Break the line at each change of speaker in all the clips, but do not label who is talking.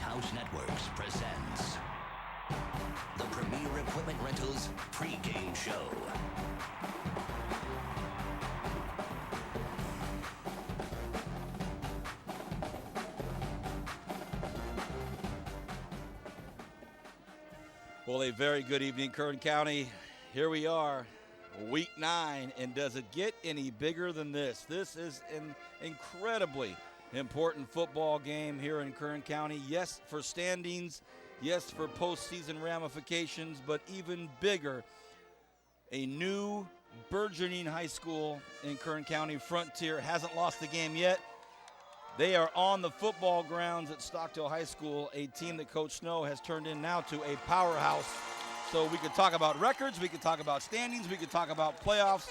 House Networks presents the Premier Equipment Rentals pregame show.
Well, a very good evening, Kern County. Here we are, week 9, and does it get any bigger than this? This is an incredibly important football game here in Kern County. Yes, for standings, yes, for postseason ramifications, but even bigger, a new burgeoning high school in Kern County. Frontier hasn't lost the game yet. They are on the football grounds at Stockdale High School, a team that Coach Snow has turned in now to a powerhouse. So we could talk about records, we could talk about standings, we could talk about playoffs,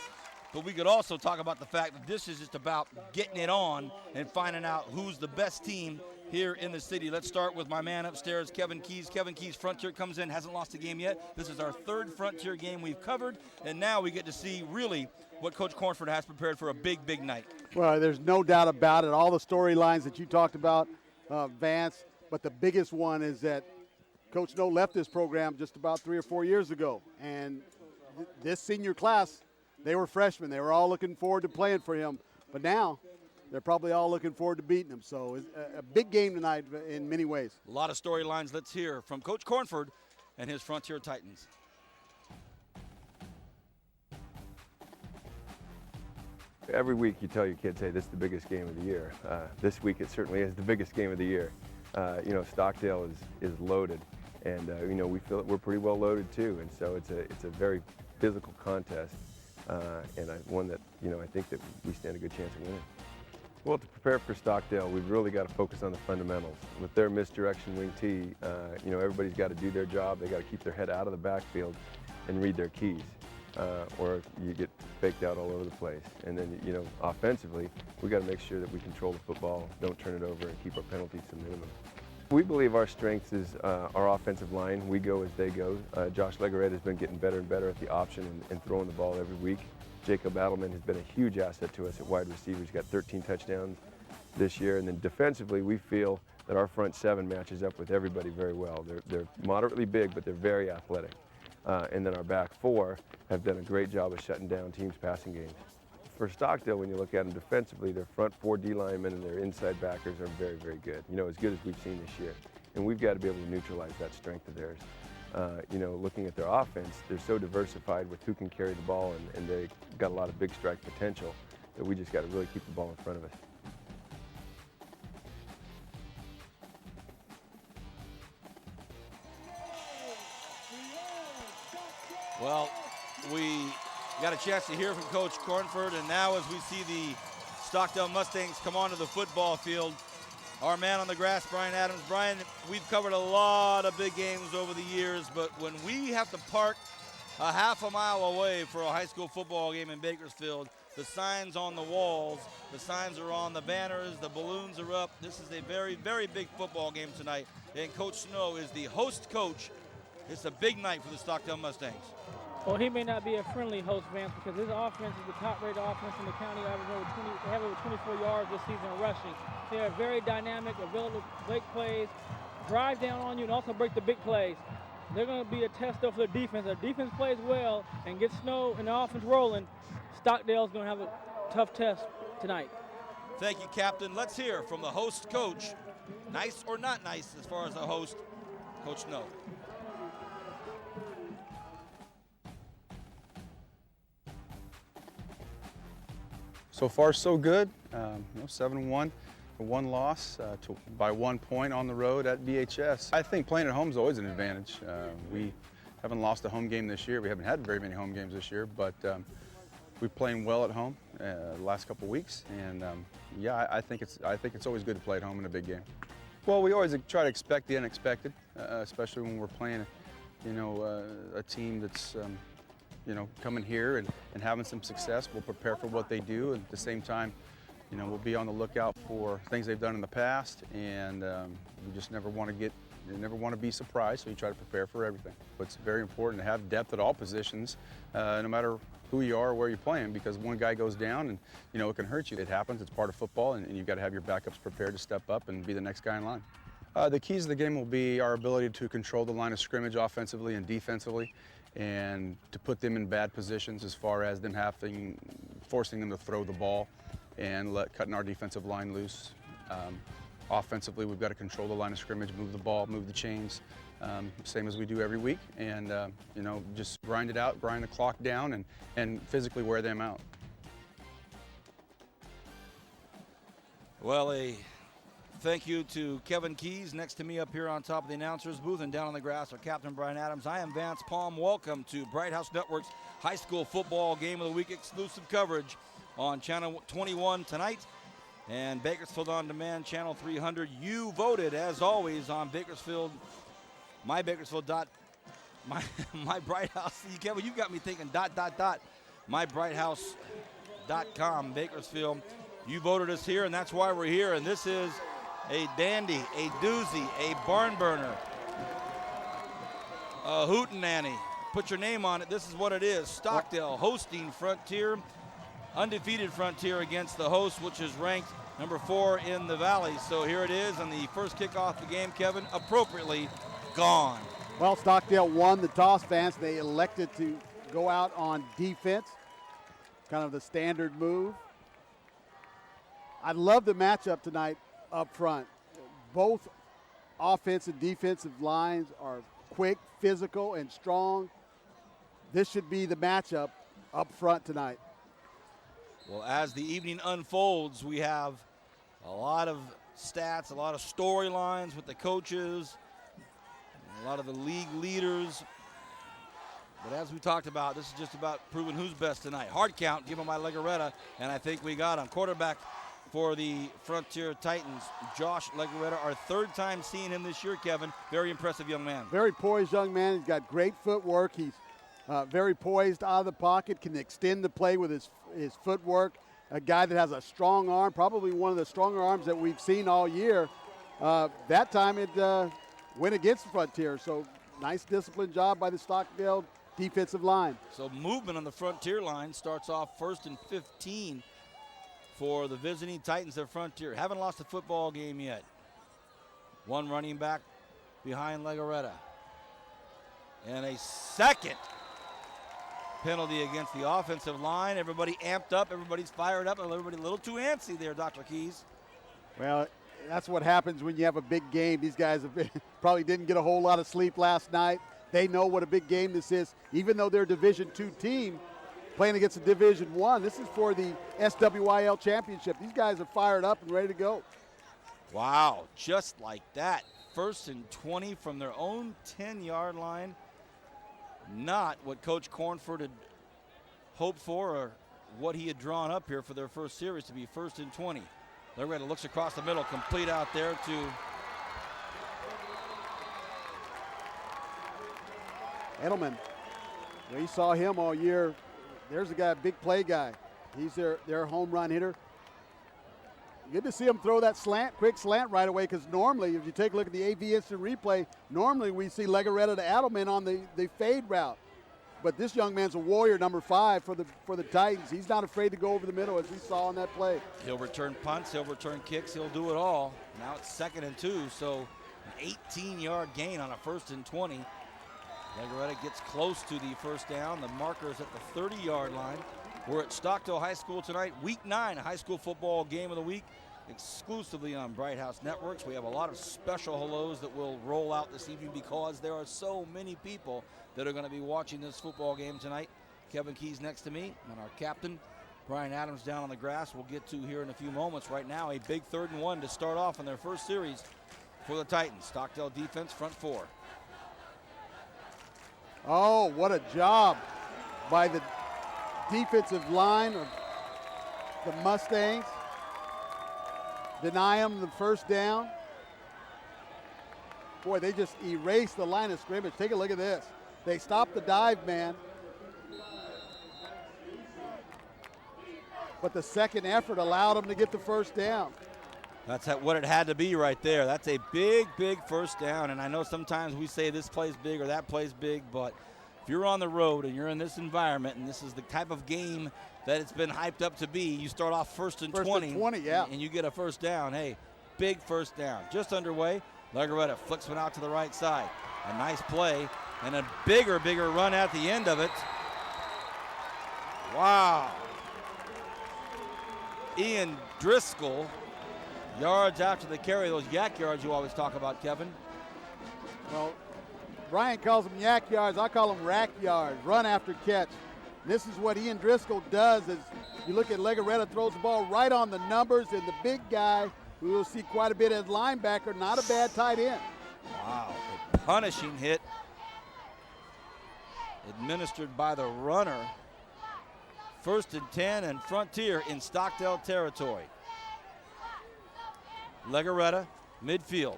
but we could also talk about the fact that this is just about getting it on and finding out who's the best team here in the city. Let's start with my man upstairs, Kevin Keys. Kevin Keys, Frontier comes in, hasn't lost a game yet. This is our third Frontier game we've covered, and now we get to see really what Coach Cornford has prepared for a big, big night.
Well, there's no doubt about it. All the storylines that you talked about, Vance, but the biggest one is that Coach Snow left this program just about 3 or 4 years ago, and this senior class, they were freshmen. They were all looking forward to playing for him, but now they're probably all looking forward to beating him. So it's a big game tonight in many ways.
A lot of storylines. Let's hear from Coach Cornford and his Frontier Titans.
Every week you tell your kids, hey, this is the biggest game of the year. This week it certainly is the biggest game of the year. Stockdale is loaded, and we feel that we're pretty well loaded too. And so it's a very physical contest, and one that I think that we stand a good chance of winning. Well, to prepare for Stockdale, we've really got to focus on the fundamentals. With their misdirection wing tee, everybody's got to do their job. They got to keep their head out of the backfield and read their keys. Or you get faked out all over the place. And then, offensively, we got to make sure that we control the football, don't turn it over, and keep our penalties to minimum. We believe our strength is our offensive line. We go as they go. Josh Legaret has been getting better and better at the option and throwing the ball every week. Jacob Adelman has been a huge asset to us at wide receiver. He's got 13 touchdowns this year. And then defensively, we feel that our front seven matches up with everybody very well. They're moderately big, but they're very athletic. And then our back four have done a great job of shutting down teams' passing games. For Stockdale, when you look at them defensively, their front four D linemen and their inside backers are very, very good. As good as we've seen this year. And we've got to be able to neutralize that strength of theirs. Looking at their offense, they're so diversified with who can carry the ball, and they've got a lot of big strike potential that we just got to really keep the ball in front of us.
Well, we got a chance to hear from Coach Cornford, and now as we see the Stockdale Mustangs come onto the football field, our man on the grass, Brian Adams. Brian, we've covered a lot of big games over the years, but when we have to park a half a mile away for a high school football game in Bakersfield, the signs on the walls, the signs are on the banners, the balloons are up. This is a very, very big football game tonight, and Coach Snow is the host coach. It's a big night for the Stockdale Mustangs.
Well, he may not be a friendly host, Vance, because his offense is the top-rated offense in the county. They have over 24 yards this season rushing. They are very dynamic, ability to break plays, drive down on you, and also break the big plays. They're going to be a test, though, for the defense. If the defense plays well and gets Snow and the offense rolling, Stockdale's going to have a tough test tonight.
Thank you, Captain. Let's hear from the host coach. Nice or not nice as far as the host, Coach Snow.
So far, so good. 7-1, one loss by 1 point on the road at BHS. I think playing at home is always an advantage. We haven't lost a home game this year. We haven't had very many home games this year, but we're playing well at home the last couple weeks. And I think it's always good to play at home in a big game. Well, we always try to expect the unexpected, especially when we're playing, a team that's coming here and having some success. We'll prepare for what they do, and at the same time, we'll be on the lookout for things they've done in the past, and we just never want to be surprised, so you try to prepare for everything. But it's very important to have depth at all positions, no matter who you are or where you're playing, because one guy goes down and it can hurt you. It happens, it's part of football, and you've got to have your backups prepared to step up and be the next guy in line. The keys of the game will be our ability to control the line of scrimmage offensively and defensively, and to put them in bad positions as far as them forcing them to throw the ball and cutting our defensive line loose. Offensively, we've got to control the line of scrimmage, move the ball, move the chains, same as we do every week, and you know, just grind it out, grind the clock down, and physically wear them out.
Well, a thank you to Kevin Keys next to me up here on top of the announcer's booth, and down on the grass are Captain Brian Adams. I am Vance Palm. Welcome to Bright House Network's High School Football Game of the Week exclusive coverage on Channel 21 tonight and Bakersfield On Demand Channel 300. You voted, as always, on Bakersfield, my Bright House. Kevin, you got me thinking ... mybrighthouse.com, Bakersfield. You voted us here, and that's why we're here. And this is a dandy, a doozy, a barn burner, a hootenanny. Put your name on it. This is what it is. Stockdale hosting Frontier, undefeated Frontier against the host, which is ranked number 4 in the Valley. So here it is, and the first kickoff of the game, Kevin, appropriately gone.
Well, Stockdale won the toss, Vance. They elected to go out on defense, kind of the standard move. I love the matchup tonight up front. Both offensive and defensive lines are quick, physical, and strong. This should be the matchup up front tonight.
Well, as the evening unfolds, we have a lot of stats, a lot of storylines with the coaches, a lot of the league leaders. But as we talked about, this is just about proving who's best tonight. Hard count given by Legaretta, and I think we got him. Quarterback for the Frontier Titans, Josh Legaretta, our third time seeing him this year, Kevin. Very impressive young man.
Very poised young man. He's got great footwork. He's very poised out of the pocket, can extend the play with his footwork. A guy that has a strong arm, probably one of the stronger arms that we've seen all year. That time it went against the Frontier, so nice disciplined job by the Stockdale defensive line.
So movement on the Frontier line starts off 1st and 15 for the visiting Titans of Frontier. Haven't lost a football game yet. One running back behind Legaretta. And a second penalty against the offensive line. Everybody amped up, everybody's fired up, and everybody a little too antsy there, Dr. Keys.
Well, that's what happens when you have a big game. These guys probably didn't get a whole lot of sleep last night. They know what a big game this is. Even though they're a Division II team playing against a Division I, this is for the SWIL championship. These guys are fired up and ready to go.
Wow, just like that. 1st and 20 from their own 10-yard line. Not what Coach Cornford had hoped for or what he had drawn up here for their first series to be 1st and 20. Legaretta looks across the middle, complete out there to
Edelman. We saw him all year. There's a guy, a big play guy. He's their home run hitter. Good to see him throw that quick slant right away, because normally, if you take a look at the AV instant replay, normally we see Legaretta to Adelman on the fade route. But this young man's a warrior, number 5 for the Titans. He's not afraid to go over the middle, as we saw on that play.
He'll return punts, he'll return kicks, he'll do it all. Now it's 2nd and 2, so an 18-yard gain on a 1st and 20. Legaretta gets close to the first down. The marker is at the 30-yard line. We're at Stockdale High School tonight, Week 9, a high school football game of the week, exclusively on Bright House Networks. We have a lot of special hellos that will roll out this evening because there are so many people that are going to be watching this football game tonight. Kevin Keys next to me, and our captain, Brian Adams, down on the grass. We'll get to here in a few moments. Right now, a big 3rd and 1 to start off in their first series for the Titans. Stockdale defense, front 4.
Oh, what a job by the defensive line of the Mustangs. Deny them the first down. Boy, they just erased the line of scrimmage. Take a look at this. They stopped the dive man. But the second effort allowed them to get the first down.
That's what it had to be right there. That's a big, big first down. And I know sometimes we say this play's big or that play's big, but if you're on the road and you're in this environment and this is the type of game that it's been hyped up to be, you start off 1st and 20.
And 20, yeah.
And you get a first down. Hey, big first down. Just underway. Legaretta flicks one out to the right side. A nice play and a bigger run at the end of it. Wow. Ian Driscoll, yards after the carry, those yak yards you always talk about, Kevin.
Well, Brian calls them yak yards. I call them rack yards, run after catch. This is what Ian Driscoll does. Is you look at Legaretta, throws the ball right on the numbers, and the big guy, who we'll see quite a bit as linebacker, not a bad tight end.
Wow, a punishing hit administered by the runner. 1st and 10 and Frontier in Stockdale territory. Legaretta, midfield.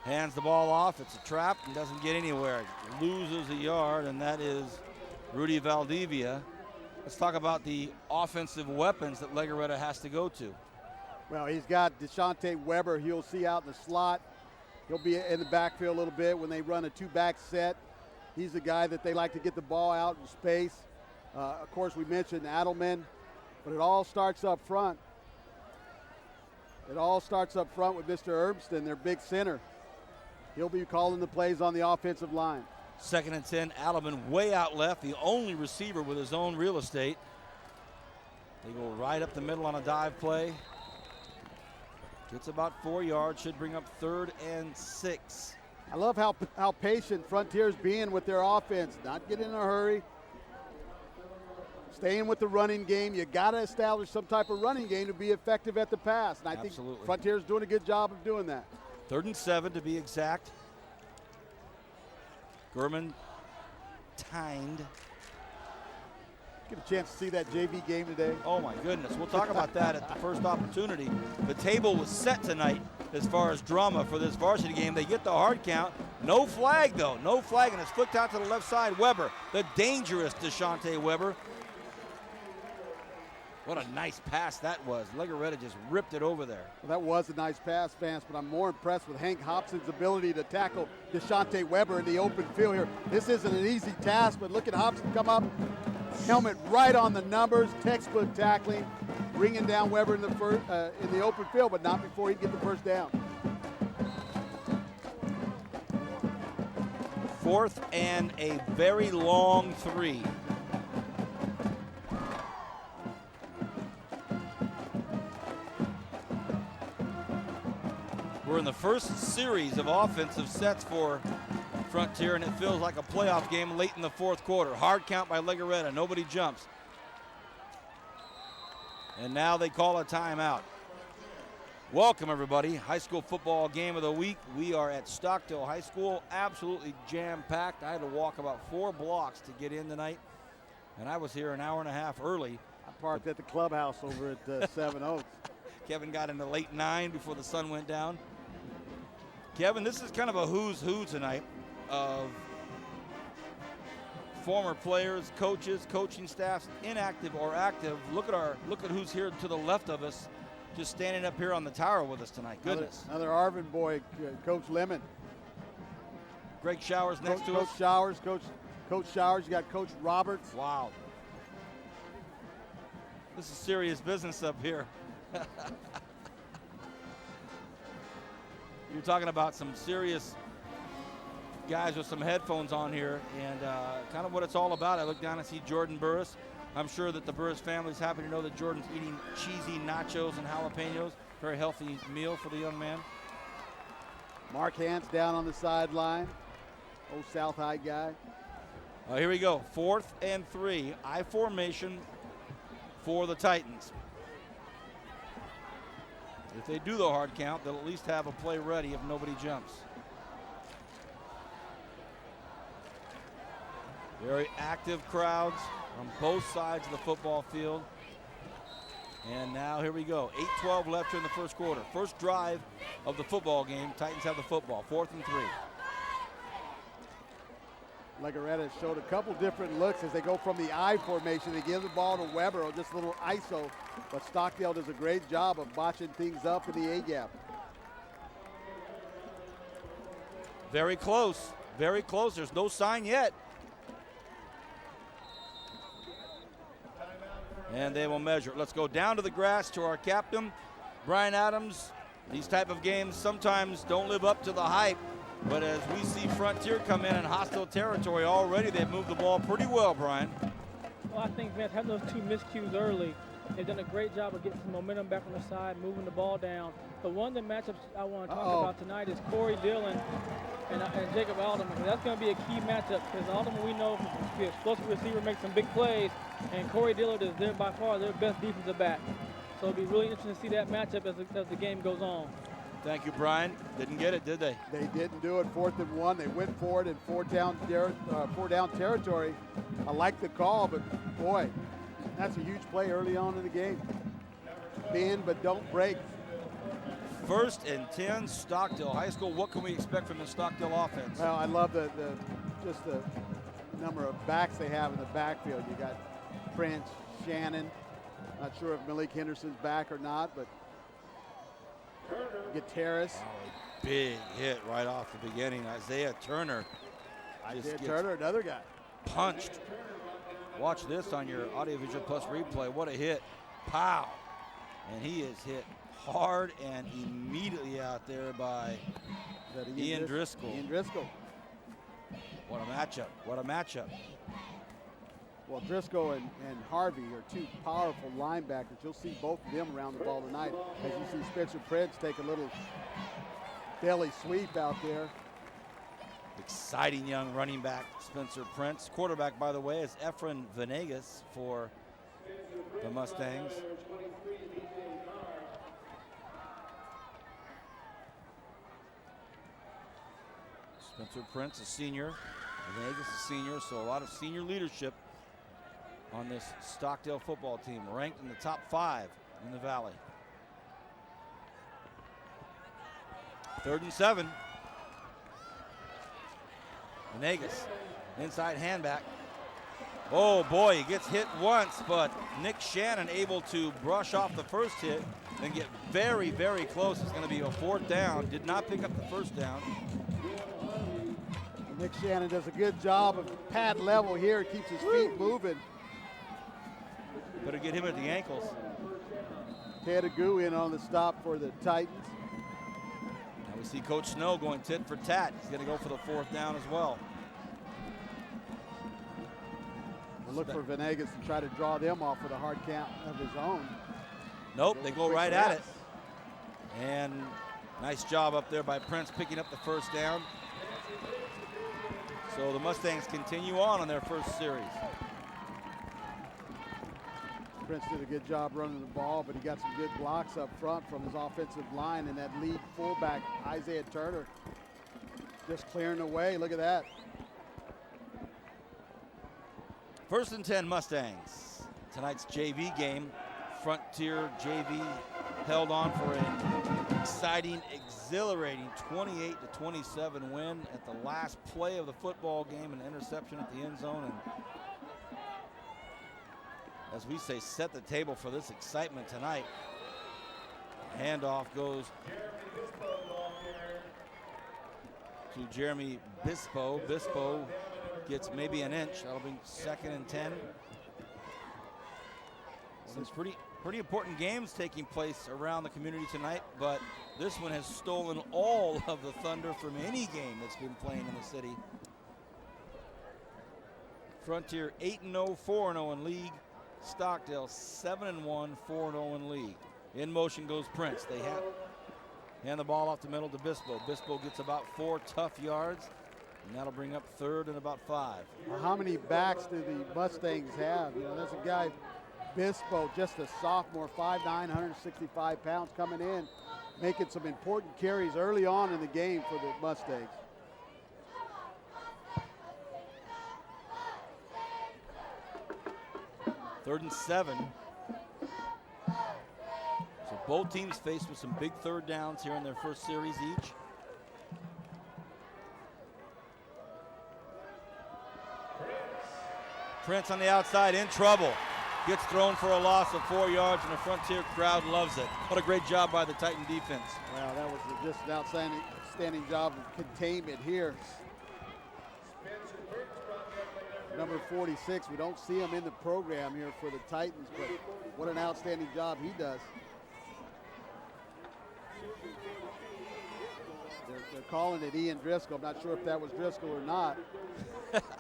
Hands the ball off. It's a trap and doesn't get anywhere. Loses a yard, and that is Rudy Valdivia. Let's talk about the offensive weapons that Legaretta has to go to.
Well, he's got Deshante Weber. He'll see out in the slot. He'll be in the backfield a little bit when they run a two-back set. He's the guy that they like to get the ball out in space. Of course, we mentioned Adelman, but it all starts up front. It all starts up front with Mr. Herbston, their big center. He'll be calling the plays on the offensive line.
2nd and 10, Adelman way out left, the only receiver with his own real estate. They go right up the middle on a dive play. Gets about 4 yards, should bring up 3rd and 6.
I love how patient Frontier's being with their offense, not getting in a hurry. Staying with the running game. You got to establish some type of running game to be effective at the pass. And I think Frontier's doing a good job of doing that.
3rd and 7 to be exact. Gurman timed.
Get a chance to see that JV game today.
Oh my goodness, we'll talk about that at the first opportunity. The table was set tonight as far as drama for this varsity game. They get the hard count. No flag though, no flag, and it's flicked out to the left side. Weber, the dangerous Deshante Weber. What a nice pass that was. Legaretta just ripped it over there.
Well, that was a nice pass, Vance, but I'm more impressed with Hank Hobson's ability to tackle Deshante Weber in the open field here. This isn't an easy task, but look at Hobson come up. Helmet right on the numbers, textbook tackling, bringing down Weber in the open field, but not before he'd get the first down.
4th and a very long 3. We're in the first series of offensive sets for Frontier, and it feels like a playoff game late in the 4th quarter. Hard count by Legaretta, nobody jumps. And now they call a timeout. Welcome everybody, high school football game of the week. We are at Stockdale High School, absolutely jam-packed. I had to walk about 4 blocks to get in tonight, and I was here an hour and a half early.
I parked at the clubhouse over at 7 Oaks.
Kevin got in the late 9 before the sun went down. Kevin, this is kind of a who's who tonight of former players, coaches, coaching staffs, inactive or active. Look at who's here to the left of us, just standing up here on the tower with us tonight. Goodness.
Another Arvin boy, Coach Lemon.
Greg Showers next to us.
Coach Showers. You got Coach Roberts.
Wow. This is serious business up here. You're talking about some serious guys with some headphones on here, and kind of what it's all about. I look down and see Jordan Burris. I'm sure that the Burris family is happy to know that Jordan's eating cheesy nachos and jalapenos. Very healthy meal for the young man.
Mark Hance down on the sideline. Old South High guy.
Here we go. 4th and 3. I formation for the Titans. If they do the hard count, they'll at least have a play ready if nobody jumps. Very active crowds on both sides of the football field. And now here we go. 8:12 left here in the first quarter. First drive of the football game. Titans have the football. 4th and 3.
Legaretta showed a couple different looks as they go from the I formation. They give the ball to Weber or just a little ISO, but Stockdale does a great job of botching things up in the A-gap.
Very close. Very close. There's no sign yet. And they will measure. Let's go down to the grass to our captain. Brian Adams These type of games sometimes don't live up to the hype, but as we see Frontier come in hostile territory already, they've moved the ball pretty well, Brian.
Well, I think Vance having those 2 miscues early, they've done a great job of getting some momentum back on the side, moving the ball down. But one of the matchups I want to talk about tonight is Corey Dillon and Jacob Alderman. That's going to be a key matchup because Alderman, we know, can be an explosive receiver, make some big plays, and Corey Dillon is by far their best defensive back. So it'll be really interesting to see that matchup as the game goes on.
Thank you, Brian. Didn't get it, did they?
They didn't do it. 4th and 1. They went for it in 4 down territory. I like the call, but boy, that's a huge play early on in the game. Bend but don't break.
1st and 10, Stockdale High School. What can we expect from the Stockdale offense?
Well, I love just the number of backs they have in the backfield. You got Prince, Shannon. Not sure if Malik Henderson's back or not, but Gutierrez.
Big hit right off the beginning. Isaiah Turner.
Another guy.
Punched. Watch this on your Audiovisual Plus replay. What a hit. Pow. And he is hit hard and immediately out there by Ian Driscoll.
Ian Driscoll.
What a matchup. What a matchup.
Well, Driscoll and Harvey are 2 powerful linebackers. You'll see both of them around the ball tonight as you see Spencer Prince take a little belly sweep out there.
Exciting young running back, Spencer Prince. Quarterback, by the way, is Efren Venegas for the Mustangs. Spencer Prince, a senior. Venegas, a senior, so a lot of senior leadership on this Stockdale football team, ranked in the top 5 in the Valley. 3rd and 7. Venegas, inside handback. Oh boy, he gets hit once, but Nick Shannon able to brush off the first hit and get very, very close. It's going to be a 4th down. Did not pick up the 1st down.
Nick Shannon does a good job of pad level here, keeps his feet moving.
Better get him at the ankles.
Ted Agu in on the stop for the Titans.
Now we see Coach Snow going tit for tat. He's going to go for the 4th down as well.
We'll look for Venegas to try to draw them off with a hard count of his own.
Nope, they go right at it. And nice job up there by Prince picking up the 1st down. So the Mustangs continue on their 1st series.
Prince did a good job running the ball, but he got some good blocks up front from his offensive line, and that lead fullback, Isaiah Turner, just clearing the way. Look at that.
1st and 10 Mustangs. Tonight's JV game. Frontier JV held on for an exciting, exhilarating 28-27 win at the last play of the football game, an interception at the end zone, and as we say, set the table for this excitement tonight. Handoff goes to Jeremy Bispo. Bispo gets maybe an inch. That'll be 2nd and 10. Some pretty important games taking place around the community tonight, but this one has stolen all of the thunder from any game that's been playing in the city. Frontier 8-0, 4-0 in league. Stockdale 7-1, 4-0 in league. In motion goes Prince. They hand the ball off the middle to Bispo. Bispo gets about 4 tough yards, and that'll bring up 3rd and about 5.
Well, how many backs do the Mustangs have? You know, there's a guy, Bispo, just a sophomore, 5'9", 165 pounds, coming in, making some important carries early on in the game for the Mustangs.
Third and 7. So both teams faced with some big 3rd downs here in their 1st series each. Prince on the outside, in trouble. Gets thrown for a loss of 4 yards, and the Frontier crowd loves it. What a great job by the Titan defense.
Wow, that was just an outstanding job of containment here. Number 46, we don't see him in the program here for the Titans, but what an outstanding job he does. They're calling it Ian Driscoll. I'm not sure if that was Driscoll or not.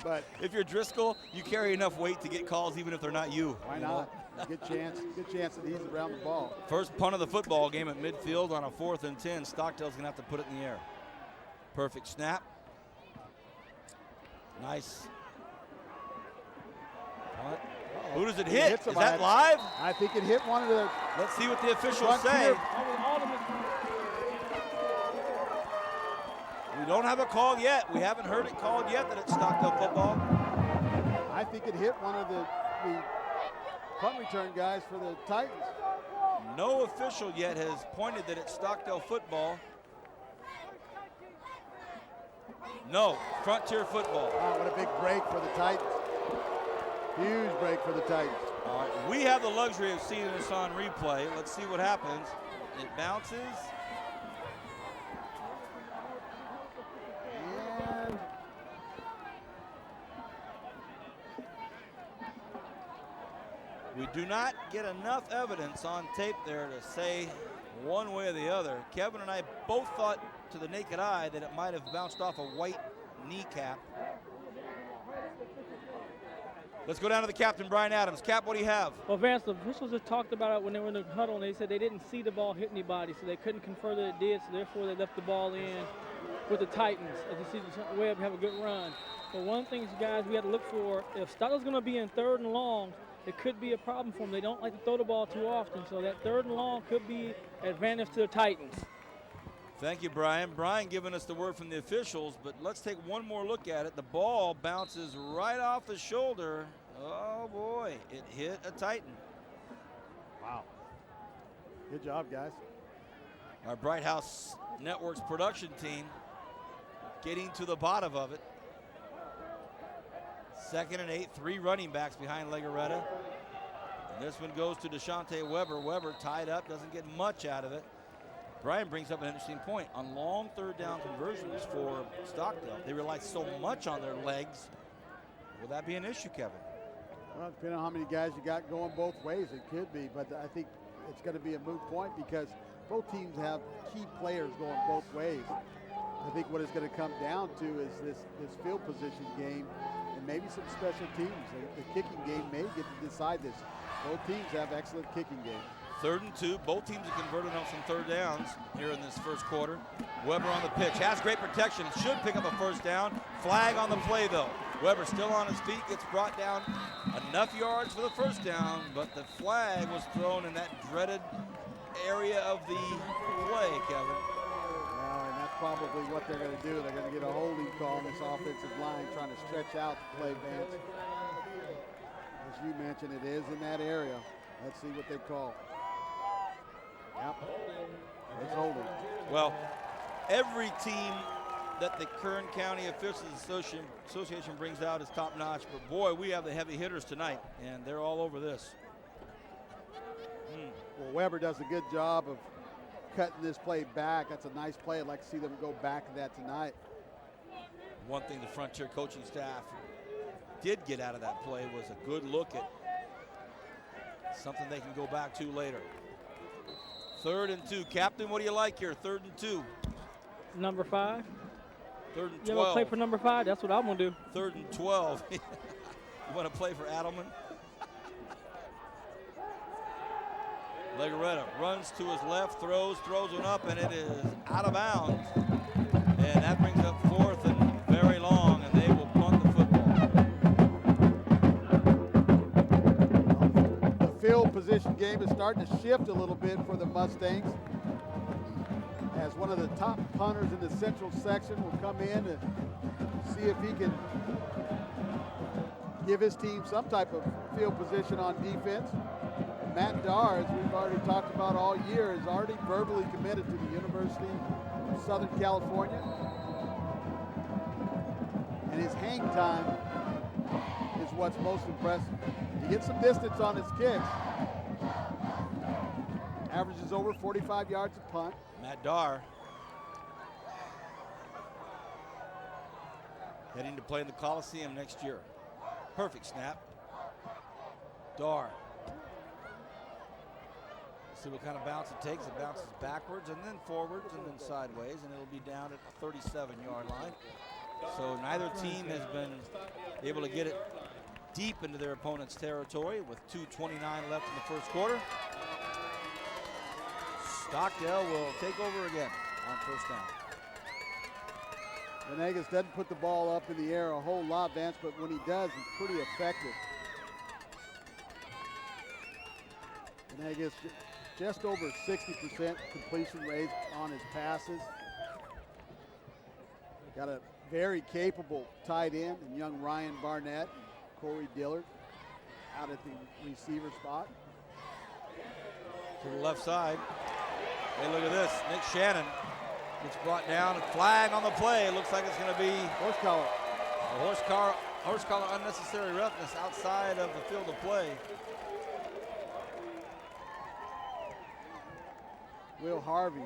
But
if you're Driscoll, you carry enough weight to get calls even if they're not you.
Why not? Good chance that he's around the ball.
First punt of the football game at midfield on a 4th and 10. Stockdale's going to have to put it in the air. Perfect snap. Nice. Punt. Who does it hit? Is that live?
I think it hit one of the.
Let's see what the officials say. We don't have a call yet. We haven't heard it called yet that it's Stockdale football.
I think it hit one of the punt return guys for the Titans.
No official yet has pointed that it's Stockdale football. No, Frontier football.
Wow, what a big break for the Titans. Huge break for the Titans.
All right, we have the luxury of seeing this on replay. Let's see what happens. It bounces.
And
we do not get enough evidence on tape there to say one way or the other. Kevin and I both thought to the naked eye that it might have bounced off a white kneecap. Let's go down to the captain, Brian Adams. Cap, what do you have?
Well, Vance, the officials just talked about it when they were in the huddle, and they said they didn't see the ball hit anybody, so they couldn't confirm that it did, so therefore they left the ball in with the Titans. As you see, Webb have a good run. But one thing, guys, we have to look for, if Stockdale's going to be in 3rd and long, it could be a problem for them. They don't like to throw the ball too often, so that 3rd and long could be advantage to the Titans.
Thank you, Brian. Brian giving us the word from the officials, but let's take one more look at it. The ball bounces right off the shoulder. Oh, boy, it hit a Titan.
wow. Good job, guys.
Our Bright House Networks production team getting to the bottom of it. 2nd and 8, 3 running backs behind Legarreta. And this one goes to Deshante Weber. Weber tied up, doesn't get much out of it. Brian brings up an interesting point. On long 3rd down conversions for Stockdale, they rely so much on their legs. Will that be an issue, Kevin?
Well, depending on how many guys you got going both ways, it could be. But I think it's going to be a moot point because both teams have key players going both ways. I think what it's going to come down to is this field position game and maybe some special teams. The kicking game may get to decide this. Both teams have excellent kicking game.
3rd and 2. Both teams have converted on some 3rd downs here in this first quarter. Weber on the pitch. Has great protection. Should pick up a 1st down. Flag on the play, though. Weber still on his feet. Gets brought down enough yards for the 1st down, but the flag was thrown in that dreaded area of the play, Kevin.
Well, and that's probably what they're going to do. They're going to get a holding call on this offensive line, trying to stretch out the play, Vance. As you mentioned, it is in that area. Let's see what they call. Yep, it's holding.
Well, every team that the Kern County Officials Association brings out is top-notch, but boy, we have the heavy hitters tonight, and they're all over this.
Well, Weber does a good job of cutting this play back. That's a nice play. I'd like to see them go back to that tonight.
One thing the Frontier coaching staff did get out of that play was a good look at something they can go back to later. 3rd and 2. Captain, what do you like here? 3rd and 2.
Number 5.
3rd and 12.
You want to play for number 5? That's what I'm going to do.
3rd and 12. You want to play for Adelman? Legarreta runs to his left, throws one up, and it is out of bounds. And that brings up 4th and very long, and they will punt the football.
The field position game is starting to shift a little bit for the Mustangs. As one of the top punters in the central section will come in and see if he can give his team some type of field position on defense. Matt Darr, as we've already talked about all year, is already verbally committed to the University of Southern California. And his hang time is what's most impressive. He gets some distance on his kicks. Averages over 45 yards a punt.
Matt Darr heading to play in the Coliseum next year. Perfect snap. Darr See what kind of bounce it takes. It bounces backwards and then forwards and then sideways, and it'll be down at the 37-yard line. So neither team has been able to get it deep into their opponent's territory with 2:29 left in the first quarter. Stockdale will take over again on first down.
Venegas doesn't put the ball up in the air a whole lot, Vance, but when he does, he's pretty effective. Venegas just over 60% completion rate on his passes. Got a very capable tight end in young Ryan Barnett and Corey Dillard out at the receiver spot.
To the left side. Hey, look at this. Nick Shannon gets brought down. A flag on the play. It looks like it's going to be
Horse collar.
a horse collar unnecessary roughness outside of the field of play.
Will Harvey,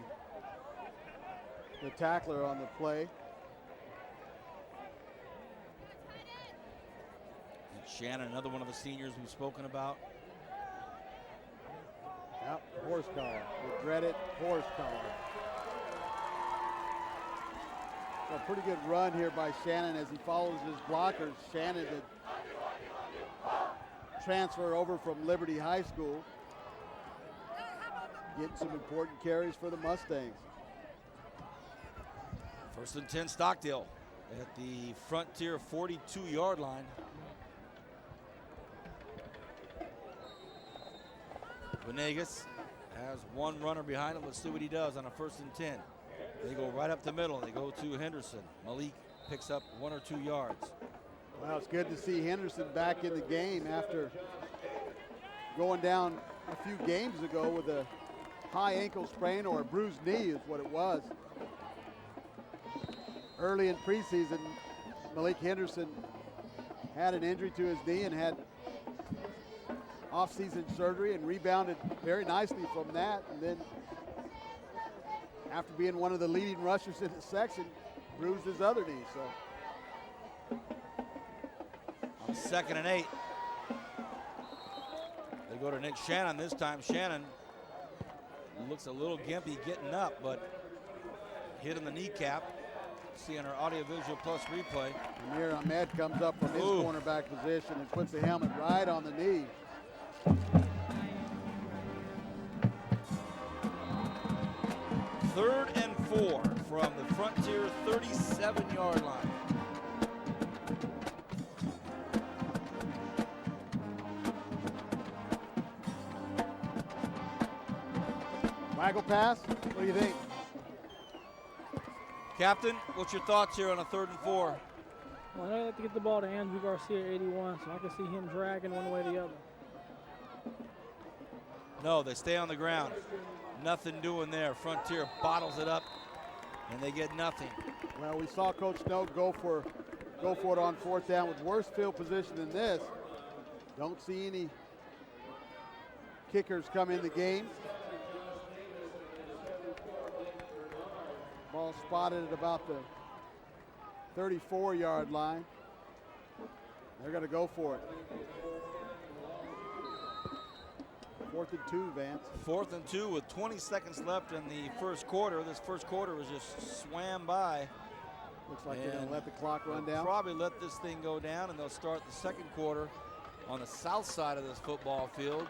the tackler on the play.
And Shannon, another one of the seniors we've spoken about.
Yep, horse collar, the dreaded horse collar. So a pretty good run here by Shannon as he follows his blockers. Shannon had transferred over from Liberty High School. Getting some important carries for the Mustangs.
First and 10, Stockdale at the Frontier 42-yard line. Venegas has one runner behind him. Let's see what he does on a first and 10. They go right up the middle. They go to Henderson. Malik picks up 1 or 2 yards.
Well, it's good to see Henderson back in the game after going down a few games ago with a high ankle sprain or a bruised knee is what it was. Early in preseason, Malik Henderson had an injury to his knee and had off-season surgery and rebounded very nicely from that. And then after being one of the leading rushers in the section, bruised his other knee. So
on 2nd and 8, they go to Nick Shannon. This time Shannon looks a little gimpy getting up, but hit in the kneecap. See on our audiovisual plus replay.
Amir Ahmed comes up from his cornerback position and puts the helmet right on the knee.
Third and 4 from the Frontier 37-yard line.
Waggle pass, what do you think?
Captain, what's your thoughts here on a 3rd and 4?
Well, I'd like to get the ball to Andrew Garcia, 81, so I can see him dragging one way or the other.
No, they stay on the ground. Nothing doing there. Frontier bottles it up, and they get nothing.
Well, we saw Coach Snow go for it on 4th down with worse field position than this. Don't see any kickers come in the game. Ball spotted at about the 34-yard line. They're going to go for it. 4th and 2, Vance.
4th and 2 with 20 seconds left in the first quarter. This first quarter was just swam by.
Looks like they're going to let the clock run down.
Probably let this thing go down, and they'll start the second quarter on the south side of this football field.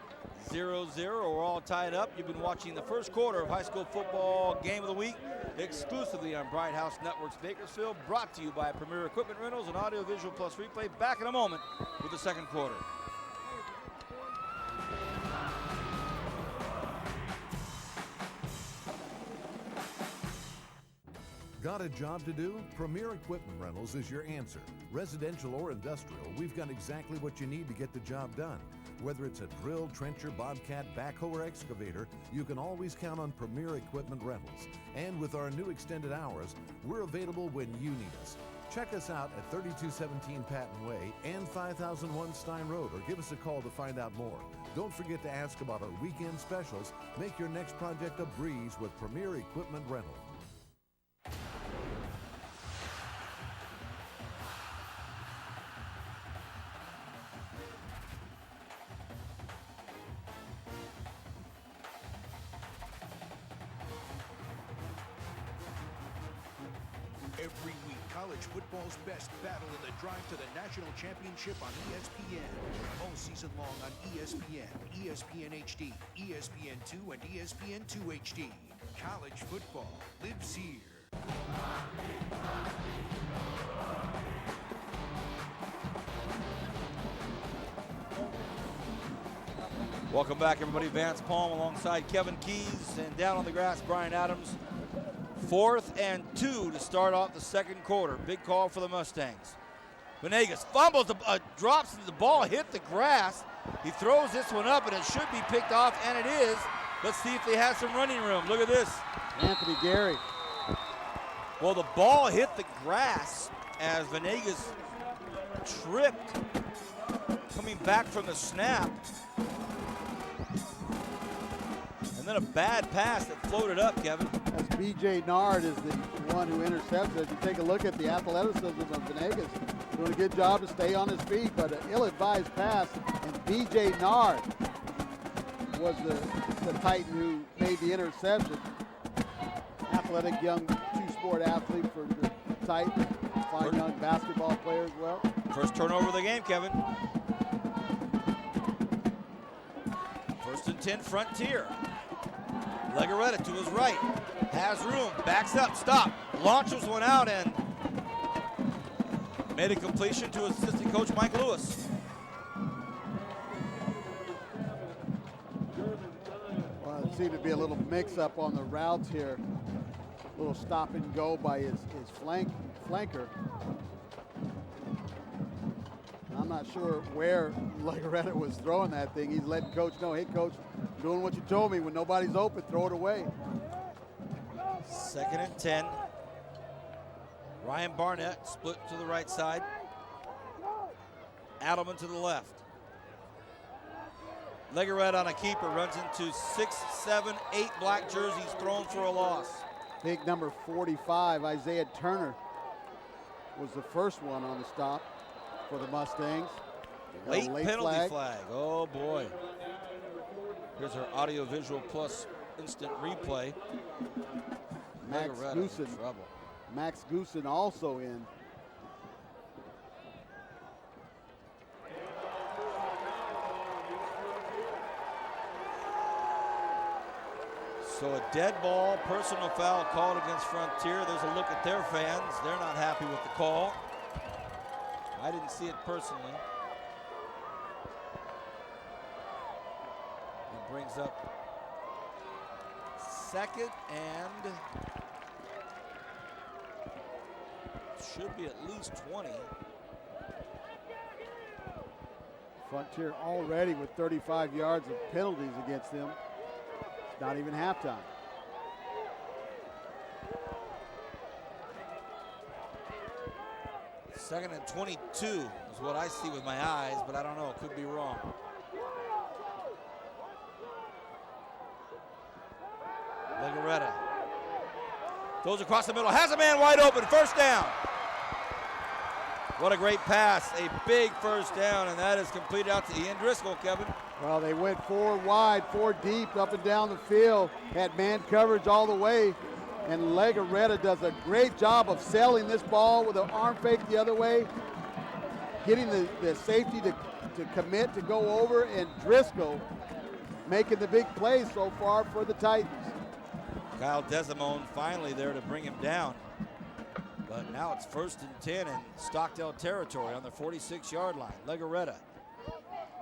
0-0, we're all tied up. You've been watching the first quarter of high school football game of the week exclusively on Bright House Networks Bakersfield, brought to you by Premier Equipment Rentals and Audio Visual Plus Replay. Back in a moment with the second quarter.
Got a job to do? Premier Equipment Rentals is your answer. Residential or industrial, we've got exactly what you need to get the job done. Whether it's a drill, trencher, bobcat, backhoe, or excavator, you can always count on Premier Equipment Rentals. And with our new extended hours, we're available when you need us. Check us out at 3217 Patton Way and 5001 Stein Road, or give us a call to find out more. Don't forget to ask about our weekend specials. Make your next project a breeze with Premier Equipment Rental.
Every week, college football's best battle in the drive to the national championship on ESPN. All season long on ESPN, ESPN HD, ESPN2, and ESPN2 HD. College football lives here.
Welcome back, everybody. Vance Palm alongside Kevin Keys, and down on the grass, Brian Adams. 4th and 2 to start off the second quarter. Big call for the Mustangs. Venegas fumbles, drops the ball, hit the grass. He throws this one up, and it should be picked off, and it is. Let's see if they have some running room. Look at this.
Anthony Gary.
Well, the ball hit the grass as Venegas tripped coming back from the snap. And then a bad pass that floated up, Kevin.
As B.J. Nard is the one who intercepts it. You take a look at the athleticism of Venegas. Doing a good job to stay on his feet, but an ill-advised pass. And B.J. Nard was the Titan who made the interception. Athletic young two-sport athlete for the Titans. Fine young basketball player as well.
First turnover of the game, Kevin. 1st and 10, Frontier. Legaretta to his right, has room, backs up, stop, launches one out, and made a completion to assistant coach Mike Lewis.
Well, there seemed to be a little mix-up on the routes here. A little stop and go by his flanker. I'm not sure where Legaretta was throwing that thing. He's letting coach know, hey coach, doing what you told me. When nobody's open, throw it away.
2nd and 10. Ryan Barnett split to the right side. Adelman to the left. Legaretta on a keeper, runs into 6, 7, 8 black jerseys, thrown for a loss.
Big number 45, Isaiah Turner, was the first one on the stop for the Mustangs.
Late penalty flag. Oh boy. Here's our audio-visual plus instant replay.
Max Goosen also in.
So a dead ball, personal foul called against Frontier. There's a look at their fans. They're not happy with the call. I didn't see it personally. It brings up 2nd and should be at least 20.
Frontier already with 35 yards of penalties against them. It's not even halftime.
Second and 22 is what I see with my eyes, but I don't know. Could be wrong. Legaretta throws across the middle, has a man wide open, first down. What a great pass, a big first down, and that is completed out to Ian Driscoll, Kevin.
Well, they went 4 wide, 4 deep, up and down the field, had man coverage all the way, and Legaretta does a great job of selling this ball with an arm fake the other way, getting the safety to commit to go over, and Driscoll making the big play so far for the Titans.
Kyle Desimone finally there to bring him down. But now it's 1st and 10 in Stockdale territory on the 46-yard line. Legaretta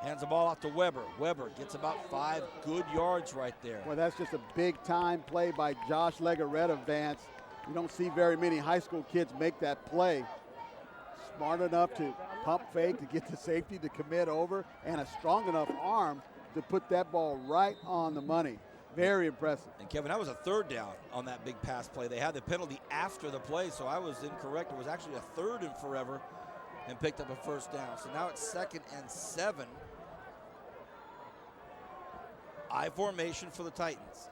hands the ball off to Weber. Weber gets about 5 good yards right there.
Well, that's just a big-time play by Josh Legaretta, Vance. You don't see very many high school kids make that play. Smart enough to pump fake to get the safety to commit over, and a strong enough arm to put that ball right on the money. Very impressive.
And Kevin, that was a 3rd down on that big pass play. They had the penalty after the play, so I was incorrect. It was actually a 3rd and forever and picked up a 1st down. So now it's 2nd and 7. I formation for the Titans.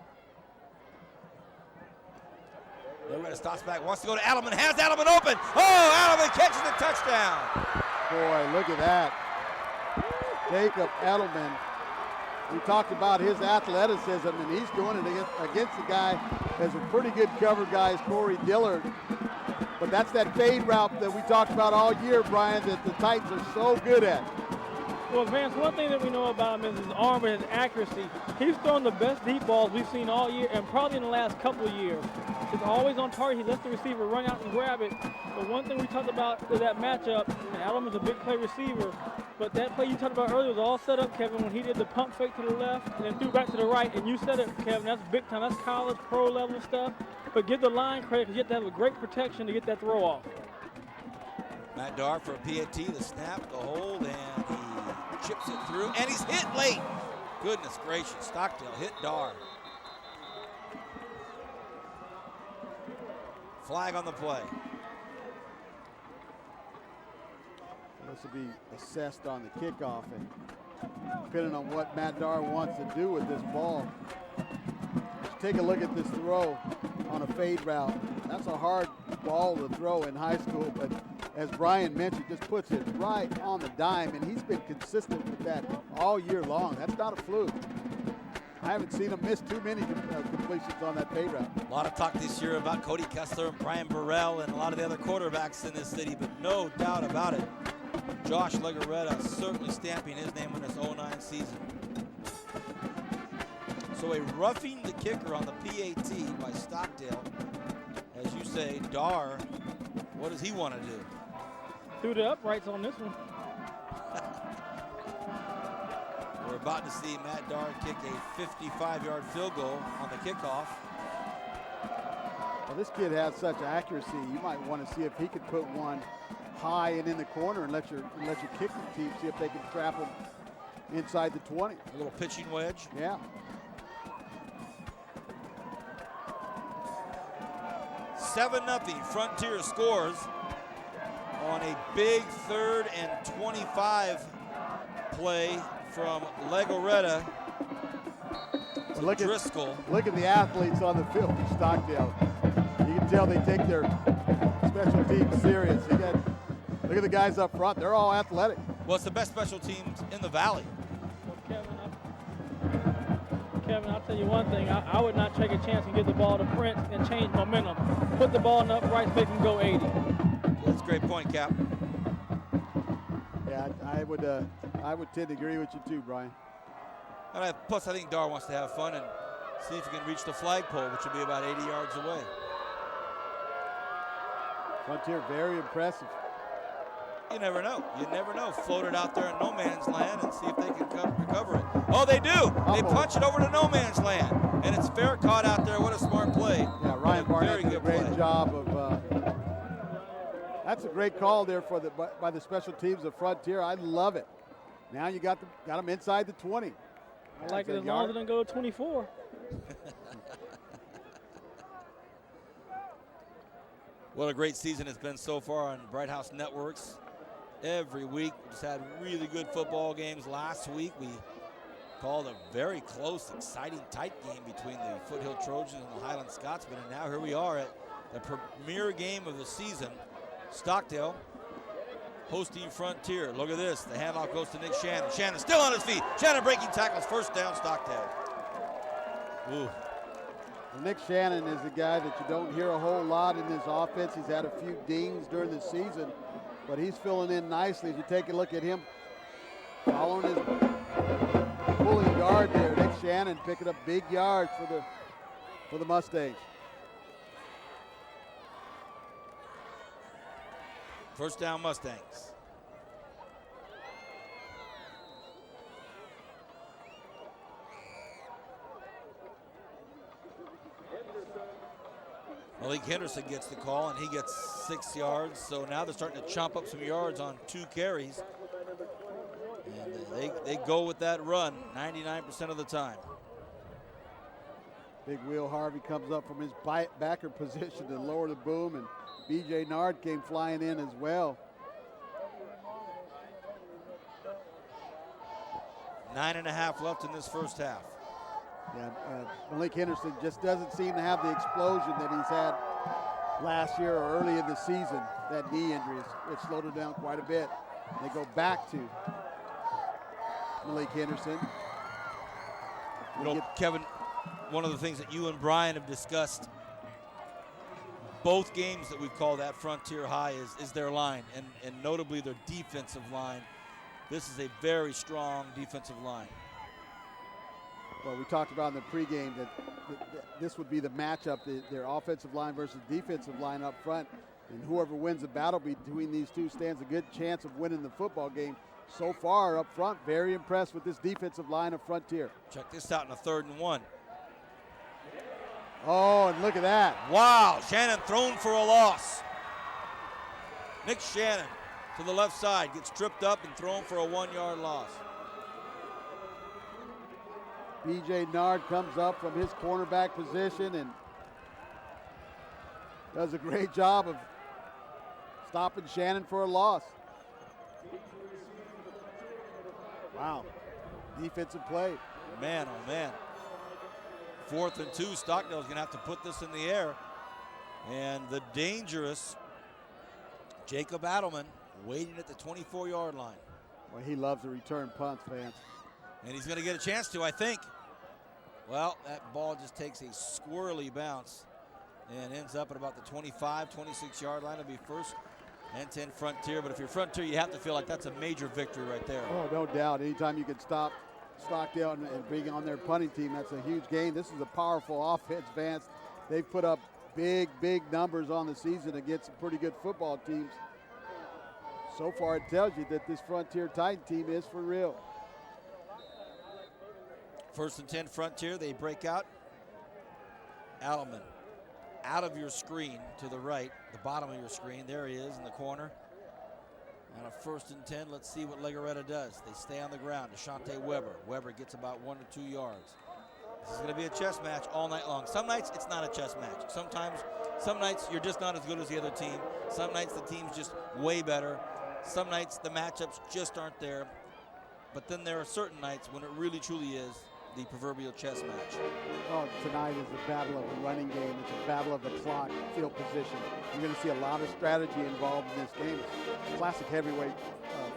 Legaretta stops back, wants to go to Adelman, has Adelman open. Oh, Adelman catches the touchdown.
Boy, look at that. Jacob Edelman. We talked about his athleticism, and he's doing it against the guy that's a pretty good cover guy, Corey Dillard. But that's that fade route that we talked about all year, Brian, that the Titans are so good at.
Well, Vance, one thing that we know about him is his arm and his accuracy. He's thrown the best deep balls we've seen all year and probably in the last couple of years. He's always on target. He lets the receiver run out and grab it. But one thing we talked about is that matchup, and Allen is a big play receiver, but that play you talked about earlier was all set up, Kevin, when he did the pump fake to the left and then threw back to the right. And you said it, Kevin, that's big time. That's college, pro level stuff. But give the line credit because you have to have a great protection to get that throw off.
Matt Darr for a PAT, the snap, the hold, and he chips it through, and he's hit late. Goodness gracious, Stockdale hit Darr. Flag on the play.
This will be assessed on the kickoff, and depending on what Matt Darr wants to do with this ball. Just take a look at this throw on a fade route. That's a hard ball to throw in high school, but as Brian mentioned, just puts it right on the dime, and he's been consistent with that all year long. That's not a fluke. I haven't seen him miss too many completions on that fade route.
A lot of talk this year about Cody Kessler and Brian Burrell and a lot of the other quarterbacks in this city, but no doubt about it, Josh Legarreta certainly stamping his name on this 09 season. So a roughing the kicker on the PAT by Stockdale. As you say, Darr, what does he want to do?
Threw the uprights on this one.
We're about to see Matt Darr kick a 55-yard field goal on the kickoff.
Well, this kid has such accuracy. You might want to see if he could put one high and in the corner and let your kicking team see if they can trap him inside the 20.
A little pitching wedge.
Yeah.
Seven 0 Frontier scores on a big 3rd and 25 play from Legarreta to Driscoll.
Look at the athletes on the field for Stockdale. You can tell they take their special teams serious. Look at the guys up front. They're all athletic.
Well, it's the best special teams in the Valley.
Well, Kevin, I'll tell you one thing. I would not take a chance and get the ball to Prince and change momentum. Put the ball in the uprights, make him go 80.
That's a great point, Cap.
Yeah, I would tend to agree with you too, Brian.
And plus, I think Darr wants to have fun and see if he can reach the flagpole, which will be about 80 yards away.
Frontier, very impressive.
You never know. You never know. Float it out there in no man's land and see if they can recover it. Oh, they do. They punch it over to no man's land. And it's fair caught out there. What a smart play.
Yeah, Ryan Barnett did a great
play.
job of that's a great call there by the special teams of Frontier. I love it. Now you got them inside the 20.
I like it as long as it doesn't go to 24.
What a great season it's been so far on Bright House Networks. Every week, we just had really good football games. Last week, we called a very close, exciting, tight game between the Foothill Trojans and the Highland Scotsmen. And now here we are at the premier game of the season. Stockdale hosting Frontier. Look at this. The handoff goes to Nick Shannon. Shannon still on his feet. Shannon breaking tackles. First down, Stockdale. Ooh.
Well, Nick Shannon is the guy that you don't hear a whole lot in this offense. He's had a few dings during the season, but he's filling in nicely. As you take a look at him following his pulling guard there, Nick Shannon picking up big yards for the Mustangs.
First down, Mustangs. Malik Henderson gets the call, and he gets 6 yards. So now they're starting to chomp up some yards on 2 carries. And they go with that run 99% of the time.
Big Will Harvey comes up from his backer position to lower the boom, and B.J. Nard came flying in as well.
9.5 left in this first half.
Yeah, Malik Henderson just doesn't seem to have the explosion that he's had last year or early in the season. That knee injury it slowed him down quite a bit. They go back to Malik Henderson.
You know, Kevin, one of the things that you and Brian have discussed both games that we've called at Frontier High is their line, and notably their defensive line. This is a very strong defensive line.
Well, we talked about in the pregame that this would be the matchup, their offensive line versus defensive line up front. And whoever wins the battle between these two stands a good chance of winning the football game. So far up front, very impressed with this defensive line of Frontier.
Check this out in a 3rd and 1.
Oh, and look at that.
Wow, Shannon thrown for a loss. Nick Shannon to the left side gets tripped up and thrown for a 1-yard loss.
B.J. Nard comes up from his cornerback position and does a great job of stopping Shannon for a loss. Wow, defensive play.
Man, oh man. 4th and 2, Stockdale's gonna have to put this in the air. And the dangerous Jacob Adelman waiting at the 24-yard line.
Well, he loves the return punts, Vance.
And he's gonna get a chance to, I think. Well, that ball just takes a squirrely bounce and ends up at about the 25, 26-yard line. It'll be 1st and 10 Frontier. But if you're Frontier, you have to feel like that's a major victory right there.
Oh, no doubt. Anytime you can stop Stockdale and bring on their punting team, that's a huge gain. This is a powerful offense, Vance. They've put up big numbers on the season against some pretty good football teams. So far, it tells you that this Frontier Titan team is for real.
1st and 10 Frontier, they break out. Adelman out of your screen to the right, the bottom of your screen. There he is in the corner. On a 1st and 10, let's see what Legarreta does. They stay on the ground. Deshante Weber. Weber gets about 1 or 2 yards. This is going to be a chess match all night long. Some nights it's not a chess match. Some nights you're just not as good as the other team. Some nights the team's just way better. Some nights the matchups just aren't there. But then there are certain nights when it really truly is the proverbial chess match.
Oh, tonight is a battle of the running game. It's a battle of the clock, field position. You're going to see a lot of strategy involved in this game. It's a classic heavyweight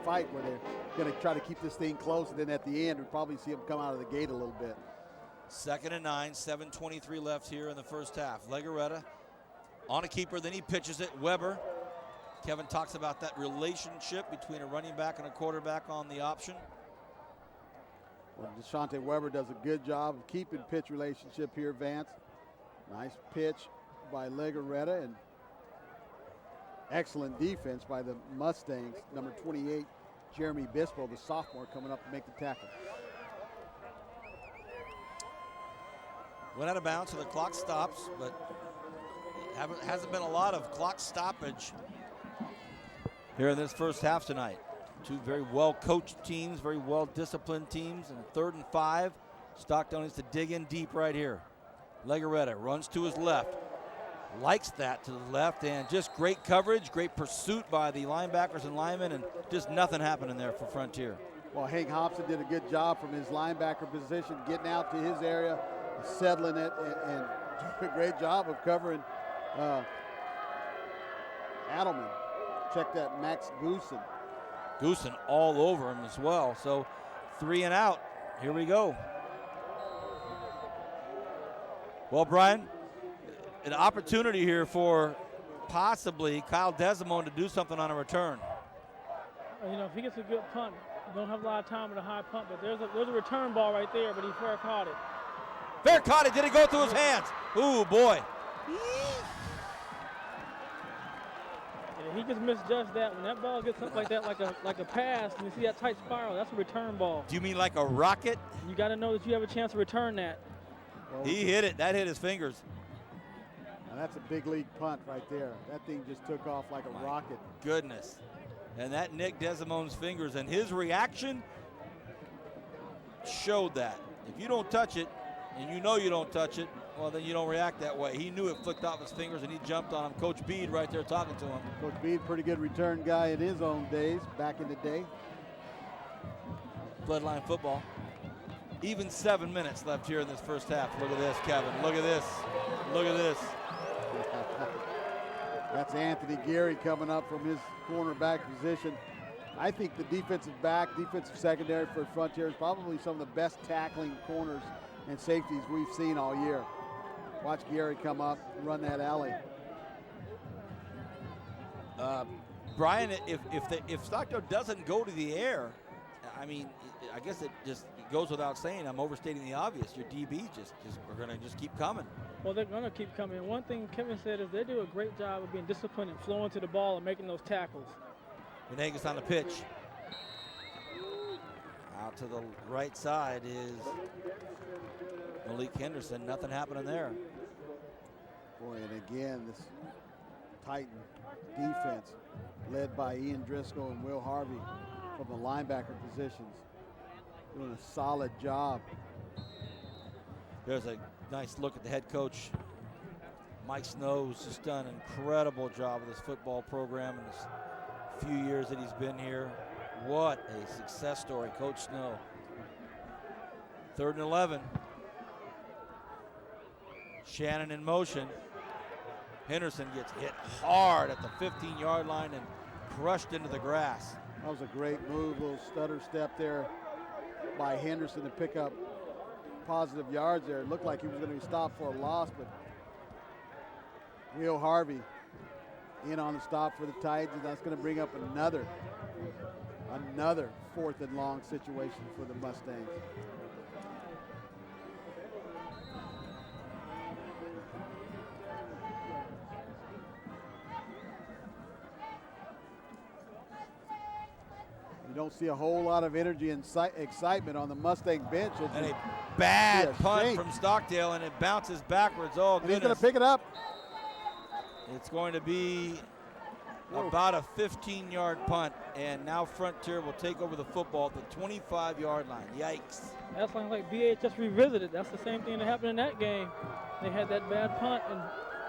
fight where they're going to try to keep this thing close, and then at the end, we'll probably see them come out of the gate a little bit.
2nd and 9, 7:23 left here in the first half. Legarreta on a keeper, then he pitches it. Weber. Kevin talks about that relationship between a running back and a quarterback on the option.
Well, Deshante Weber does a good job of keeping pitch relationship here, Vance. Nice pitch by Legarreta and excellent defense by the Mustangs. Number 28, Jeremy Bispo, the sophomore, coming up to make the tackle.
Went out of bounds, so the clock stops, but hasn't been a lot of clock stoppage here in this first half tonight. Two very well-coached teams, very well-disciplined teams. And 3rd and 5, Stockdale needs to dig in deep right here. Legarreta runs to his left, likes that to the left, and just great coverage, great pursuit by the linebackers and linemen, and just nothing happening there for Frontier.
Well, Hank Hobson did a good job from his linebacker position, getting out to his area, settling it, and doing a great job of covering Adelman. Check that, Max Goosen.
Goosen all over him as well. So 3 and out. Here we go. Well, Brian, an opportunity here for possibly Kyle Desimone to do something on a return.
You know, if he gets a good punt, you don't have a lot of time with a high punt, but there's a return ball right there, but he fair caught it.
Fair caught it. Did it go through his hands? Ooh, boy.
He just misjudged that. When that ball gets up like that, like a pass, and you see that tight spiral, that's a return ball.
Do you mean like a rocket?
You got to know that you have a chance to return that.
Well,
he hit it. That hit his fingers.
Now that's a big league punt right there. That thing just took off like a rocket.
Goodness. And that nicked Desimone's fingers, and his reaction showed that. If you don't touch it, and you know you don't touch it, well, then you don't react that way. He knew it flicked off his fingers, and he jumped on him. Coach Bede right there talking to him.
Coach Bede, pretty good return guy in his own days, back in the day.
Bloodline football. Even 7 minutes left here in this first half. Look at this, Kevin. Look at this. Look at this.
That's Anthony Gary coming up from his cornerback position. I think the defensive secondary for Frontier is probably some of the best tackling corners and safeties we've seen all year. Watch Gary come up and run that alley.
Brian, if Stockdale doesn't go to the air, I mean, I guess it goes without saying. I'm overstating the obvious. Your DBs just are going to just keep coming.
Well, they're going to keep coming. One thing Kevin said is they do a great job of being disciplined and flowing to the ball and making those tackles.
Venegas on the pitch. Out to the right side is Malik Henderson. Nothing happening there.
Boy, and again, this Titan defense led by Ian Driscoll and Will Harvey from the linebacker positions, doing a solid job.
There's a nice look at the head coach. Mike Snow's just done an incredible job with this football program in this few years that he's been here. What a success story, Coach Snow. 3rd and 11. Shannon in motion. Henderson gets hit hard at the 15-yard line and crushed into the grass.
That was a great move, little stutter step there by Henderson to pick up positive yards there. It looked like he was going to be stopped for a loss, but Will Harvey in on the stop for the Titans, and that's going to bring up another 4th and long situation for the Mustangs. You don't see a whole lot of energy and excitement on the Mustang bench.
And a bad punt from Stockdale, and it bounces backwards. Oh, goodness.
He's going to pick it up.
It's going to be about a 15-yard punt, and now Frontier will take over the football at the 25-yard line. Yikes.
That's like BHS revisited. That's the same thing that happened in that game. They had that bad punt, and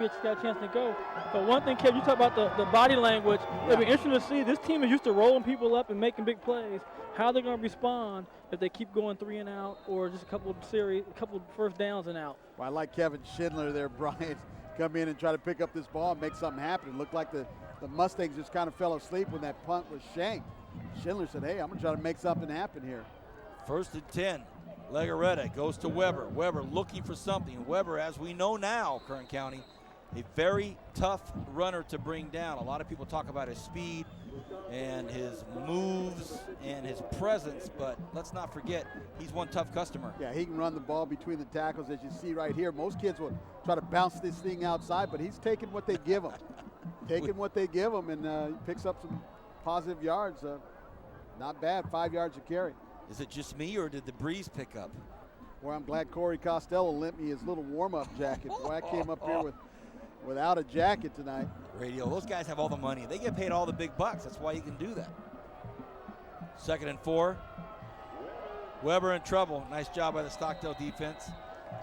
BHS got a chance to go. But one thing, Kev, you talk about the body language. It'll be interesting to see. This team is used to rolling people up and making big plays. How they're going to respond if they keep going 3 and out, or just a couple first downs and out.
Well, I like Kevin Schindler there, Brian, come in and try to pick up this ball and make something happen. It looked like the Mustangs just kind of fell asleep when that punt was shanked. Schindler said, hey, I'm going to try to make something happen here.
1st and 10. Legarreta goes to Weber. Weber looking for something. Weber, as we know now, Kern County, a very tough runner to bring down. A lot of people talk about his speed and his moves and his presence, but let's not forget, he's one tough customer.
Yeah, he can run the ball between the tackles, as you see right here. Most kids will try to bounce this thing outside, but he's taking what they give him. And he picks up some positive yards. Not bad, 5 yards a carry.
Is it just me, or did the breeze pick up?
Well, I'm glad Corey Costello lent me his little warm-up jacket. Boy, I came up here without a jacket tonight.
Radio, those guys have all the money. They get paid all the big bucks. That's why you can do that. 2nd and 4. Weber in trouble. Nice job by the Stockdale defense.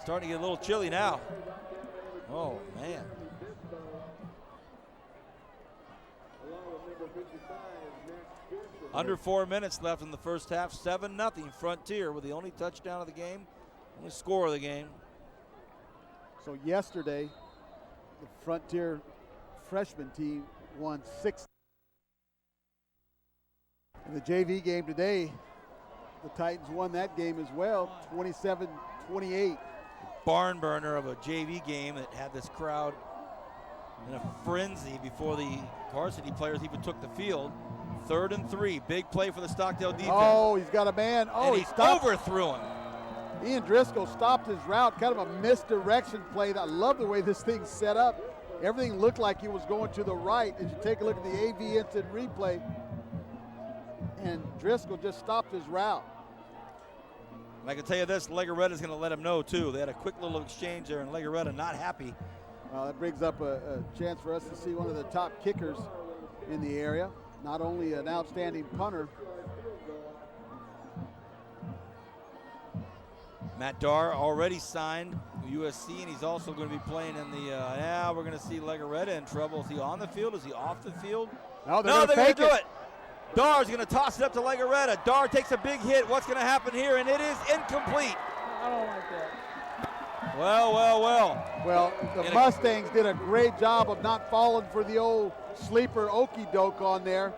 Starting to get a little chilly now. Oh, man. Under 4 minutes left in the first half. 7-0 Frontier with the only touchdown of the game, only score of the game.
So yesterday, the Frontier freshman team won 6. In the JV game today, the Titans won that game as well, 27-28.
Barn burner of a JV game that had this crowd in a frenzy before the varsity players even took the field. 3rd and 3, big play for the Stockdale defense.
Oh, he's got a man. Oh,
and he overthrew him.
Ian Driscoll stopped his route, kind of a misdirection play. I love the way this thing's set up. Everything looked like he was going to the right. As you take a look at the AV instant replay, and Driscoll just stopped his route.
And I can tell you this, Legarreta's going to let him know, too. They had a quick little exchange there, and Legarreta not happy.
That brings up a chance for us to see one of the top kickers in the area. Not only an outstanding punter.
Matt Darr already signed with USC, and he's also going to be playing in the, now we're going to see Legarreta in trouble. Is he on the field? Is he off the field?
No, they're going to
do it. Darr's going to toss it up to Legarreta. Darr takes a big hit. What's going to happen here? And it is incomplete.
I don't like that.
Well.
Well, the Mustangs did a great job of not falling for the old sleeper okey-doke on there.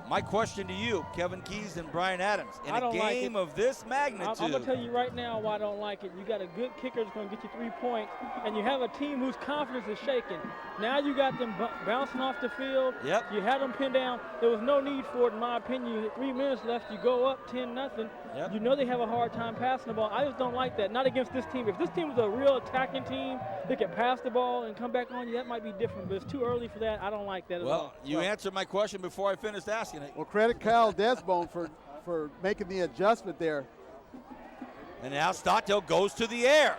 my question to you, Kevin Keys and Brian Adams, in
I
a
don't like
game
it.
of this magnitude.
I'm going to tell you right now why I don't like it. You got a good kicker that's going to get you 3 points, and you have a team whose confidence is shaken. Now you got them bouncing off the field.
Yep.
You had them pinned down. There was no need for it, in my opinion. You had 3 minutes left. You go up 10-0.
Yep.
You know they have a hard time passing the ball. I just don't like that. Not against this team. If this team was a real attacking team, they could pass the ball and come back on you. That might be different, but it's too early for that. I don't like that at all.
Well, you answered my question before I finished asking it.
Well, credit Kyle Desbone for making the adjustment there.
And now Stockdale goes to the air.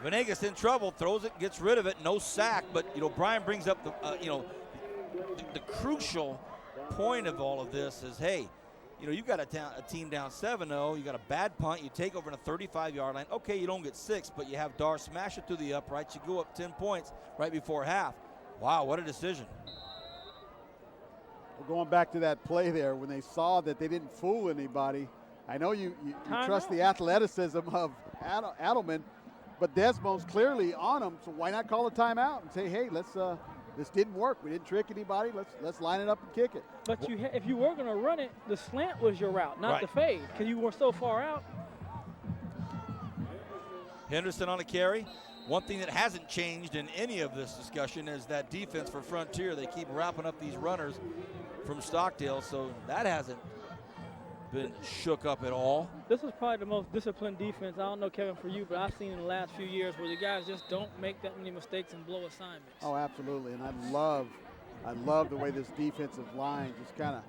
Venegas in trouble, throws it, gets rid of it, no sack. But, Brian brings up the crucial point of all of this is, hey, you've got a team down 7-0. You got a bad punt. You take over in a 35-yard line. Okay, you don't get 6, but you have Dar smash it through the uprights. You go up 10 points right before half. Wow, what a decision.
Well, going back to that play there, when they saw that they didn't fool anybody, I know you trust the athleticism of Adelman, but Desbone's clearly on him, so why not call a timeout and say, hey, this didn't work. We didn't trick anybody. Let's line it up and kick it.
But if you were going to run it, the slant was your route, not the fade, because you were so far out.
Henderson on a carry. One thing that hasn't changed in any of this discussion is that defense for Frontier. They keep wrapping up these runners from Stockdale, so that hasn't been shook up at all.
This is probably the most disciplined defense. I don't know, Kevin, for you, but I've seen in the last few years where the guys just don't make that many mistakes and blow assignments.
Oh, absolutely, and I love the way this defensive line just kind of,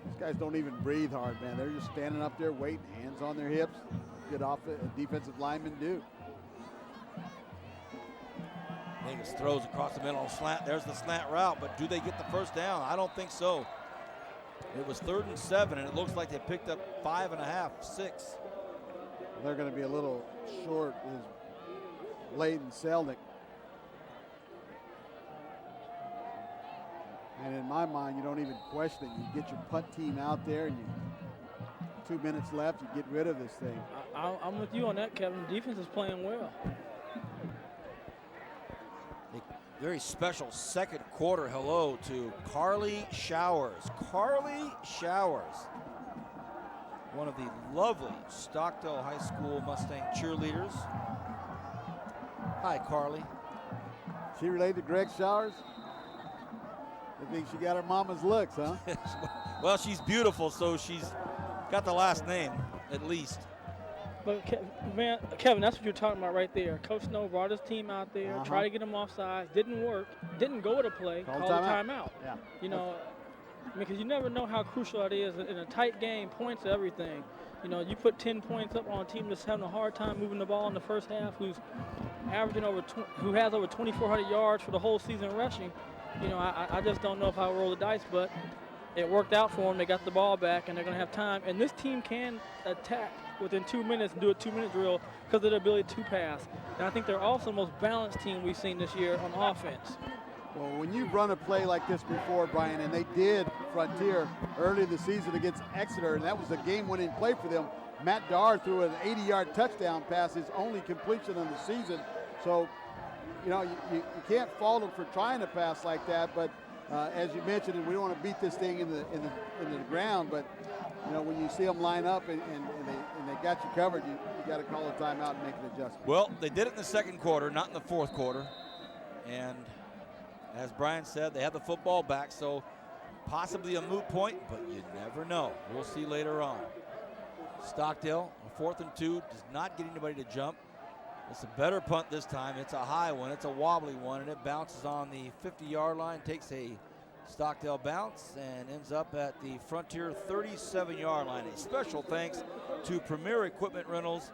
these guys don't even breathe hard, man. They're just standing up there waiting, hands on their hips. Good defensive linemen do.
Vegas throws across the middle on slant. There's the slant route, but do they get the first down? I don't think so. It was 3rd and 7, and it looks like they picked up 5.5, 6.
They're going to be a little short is Layden Selnick. And in my mind, you don't even question it. You get your punt team out there, and 2 minutes left, you get rid of this thing.
I'm with you on that, Kevin. The defense is playing well.
Very special second quarter hello to Carly Showers. Carly Showers, one of the lovely Stockdale High School Mustang cheerleaders. Hi, Carly.
She related to Greg Showers? I think she got her mama's looks, huh?
Well, she's beautiful, so she's got the last name, at least.
But, Kevin, that's what you're talking about right there. Coach Snow brought his team out there, tried to get them off sides, didn't work, didn't go with a play, called a timeout.
Yeah.
Because you never know how crucial it is. In a tight game, points are everything. You put 10 points up on a team that's having a hard time moving the ball in the first half, who's averaging who has over 2,400 yards for the whole season rushing. I just don't know if I'll roll the dice, but it worked out for them. They got the ball back, and they're going to have time. And this team can attack within 2 minutes and do a 2-minute drill because of their ability to pass. And I think they're also the most balanced team we've seen this year on offense.
Well, when you run a play like this before, Brian, and they did Frontier early in the season against Exeter, and that was a game-winning play for them. Matt Dar threw an 80-yard touchdown pass, his only completion of the season. So, you can't fault them for trying to pass like that, but as you mentioned, and we don't want to beat this thing in the ground, but when you see them line up and they got you covered, you got to call a timeout and make an adjustment.
Well, they did it in the second quarter, not in the fourth quarter. And as Brian said, they had the football back, so possibly a moot point, but you never know. We'll see later on. Stockdale, 4th and 2, does not get anybody to jump. It's a better punt this time. It's a high one. It's a wobbly one, and it bounces on the 50-yard line, takes a Stockdale bounce, and ends up at the Frontier 37-yard line. A special thanks to Premier Equipment Rentals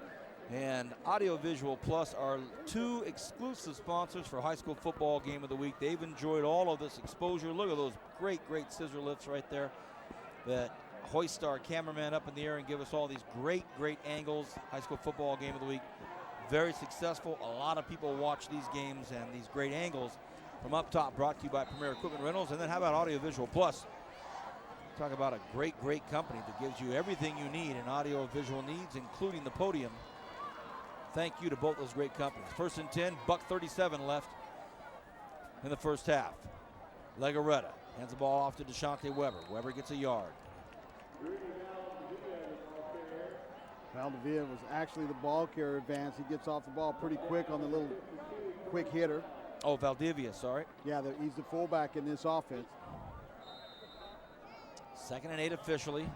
and Audiovisual Plus, our 2 exclusive sponsors for High School Football Game of the Week. They've enjoyed all of this exposure. Look at those great scissor lifts right there that hoist our cameraman up in the air and give us all these great angles. High School Football Game of the Week. Very successful. A lot of people watch these games and these great angles from up top, brought to you by Premier Equipment Rentals. And then how about Audiovisual Plus? Talk about a great company that gives you everything you need in audio-visual needs, including the podium. Thank you to both those great companies. 1st and 10, $1:37 left in the first half. Legaretta Hands the ball off to DeShante Weber. Weber gets a yard.
Valdivia was actually the ball carrier advance. He gets off the ball pretty quick on the little quick hitter.
Oh, Valdivia, sorry.
Yeah, he's the fullback in this offense.
2nd and 8 officially.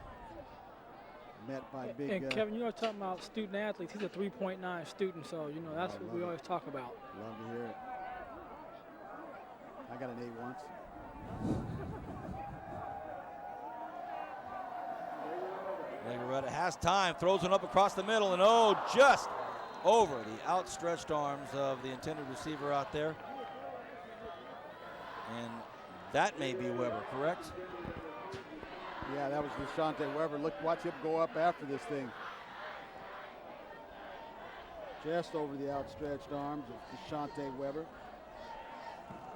Met by big.
And Kevin, you were talking about student athletes. He's a 3.9 student, so you know that's what we always talk about.
Love to hear it. I got an 8 once.
Legarreta has time, throws one up across the middle, and oh, just over the outstretched arms of the intended receiver out there. And that may be Weber, correct?
Yeah, that was DeShante Weber. Look, watch him go up after this thing. Just over the outstretched arms of DeShante Weber.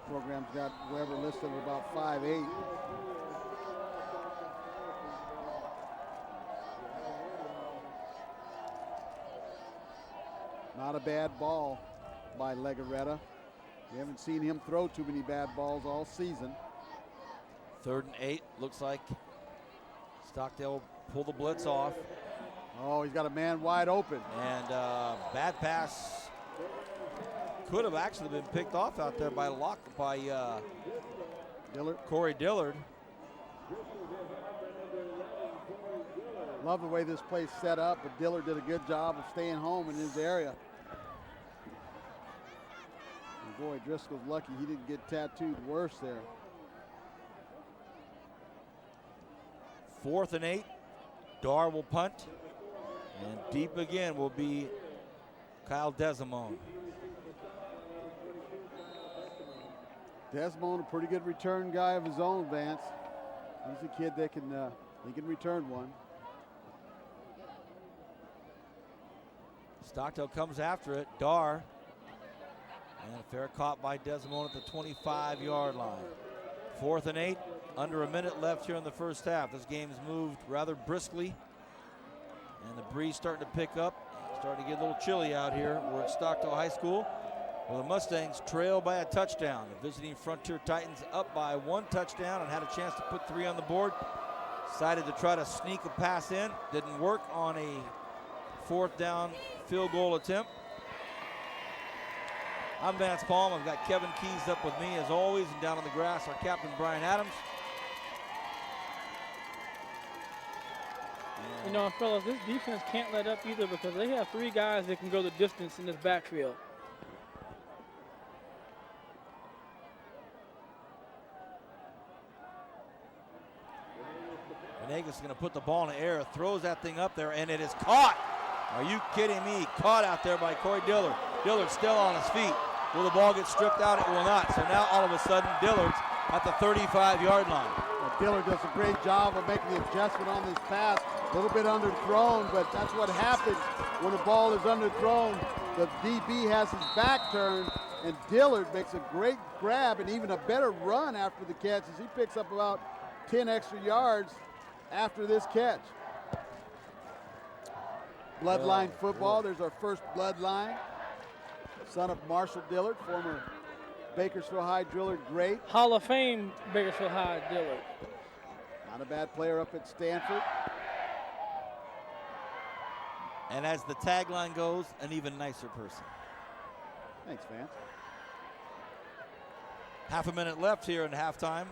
Program's got Weber listed at about 5'8". Not a bad ball by Legarreta. We haven't seen him throw too many bad balls all season.
3rd and 8, looks like Stockdale will pull the blitz off.
Oh, he's got a man wide open.
And bad pass could have actually been picked off out there by
Dillard.
Corey Dillard.
Love the way this play's set up, but Dillard did a good job of staying home in his area. And boy, Driscoll's lucky he didn't get tattooed worse there.
4th and 8. Dar will punt. And deep again will be Kyle Desimone.
Desmond, a pretty good return guy of his own, Vance. He's a kid that can return one.
Stockdale comes after it. Dar. And a fair caught by Desimone at the 25-yard line. 4th and 8. Under a minute left here in the first half. This game's moved rather briskly. And the breeze starting to pick up. Starting to get a little chilly out here. We're at Stockdale High School, where the Mustangs trail by a touchdown. The visiting Frontier Titans up by 1 touchdown and had a chance to put 3 on the board. Decided to try to sneak a pass in. Didn't work on a 4th down field goal attempt. I'm Vance Palm. I've got Kevin Keys up with me as always, and down on the grass, our captain Brian Adams.
You know, fellas, this defense can't let up either because they have 3 guys that can go the distance in this backfield.
Venegas is going to put the ball in the air, throws that thing up there, and it is caught. Are you kidding me? Caught out there by Corey Dillard. Dillard still on his feet. Will the ball get stripped out? It will not. So now all of a sudden, Dillard's at the 35-yard line.
Well, Dillard does a great job of making the adjustment on this pass. A little bit underthrown, but that's what happens when the ball is underthrown. The DB has his back turned, and Dillard makes a great grab and even a better run after the catch as he picks up about 10 extra yards after this catch. Bloodline football. There's our first bloodline. Son of Marshall Dillard, former Bakersfield High Dillard great.
Hall of Fame Bakersfield High Dillard.
Not a bad player up at Stanford.
And as the tagline goes, an even nicer person.
Thanks, Vance.
Half a minute left here in halftime,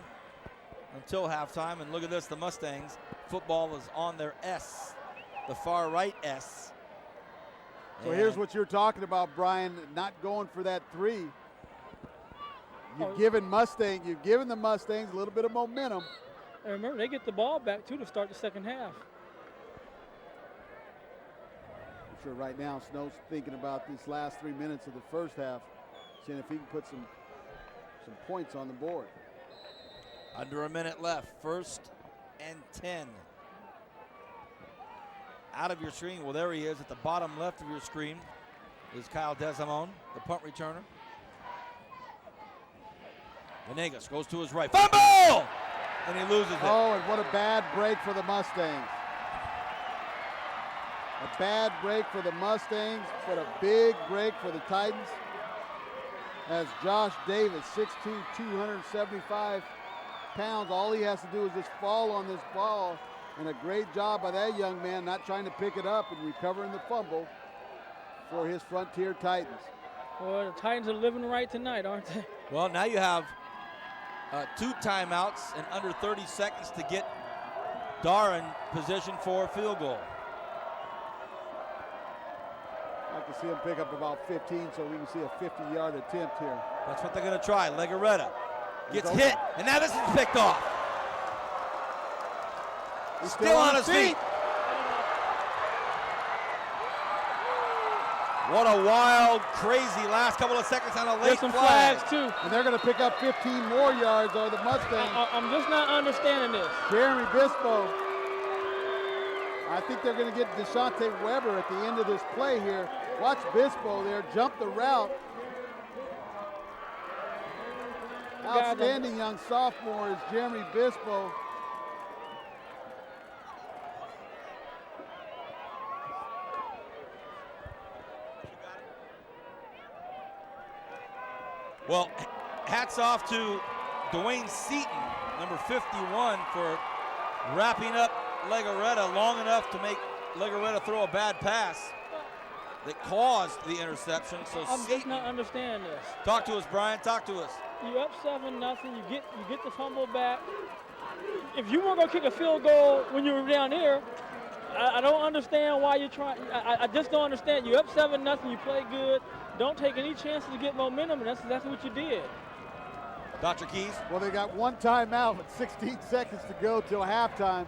until halftime. And look at this, the Mustangs. Football is on their S, the far right S.
So here's what you're talking about, Brian, not going for that 3. You've given the Mustangs a little bit of momentum.
And remember, they get the ball back, too, to start the second half.
I'm sure right now Snow's thinking about these last 3 minutes of the first half, seeing if he can put some points on the board.
Under a minute left, 1st and 10. Out of your screen, well, there he is at the bottom left of your screen is Kyle Desimone, the punt returner. Venegas goes to his right, fumble! And he loses it.
Oh, and what a bad break for the Mustangs. A bad break for the Mustangs, but a big break for the Titans. As Josh Davis, 6'2", 275 pounds. All he has to do is just fall on this ball, and a great job by that young man not trying to pick it up and recovering the fumble for his Frontier Titans.
Well, the Titans are living right tonight, aren't they?
Well, now you have 2 timeouts and under 30 seconds to get Darren positioned for a field goal.
I'd like to see him pick up about 15 so we can see a 50-yard attempt here.
That's what they're going to try. Legarreta gets hit, and now this is picked off.
He's
Still on his feet. What a wild, crazy last couple of seconds on a late
There's some
flag.
flags, too.
And they're going to pick up 15 more yards, or the Mustangs.
I'm just not understanding this.
Jeremy Bispo. I think they're going to get Deshante Weber at the end of this play here. Watch Bispo there jump the route. Outstanding young sophomore is Jeremy Bispo.
Well, hats off to Dwayne Seaton, number 51, for wrapping up Legarreta long enough to make Legarreta throw a bad pass that caused the interception. So
I'm
Seaton,
just not understanding this.
talk to us, Brian. Talk to us.
You up 7-0. You get the fumble back. If you weren't gonna kick a field goal when you were down here, I don't understand why you're trying. I just don't understand. You up 7-0. You play good. Don't take any chances to get momentum, and that's exactly what you did.
Dr. Keys.
Well, they got 1 timeout with 16 seconds to go till halftime.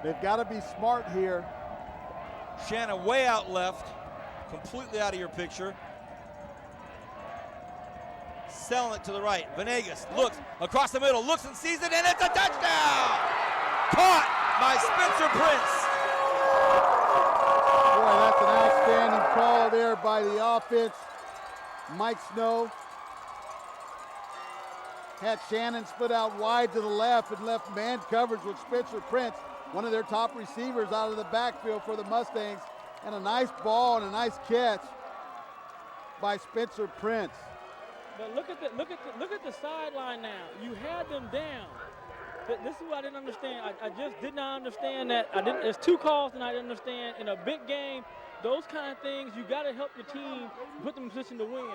They've got to be smart here.
Shannon way out left, completely out of your picture. Selling it to the right. Venegas looks across the middle, looks and sees it, and it's a touchdown! Caught by Spencer Prince.
Boy, that's an outstanding call there by the offense. Mike Snow had Shannon split out wide to the left and left man coverage with Spencer Prince, one of their top receivers, out of the backfield for the Mustangs. And a nice ball and a nice catch by Spencer Prince.
But look at the sideline now. You had them down. This is what I didn't understand. I just did not understand that. There's 2 calls and I didn't understand. In a big game, those kind of things, you got to help your team put them in position to win.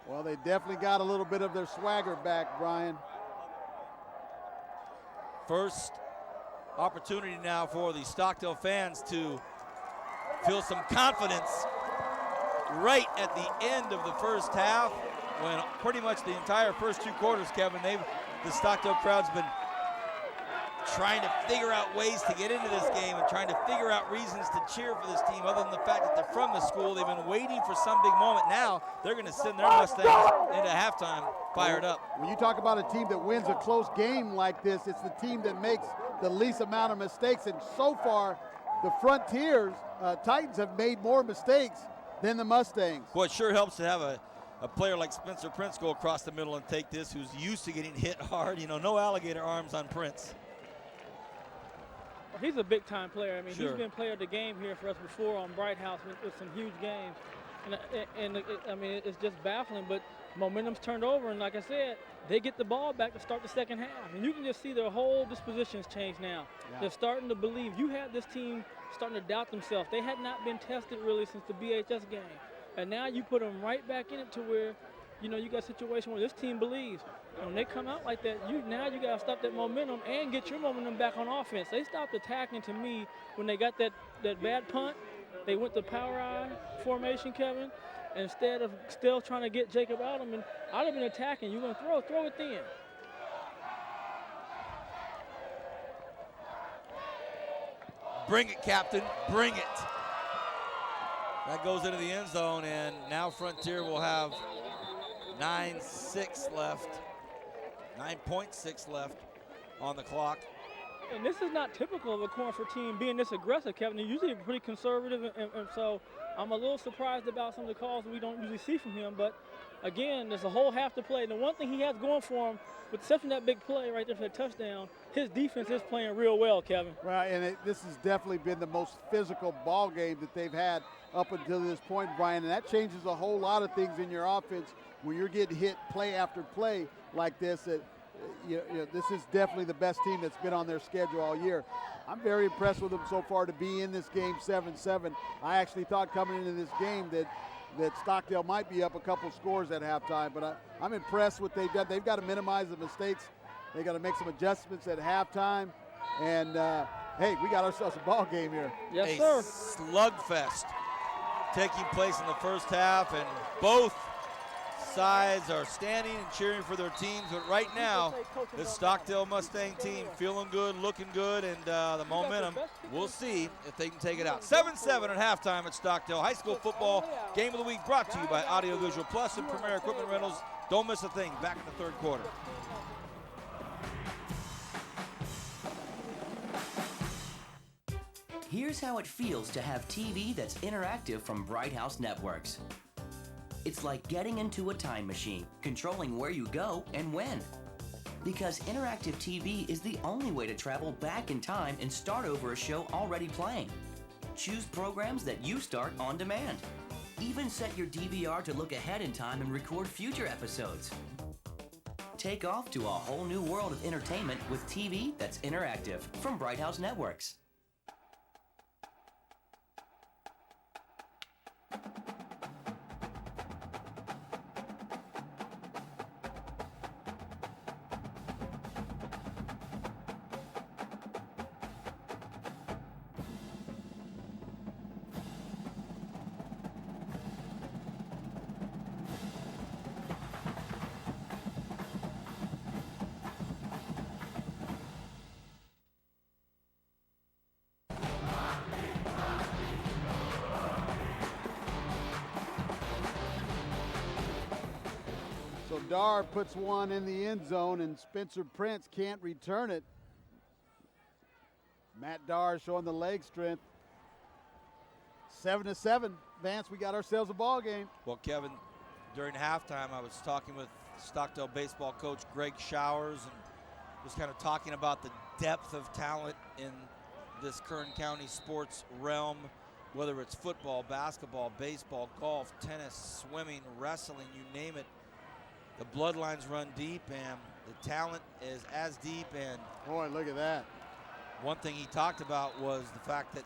Well, they definitely got a little bit of their swagger back, Brian.
First opportunity now for the Stockdale fans to feel some confidence right at the end of the first half, when pretty much the entire first 2 quarters, Kevin, the Stockdale crowd's been trying to figure out ways to get into this game and trying to figure out reasons to cheer for this team, other than the fact that they're from the school. They've been waiting for some big moment. Now they're going to send their Mustangs into halftime fired up.
When you talk about a team that wins a close game like this, it's the team that makes the least amount of mistakes. And so far, the Frontiers, Titans, have made more mistakes than the Mustangs.
Boy, it sure helps to have a player like Spencer Prince go across the middle and take this, who's used to getting hit hard. You know, no alligator arms on Prince.
He's a big-time player. I mean,
Sure.
He's been player of the game here for us before on Bright House with some huge games. And I mean, it's just baffling, but momentum's turned over, and like I said, they get the ball back to start the second half. And you can just see their whole dispositions change now. Yeah. They're starting to believe. You had this team starting to doubt themselves. They had not been tested really since the BHS game. And now you put them right back in it to where, you know, you got a situation where this team believes. And when they come out like that, now you got to stop that momentum and get your momentum back on offense. They stopped attacking, to me, when they got that bad punt. They went to power eye formation, Kevin, instead of still trying to get Jacob out. I mean, I'd have been attacking. You're going to throw it then.
Bring it, Captain, bring it. That goes into the end zone, and now Frontier will have 9.6 left on the clock.
And this is not typical of a Cornford team being this aggressive, Kevin. They're usually pretty conservative, and so I'm a little surprised about some of the calls that we don't usually see from him. But again, there's a whole half to play. And the one thing he has going for him, with exception of that big play right there for the touchdown, his defense is playing real well, Kevin.
Right, and this has definitely been the most physical ball game that they've had up until this point, Brian, and that changes a whole lot of things in your offense when you're getting hit play after play like this. This is definitely the best team that's been on their schedule all year. I'm very impressed with them so far to be in this game 7-7. I actually thought coming into this game that Stockdale might be up a couple scores at halftime, but I'm impressed with what they've done. They've got to minimize the mistakes. They got to make some adjustments at halftime. And, hey, we got ourselves a ball game here.
Yes, sir.
Slugfest taking place in the first half, and both sides are standing and cheering for their teams. But right now, the Stockdale Mustang team feeling good, looking good, and the momentum, we'll see if they can take it out. 7-7 at halftime at Stockdale. High school football game of the week brought to you by Audiovisual Plus and Premier Equipment Rentals. Don't miss a thing. Back in the third quarter.
Here's how it feels to have TV that's interactive from Bright House Networks. It's like getting into a time machine, controlling where you go and when. Because interactive TV is the only way to travel back in time and start over a show already playing. Choose programs that you start on demand. Even set your DVR to look ahead in time and record future episodes. Take off to a whole new world of entertainment with TV that's interactive from Bright House Networks.
So Dar puts one in the end zone, and Spencer Prince can't return it. Matt Dar showing the leg strength. 7-7. Vance, we got ourselves a ball game.
Well, Kevin, during halftime, I was talking with Stockdale baseball coach Greg Showers and just kind of talking about the depth of talent in this Kern County sports realm, whether it's football, basketball, baseball, golf, tennis, swimming, wrestling, you name it. The bloodlines run deep, and the talent is as deep. And
boy, look at that.
One thing he talked about was the fact that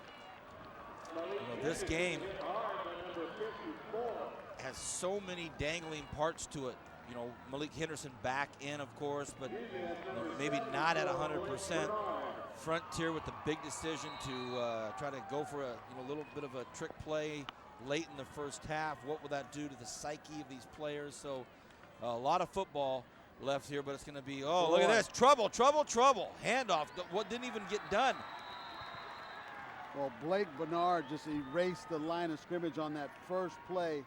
this game has so many dangling parts to it. Malik Henderson back in, of course, but maybe not at 100%. Frontier with the big decision to try to go for a little bit of a trick play late in the first half. What will that do to the psyche of these players? So a lot of football left here, but it's going to be, look at this. Trouble. Handoff. What didn't even get done.
Well, Blake Bernard just erased the line of scrimmage on that first play.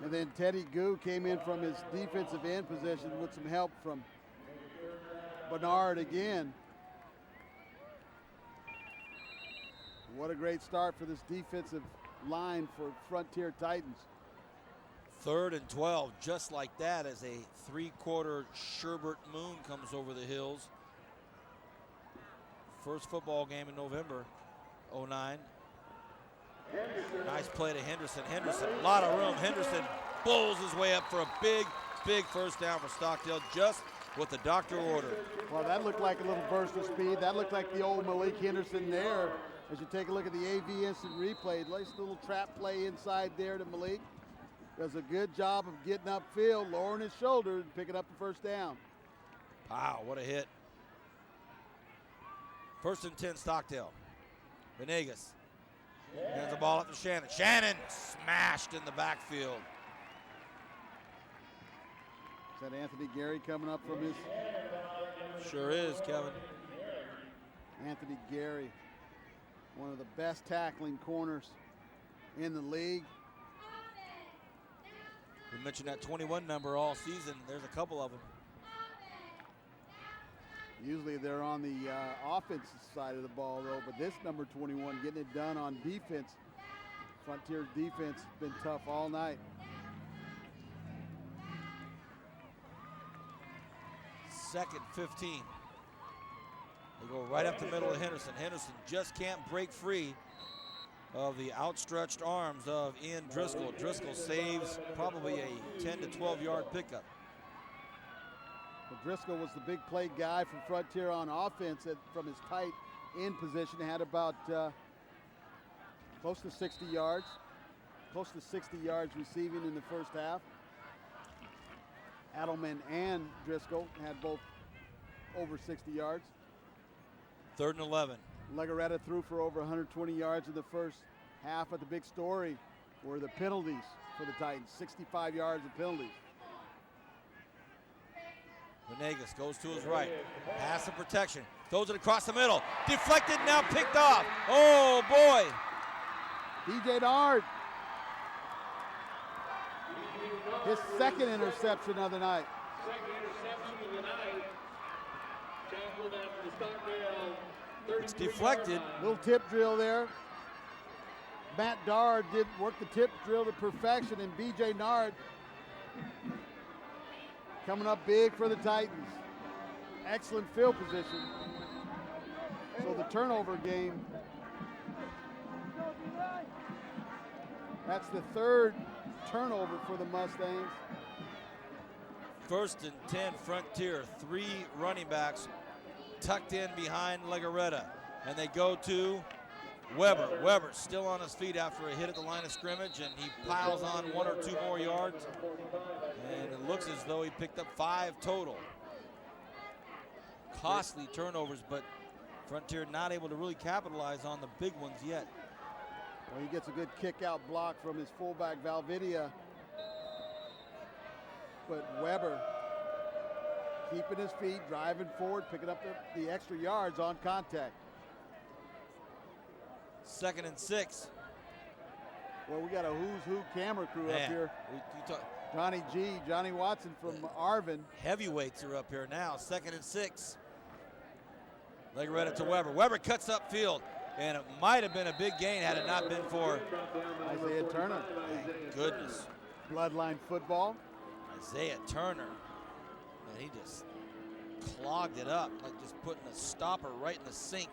And then Teddy Goo came in from his defensive end position with some help from Bernard again. What a great start for this defensive line for Frontier Titans.
3rd and 12, just like that, as a three-quarter Sherbert moon comes over the hills. First football game in November, 09. Nice play to Henderson. A lot of room. Henderson bowls his way up for a big first down for Stockdale, just what the doctor ordered.
Well, that looked like a little burst of speed. That looked like the old Malik Henderson there. As you take a look at the AV instant replay, nice little trap play inside there to Malik. Does a good job of getting upfield, lowering his shoulder, and picking up the first down.
Wow, what a hit. 1st and 10, Stockdale. Venegas hands the ball up to Shannon. Shannon smashed in the backfield.
Is that Anthony Gary coming up from his?
Sure is, Kevin.
Anthony Gary, one of the best tackling corners in the league.
We mentioned that 21 number all season. There's a couple of them.
Usually they're on the offensive side of the ball, though, but this number 21 getting it done on defense. Frontier's defense has been tough all night.
2nd 15. They go right up the middle of Henderson. Henderson just can't break free of the outstretched arms of Ian Driscoll. Driscoll saves probably a 10 to 12 yard pickup.
Well, Driscoll was the big play guy from Frontier on offense from his tight end position. Had about close to 60 yards receiving in the first half. Adelman and Driscoll had both over 60 yards.
3rd and 11.
Legarreta threw for over 120 yards in the first half, but the big story were the penalties for the Titans. 65 yards of penalties.
Venegas goes to his right. Pass and protection. Throws it across the middle. Deflected, now picked off. Oh, boy.
DJ Nard. His 2nd interception of the night.
It's deflected.
Little tip drill there. Matt Darr did work the tip drill to perfection, and BJ Nard coming up big for the Titans. Excellent field position. So the turnover game. That's the 3rd turnover for the Mustangs.
1st and 10 Frontier. 3 running backs tucked in behind Legarreta. And they go to Weber. Weber still on his feet after a hit at the line of scrimmage, and he piles on 1 or 2 more yards. And it looks as though he picked up 5 total. Costly turnovers, but Frontier not able to really capitalize on the big ones yet.
Well, he gets a good kick out block from his fullback Valvidia. But Weber keeping his feet, driving forward, picking up the extra yards on contact.
2nd and 6.
Well, we got a who's who camera crew
Man,
up here. Johnny G, Johnny Watson from Arvin.
Heavyweights are up here now. 2nd and 6. Legarreta to Weber. Weber cuts upfield, and it might have been a big gain had it not been for
Isaiah Turner.
Thank goodness.
Bloodline football.
Isaiah Turner. And he just clogged it up, like just putting a stopper right in the sink.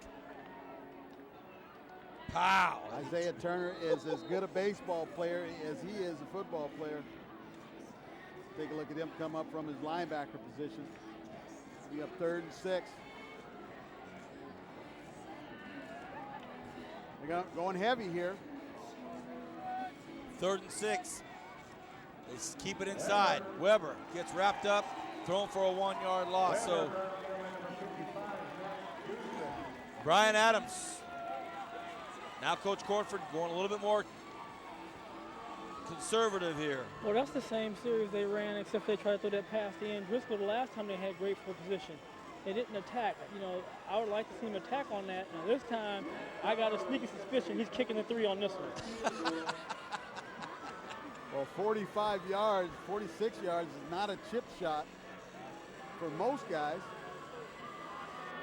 Pow!
Isaiah Turner is as good a baseball player as he is a football player. Take a look at him come up from his linebacker position. We have 3rd and 6. They're going heavy here.
3rd and 6. They keep it inside. Weber gets wrapped up, thrown for a 1 yard loss. So Brian Adams. Now Coach Corford going a little bit more conservative here.
Well, that's the same series they ran, except they tried to throw that pass to Ian Driscoll. The last time they had great field position. They didn't attack. You know, I would like to see him attack on that. Now this time, I got a sneaky suspicion he's kicking the 3 on this one.
Well, 45 yards, 46 yards is not a chip shot for most guys.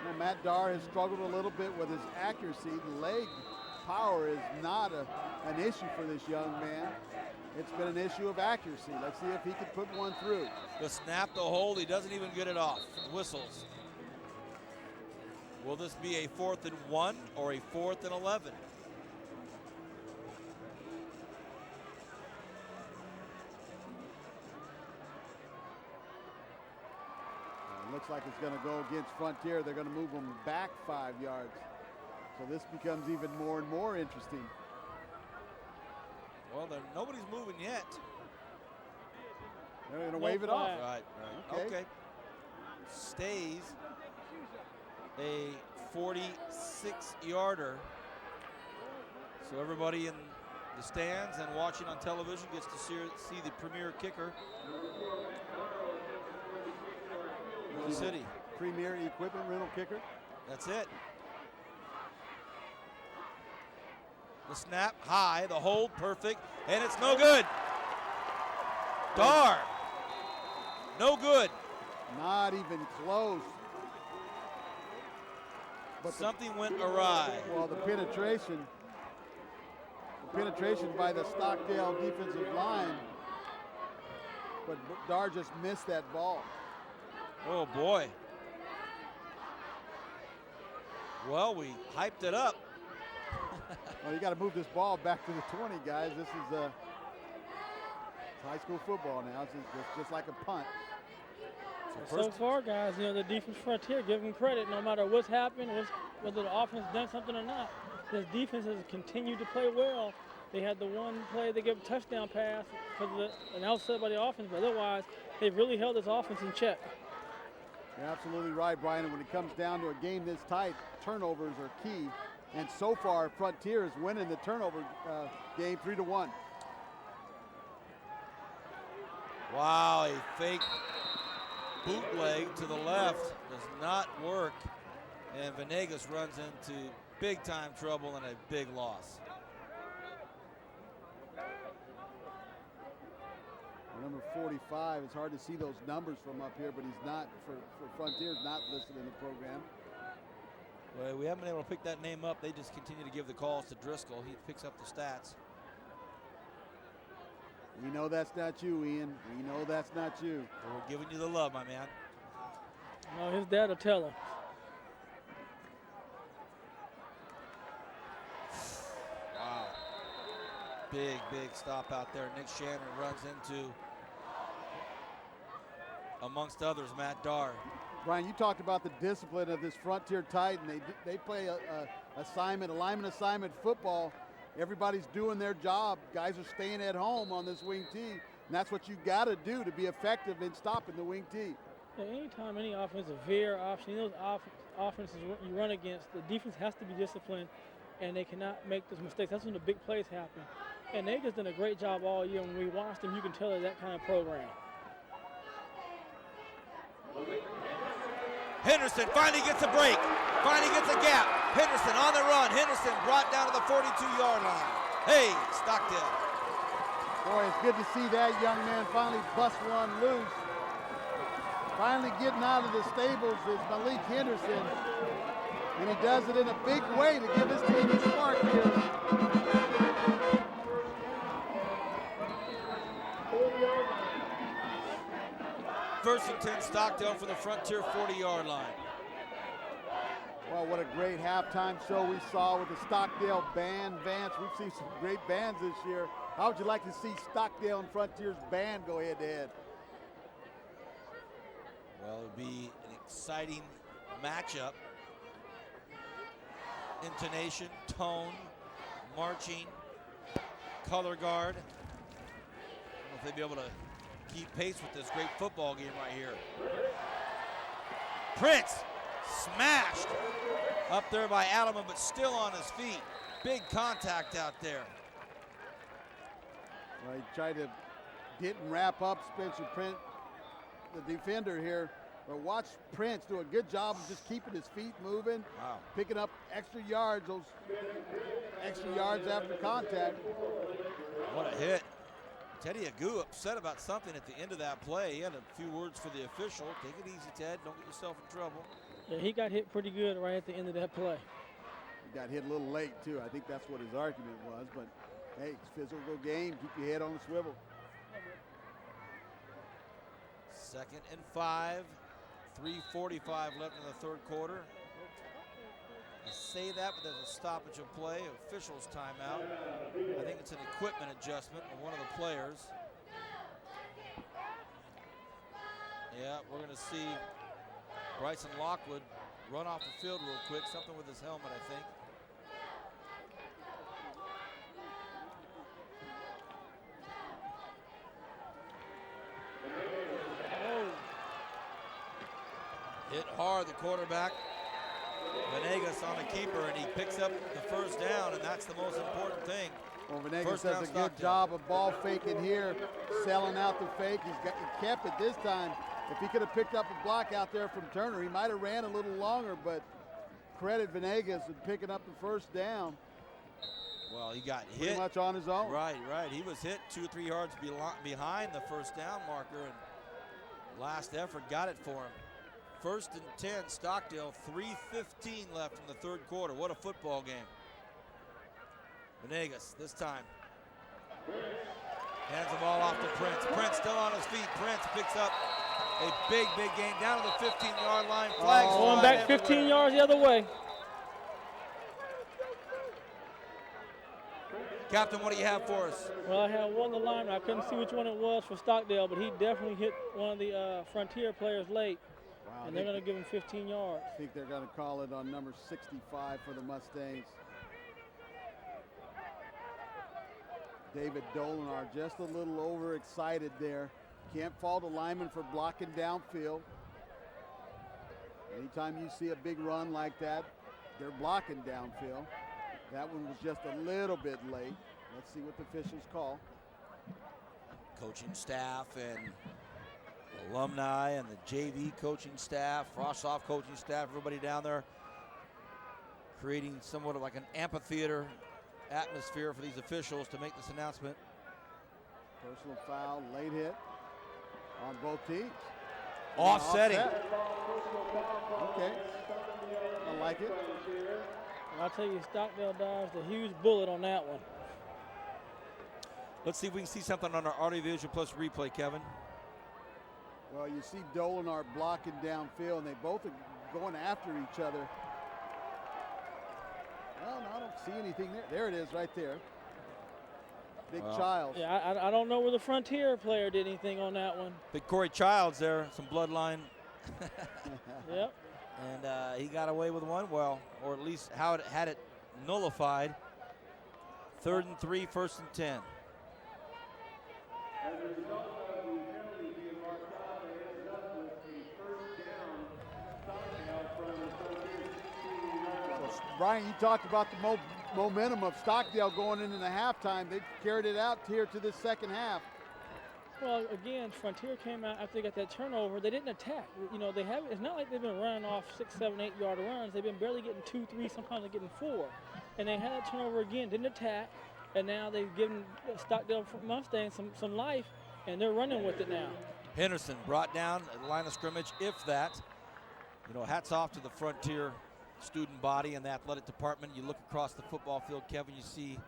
You know, Matt Darr has struggled a little bit with his accuracy. The leg power is not an issue for this young man. It's been an issue of accuracy. Let's see if he can put one through.
The snap, the hold, he doesn't even get it off. Whistles. Will this be a 4th and 1 or a 4th and 11?
Looks like it's going to go against Frontier. They're going to move them back 5 yards. So this becomes even more and more interesting.
Well, nobody's moving yet.
They're going to wave it off.
Right. Okay. Stays a 46-yarder. So everybody in the stands and watching on television gets to see the premier kicker in the city.
Premier equipment rental kicker.
That's it. The snap high, the hold perfect, and it's no good. Darr, no good.
Not even close.
But something went awry.
Well, the penetration by the Stockdale defensive line, but Darr just missed that ball.
Oh boy. Well, we hyped it up.
Well, you got to move this ball back to the 20, guys. This is it's high school football now. It's just like a punt.
So far, guys, you know, the defense frontier, give them credit. No matter what's happened, whether the offense done something or not, this defense has continued to play well. They had the one play they gave a touchdown pass and that was set by the offense, but otherwise, they've really held this offense in check.
You're absolutely right, Brian. And when it comes down to a game this tight, turnovers are key. And so far, Frontier is winning the turnover game 3-1.
Wow, a fake bootleg to the left does not work. And Venegas runs into big time trouble and a big loss.
Number 45, it's hard to see those numbers from up here, but he's not, for Frontier, not listed in the program.
Well, we haven't been able to pick that name up. They just continue to give the calls to Driscoll. He picks up the stats.
We know that's not you, Ian. We know that's not you.
We're giving you the love, my man.
No, his dad will tell him.
Wow. Big stop out there. Nick Shannon runs into, amongst others, Matt Darr.
Brian, you talked about the discipline of this Frontier Titan. They play a alignment assignment football. Everybody's doing their job. Guys are staying at home on this wing tee, and that's what you got to do to be effective in stopping the wing tee.
Yeah, anytime any offensive veer option, those offenses you run against, the defense has to be disciplined, and they cannot make those mistakes. That's when the big plays happen. And they just done a great job all year. When we watch them, you can tell they're that kind of program.
Henderson finally gets a break, finally gets a gap. Henderson on the run. Henderson brought down to the 42-yard line. Hey, Stockdale.
Boy, it's good to see that young man finally bust one loose. Finally getting out of the stables is Malik Henderson, and he does it in a big way to give his team a spark here.
First and 10, Stockdale for the Frontier 40-yard line.
Well, what a great halftime show we saw with the Stockdale band. Vance, we've seen some great bands this year. How would you like to see Stockdale and Frontier's band go head-to-head?
Well, it would be an exciting matchup. Intonation, tone, marching, color guard. I don't know if they'd be able to keep pace with this great football game right here. Prince smashed up there by Adelman, but still on his feet. Big contact out there.
Well, he tried to get and wrap up Spencer Prince, the defender here. But watch Prince do a good job of just keeping his feet moving, picking up extra yards, those extra yards after contact.
What a hit. Teddy Agu upset about something at the end of that play. He had a few words for the official. Take it easy, Ted. Don't get yourself in trouble.
Yeah, he got hit pretty good right at the end of that play.
He got hit a little late, too. I think that's what his argument was. But, hey, it's a physical game. Keep your head on the swivel.
2nd and 5. 3:45 left in the third quarter. I say that, but there's a stoppage of play. Officials timeout. I think it's an equipment adjustment of one of the players. Yeah, we're going to see Bryson Lockwood run off the field real quick. Something with his helmet, I think. Hit hard, the quarterback. Venegas on the keeper, and he picks up the first down, and that's the most important thing.
Well, Venegas does a good job of ball faking here, selling out the fake. He kept it this time. If he could have picked up a block out there from Turner, he might have ran a little longer, but credit Venegas in picking up the first down.
Well, he got hit.
Pretty much on his own.
Right. He was hit 2 or 3 yards behind the first down marker, and last effort got it for him. 1st and 10, Stockdale, 3:15 left in the third quarter. What a football game. Venegas this time. Hands the ball off to Prince. Prince still on his feet. Prince picks up a big gain down to the 15-yard line. Flags
going back 15 yards the other way.
Captain, what do you have for us?
Well, I had one of the linemen. I couldn't see which one it was for Stockdale, but he definitely hit one of the Frontier players late.
Wow,
And they're going to give him 15 yards.
I think they're going to call it on number 65 for the Mustangs. David Dolinar just a little overexcited there. Can't fault a lineman for blocking downfield. Anytime you see a big run like that, they're blocking downfield. That one was just a little bit late. Let's see what the officials call.
Coaching staff and alumni and the JV coaching staff, Frostsoft coaching staff, everybody down there creating somewhat of like an amphitheater atmosphere for these officials to make this announcement.
Personal foul, late hit on both teams.
Offsetting.
Okay, I like it.
I'll tell you, Stockdale dodged a huge bullet on that one.
Let's see if we can see something on our audio visual plus replay, Kevin.
Well, you see Dolinar blocking downfield, and they both are going after each other. Well, no, I don't see anything there. There it is right there. Big Childs.
Yeah, I don't know where the Frontier player did anything on that one.
Big Corey Childs there, some bloodline.
Yep.
And he got away with one, well, or at least how it had it nullified. 3rd and 3, 1st and 10.
Brian, you talked about the momentum of Stockdale going into the halftime. They carried it out here to the second half.
Well, again, Frontier came out after they got that turnover. They didn't attack. You know, they have. It's not like they've been running off 6, 7, 8 yard runs. They've been barely getting 2, 3. Sometimes they're getting 4. And they had that turnover again. Didn't attack. And now they've given Stockdale Mustangs some life, and they're running with it now.
Henderson brought down at the line of scrimmage, if that. You know, hats off to the Frontier student body and the athletic department. You look across the football field, Kevin, you see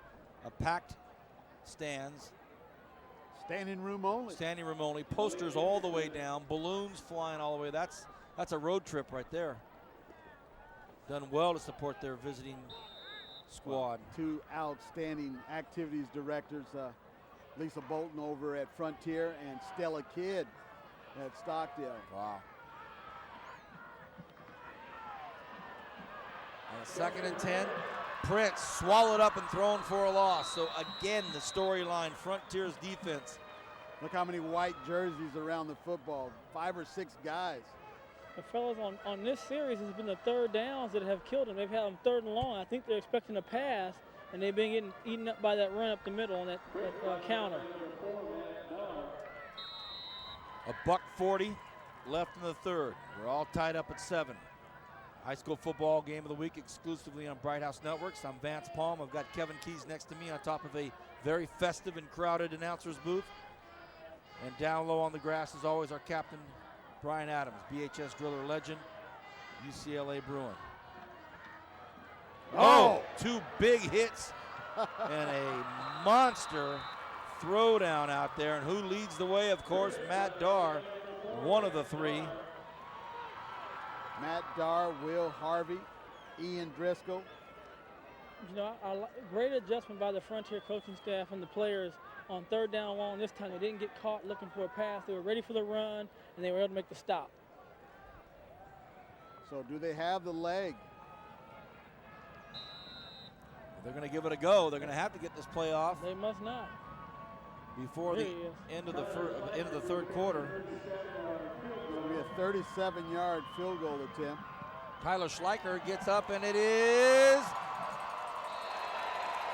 a packed stands.
Standing room only.
Standing room only. Posters all the way down. Balloons flying all the way. That's a road trip right there. Done well to support their visiting squad.
Two outstanding activities directors, Lisa Bolton over at Frontier and Stella Kidd at Stockdale.
Wow. And a 2nd and 10. Prince swallowed up and thrown for a loss. So again, the storyline, Frontier's defense.
Look how many white jerseys around the football. 5 or 6 guys.
The fellas on this series has been the 3rd downs that have killed them. They've had them 3rd and long. I think they're expecting a pass, and they've been getting eaten up by that run up the middle on that counter.
$1:40 left in the 3rd. We're all tied up at 7. High school football game of the week exclusively on Bright House Networks. I'm Vance Palm. I've got Kevin Keys next to me on top of a very festive and crowded announcer's booth. And down low on the grass, as always, our captain, Brian Adams, BHS driller legend, UCLA Bruin. Oh, 2 big hits and a monster throwdown out there. And who leads the way? Of course, Matt Darr, one of the 3.
Matt Darr, Will Harvey, Ian Driscoll.
You know, great adjustment by the Frontier coaching staff and the players on 3rd down long. This time they didn't get caught looking for a pass. They were ready for the run, and they were able to make the stop.
So do they have the leg?
They're going to give it a go. They're going to have to get this play off.
They must not.
Before the end of the 3rd quarter.
It'll be a 37-yard field goal attempt.
Tyler Schleicher gets up, and it is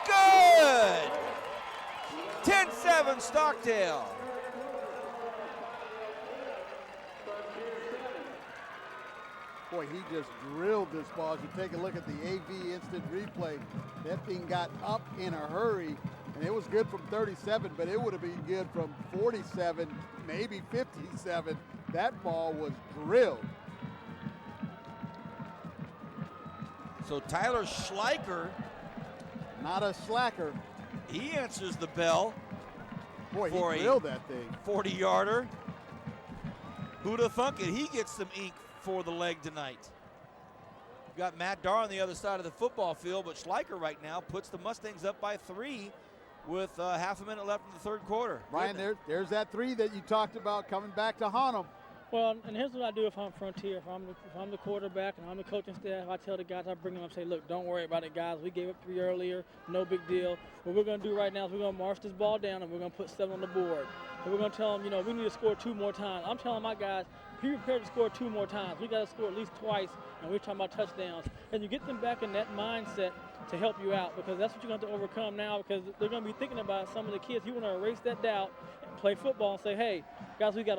good! 10-7 Stockdale.
Boy, he just drilled this ball. As you take a look at the AV instant replay, that thing got up in a hurry, and it was good from 37, but it would have been good from 47, maybe 57. That ball was drilled.
So Tyler Schleicher,
not a slacker.
he answers the bell.
Boy,
for
he drilled that thing.
40-yarder. Who'd have thunk it? He gets some ink for the leg tonight. You've got Matt Darr on the other side of the football field, but Schleicher right now puts the Mustangs up by 3 with half a minute left in the third quarter.
Brian, there's that three that you talked about coming back to haunt them.
Well, and here's what I do if I'm Frontier. If I'm the quarterback and I'm the coaching staff, I tell the guys, I bring them up and say, look, don't worry about it, guys. We gave up 3 earlier. No big deal. What we're going to do right now is we're going to march this ball down and we're going to put 7 on the board. And we're going to tell them, we need to score 2 more times. I'm telling my guys, be prepared to score 2 more times. We got to score at least twice, and we're talking about touchdowns. And you get them back in that mindset to help you out, because that's what you're going to have to overcome now, because they're going to be thinking about some of the kids. You want to erase that doubt and play football and say, hey, guys, we got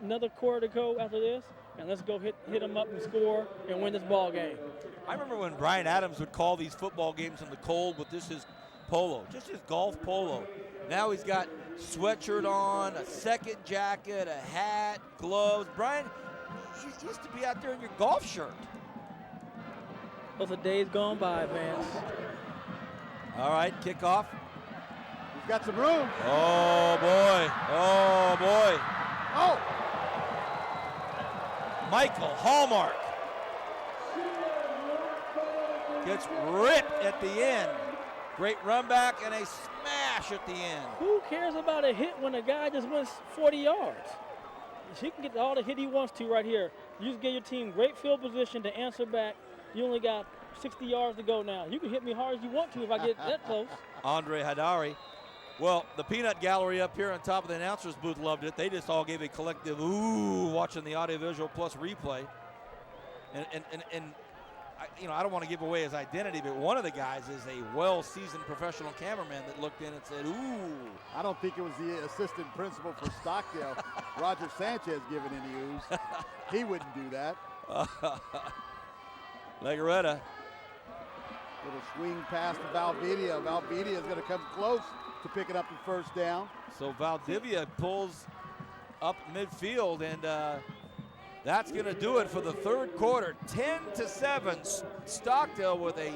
another quarter to go after this, and let's go hit them up and score and win this ball game.
I remember when Brian Adams would call these football games in the cold with just his polo, just his golf polo. Now he's got sweatshirt on, a second jacket, a hat, gloves. Brian, you used to be out there in your golf shirt.
Those are days gone by, Vance.
All right, kickoff.
He's got some room.
Oh, boy. Oh, boy.
Oh!
Michael Hallmark gets ripped at the end. Great run back and a smash at the end.
Who cares about a hit when a guy just wins 40 yards? He can get all the hit he wants to right here. You just get your team great field position to answer back. You only got 60 yards to go now. You can hit me hard as you want to if I get that close.
Andre Hadari. Well, the peanut gallery up here on top of the announcer's booth loved it. They just all gave a collective ooh watching the audiovisual plus replay. And I don't want to give away his identity, but one of the guys is a well-seasoned professional cameraman that looked in and said, ooh.
I don't think it was the assistant principal for Stockdale, Roger Sanchez, giving any oohs. He wouldn't do that.
Legaretta.
Little swing pass to Valdivia. Valdivia is going to come close to picking up the first down.
So Valdivia pulls up midfield, and that's going to do it for the third quarter. 10-7, Stockdale with a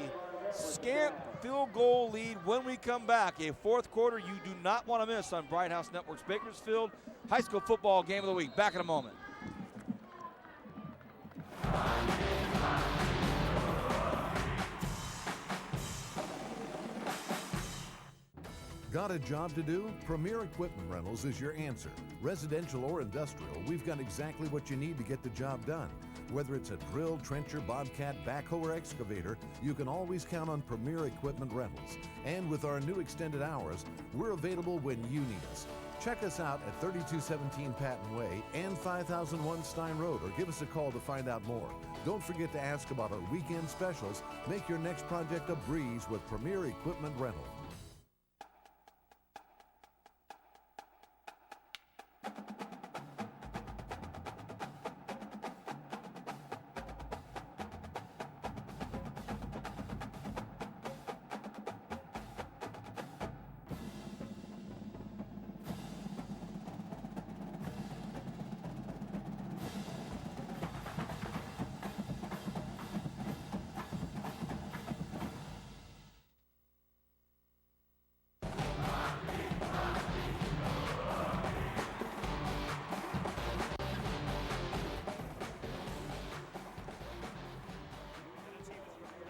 scant field goal lead when we come back. A fourth quarter you do not want to miss on Bright House Network's Bakersfield High School Football Game of the Week. Back in a moment.
Got a job to do? Premier Equipment Rentals is your answer. Residential or industrial, we've got exactly what you need to get the job done. Whether it's a drill, trencher, bobcat, backhoe, or excavator, you can always count on Premier Equipment Rentals. And with our new extended hours, we're available when you need us. Check us out at 3217 Patton Way and 5001 Stein Road, or give us a call to find out more. Don't forget to ask about our weekend specials. Make your next project a breeze with Premier Equipment Rental.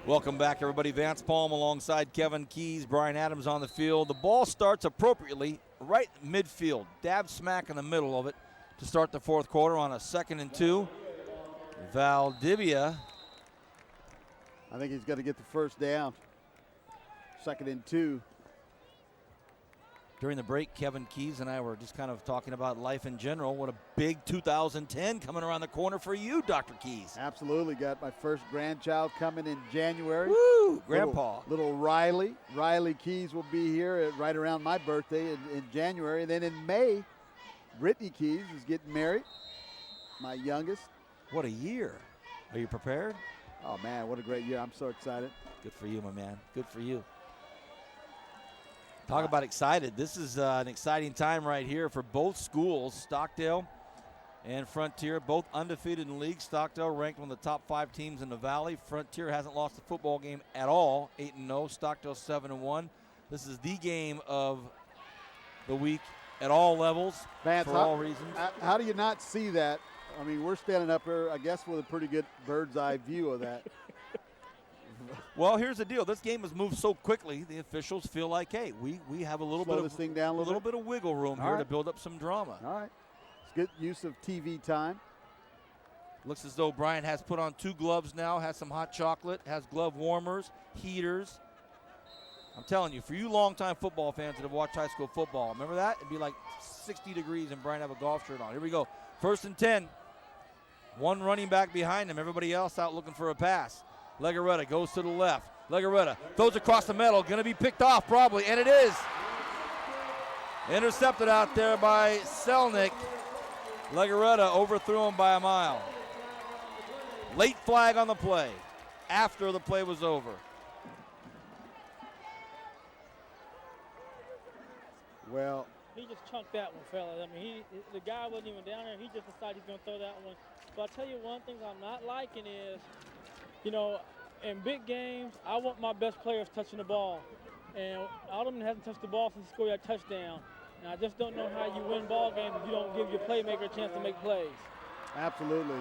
Welcome back, everybody. Vance Palm alongside Kevin Keys, Brian Adams on the field. The ball starts appropriately right midfield, dab smack in the middle of it to start the fourth quarter on a 2nd and 2. Valdivia.
I think he's going to get the first down. 2nd and 2.
During the break, Kevin Keys and I were just kind of talking about life in general. What a big 2010 coming around the corner for you, Dr. Keys.
Absolutely. Got my first grandchild coming in January.
Woo, Grandpa.
Little Riley. Riley Keys will be here right around my birthday in January. And then in May, Brittany Keys is getting married, my youngest.
What a year. Are you prepared?
Oh, man, what a great year. I'm so excited.
Good for you, my man. Good for you. Talk about excited. This is an exciting time right here for both schools, Stockdale and Frontier, both undefeated in the league. Stockdale ranked one of the top 5 teams in the Valley. Frontier hasn't lost a football game at all, 8-0. Stockdale 7-1. This is the game of the week at all levels,
Vance,
for all reasons.
How do you not see that? I mean, we're standing up here, I guess, with a pretty good bird's eye view of that.
Well, here's the deal. This game has moved so quickly, the officials feel like, hey, we have a little
Slow
bit
this
of
thing down a little
bit of wiggle room
All
here
right.
to build up some drama.
All right. It's good use of TV time.
Looks as though Bryant has put on 2 gloves now, has some hot chocolate, has glove warmers, heaters. I'm telling you, for you longtime football fans that have watched high school football, remember that? It'd be like 60 degrees and Bryant have a golf shirt on. Here we go. 1st and 10. One running back behind him. Everybody else out looking for a pass. Legarreta goes to the left. Legarreta throws across the middle. Going to be picked off probably, and it is. Intercepted out there by Selnick. Legarreta overthrew him by a mile. Late flag on the play after the play was over.
Well,
He just chunked that one, fella. I mean, the guy wasn't even down there. He just decided he's going to throw that one. But I'll tell you one thing I'm not liking is, you know, in big games, I want my best players touching the ball. And Alderman hasn't touched the ball since he scored that touchdown. And I just don't know how you win ball games if you don't give your playmaker a chance to make plays.
absolutely.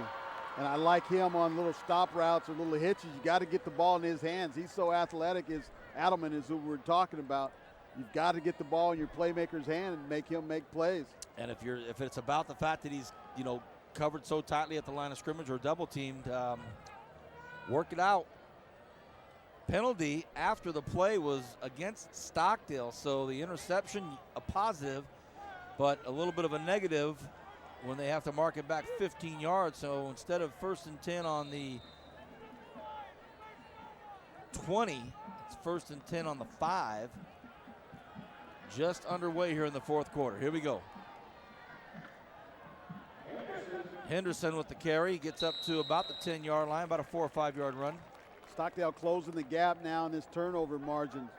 And I like him on little stop routes or little hitches. You got to get the ball in his hands. He's so athletic. Adelman is who we're talking about. You've got to get the ball in your playmaker's hand and make him make plays.
And if it's about the fact that he's, you know, covered so tightly at the line of scrimmage or double teamed, work it out. Penalty after the play was against Stockdale, so the interception a positive, but a little bit of a negative when they have to mark it back 15 yards. So instead of 1st and 10 on the 20, it's 1st and 10 on the 5. Just underway here in the 4th quarter. Here we go. Henderson with the carry, gets up to about the 10-yard line, about a 4 or 5 yard run.
Stockdale closing the gap now in this turnover margin.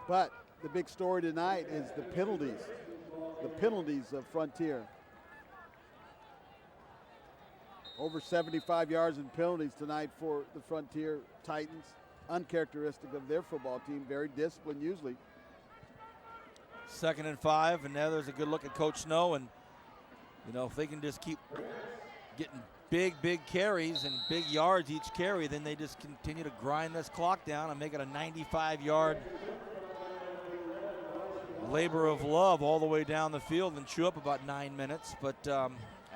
But the big story tonight is the penalties of Frontier. Over 75 yards in penalties tonight for the Frontier Titans. Uncharacteristic of their football team, very disciplined usually.
2nd and 5, and now there's a good look at Coach Snow, and you know, if they can just keep getting big carries and big yards each carry, then they just continue to grind this clock down and make it a 95-yard labor of love all the way down the field and chew up about 9 minutes. But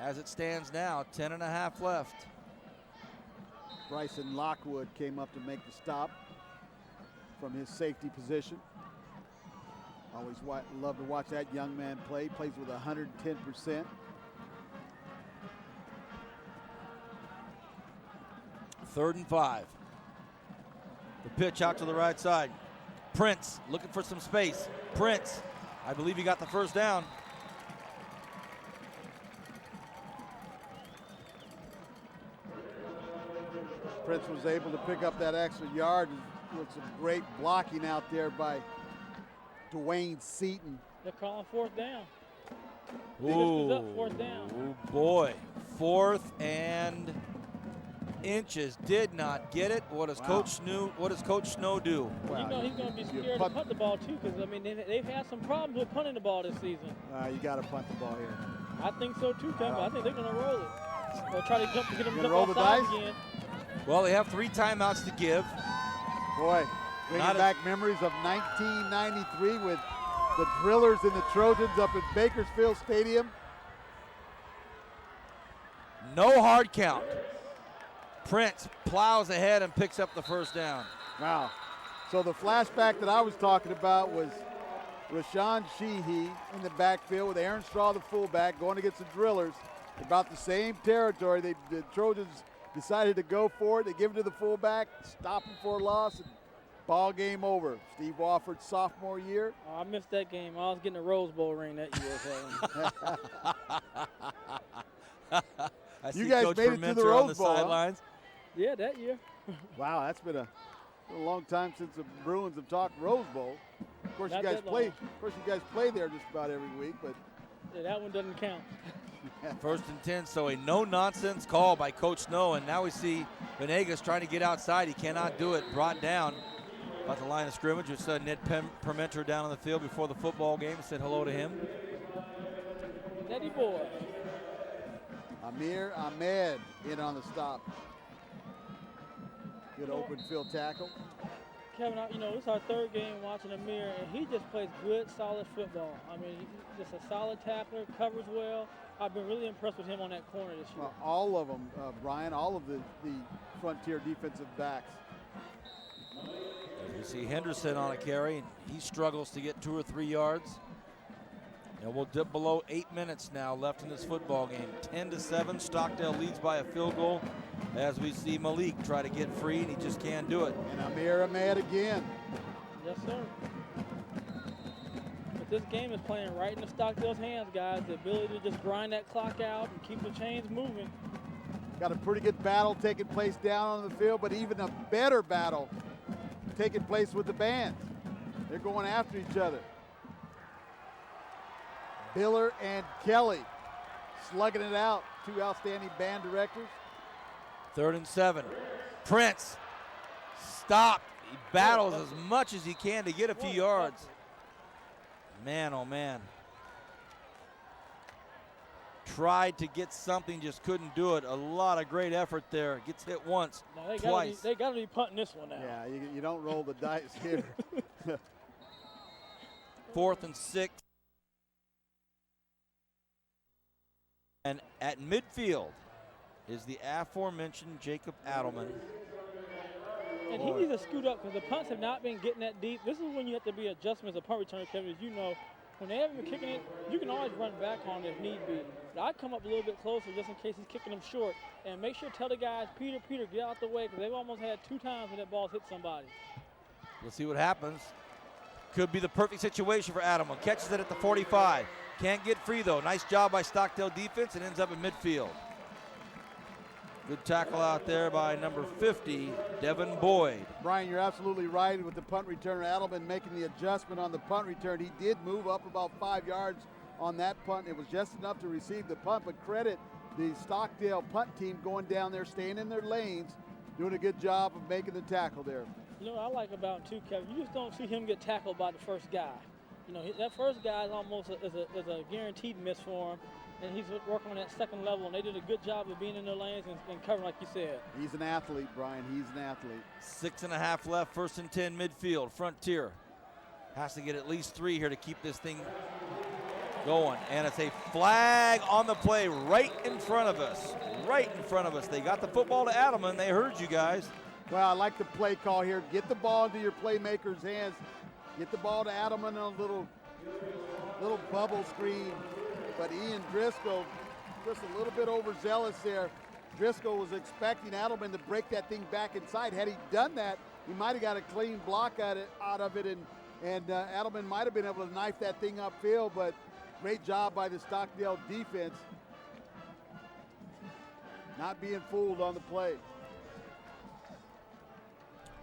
as it stands now, 10.5 left.
Bryson Lockwood came up to make the stop from his safety position. Always love to watch that young man play. Plays with 110%.
Third and 5. The pitch out to the right side. Prince looking for some space. Prince, I believe he got the 1st down.
Prince was able to pick up that extra yard with some great blocking out there by Dwayne Seaton.
They're calling 4th down.
Ooh,
Up 4th down.
Oh boy, 4th and inches. Did not get it. What does Coach Snow do?
Wow.
You know he's going to be scared to punt the ball too, because I mean they've had some problems with punting the ball this season.
You got to punt the ball here.
I think so too, Kevin. I think they're going to roll it. They'll try to get them jump
roll the
offside
dice?
again.
Well, they have 3 timeouts to give.
Boy, bringing back memories of 1993 with the Drillers and the Trojans up at Bakersfield Stadium.
No hard count. Prince plows ahead and picks up the 1st down.
Wow. So the flashback that I was talking about was Rashawn Sheehy in the backfield with Aaron Straw, the fullback, going against the Drillers. About the same territory. The Trojans decided to go for it. They give it to the fullback, stop him for a loss, and ball game over. Steve Wofford's sophomore year.
Oh, I missed that game. I was getting a Rose Bowl ring that year.
I see
You guys
Coach
made it to the
Fermenter on
Rose
the
Bowl, huh?
sidelines.
Yeah, that year.
Wow, that's been a long time since the Bruins have talked Rose Bowl. Of course,
Not
you guys
that
play.
long.
Of course, you guys play there just about every week, but
Yeah, that one doesn't count.
1st and 10, so a no-nonsense call by Coach Snow, and now we see Venegas trying to get outside. He cannot do it. Brought down at the line of scrimmage. We saw Ned Permenter down on the field before the football game. Said hello to him.
Netty boy.
Amir Ahmed in on the stop. Good open field tackle.
Kevin, it's our third game watching Amir, and he just plays good, solid football. I mean, he's just a solid tackler, covers well. I've been really impressed with him on that corner this year.
Well, all of them, Brian, all of the Frontier defensive backs.
You see Henderson on a carry, and he struggles to get 2 or 3 yards. And we'll dip below 8 minutes now left in this football game. 10-7, Stockdale leads by a field goal as we see Malik try to get free, and he just can't do it.
And Amir Ahmed again.
Yes, sir. But this game is playing right into Stockdale's hands, guys. The ability to just grind that clock out and keep the chains moving.
Got a pretty good battle taking place down on the field, but even a better battle taking place with the bands. They're going after each other. Biller and Kelly slugging it out. 2 outstanding band directors.
3rd and 7. Prince stopped. He battles as much as he can to get a few yards. Man, oh man. Tried to get something, just couldn't do it. A lot of great effort there. Gets hit once, twice.
They got to be punting this one now.
Yeah, you don't roll the dice here.
4th and 6. And at midfield is the aforementioned Jacob Adelman.
And he needs to scoot up because the punts have not been getting that deep. This is when you have to be adjustments as a punt returner, Kevin. As you know, when they haven't been kicking it, you can always run back on it if need be. But I come up a little bit closer just in case he's kicking them short. And make sure to tell the guys, Peter, get out the way, because they've almost had 2 times when that ball's hit somebody.
We'll see what happens. Could be the perfect situation for Adelman. Catches it at the 45. Can't get free, though. Nice job by Stockdale defense, and ends up in midfield. Good tackle out there by number 50, Devin Boyd.
Brian, you're absolutely right with the punt returner. Adelman making the adjustment on the punt return. He did move up about 5 yards on that punt. It was just enough to receive the punt, but credit the Stockdale punt team going down there, staying in their lanes, doing a good job of making the tackle there.
You know what I like about him, too, Kevin? You just don't see him get tackled by the first guy. You know, that first guy is almost is a guaranteed miss for him, and he's working on that second level, and they did a good job of being in their lanes and covering, like you said.
He's an athlete, Brian. He's an athlete.
6.5 left, 1st and 10 midfield. Frontier has to get at least 3 here to keep this thing going. And it's a flag on the play right in front of us. Right in front of us. They got the football to Adelman. They heard you guys.
Well, I like the play call here. Get the ball into your playmaker's hands. Get the ball to Adelman on a little bubble screen. But Ian Driscoll, just a little bit overzealous there. Driscoll was expecting Adelman to break that thing back inside. Had he done that, he might have got a clean block out of it, and Adelman might have been able to knife that thing upfield, but great job by the Stockdale defense. Not being fooled on the play.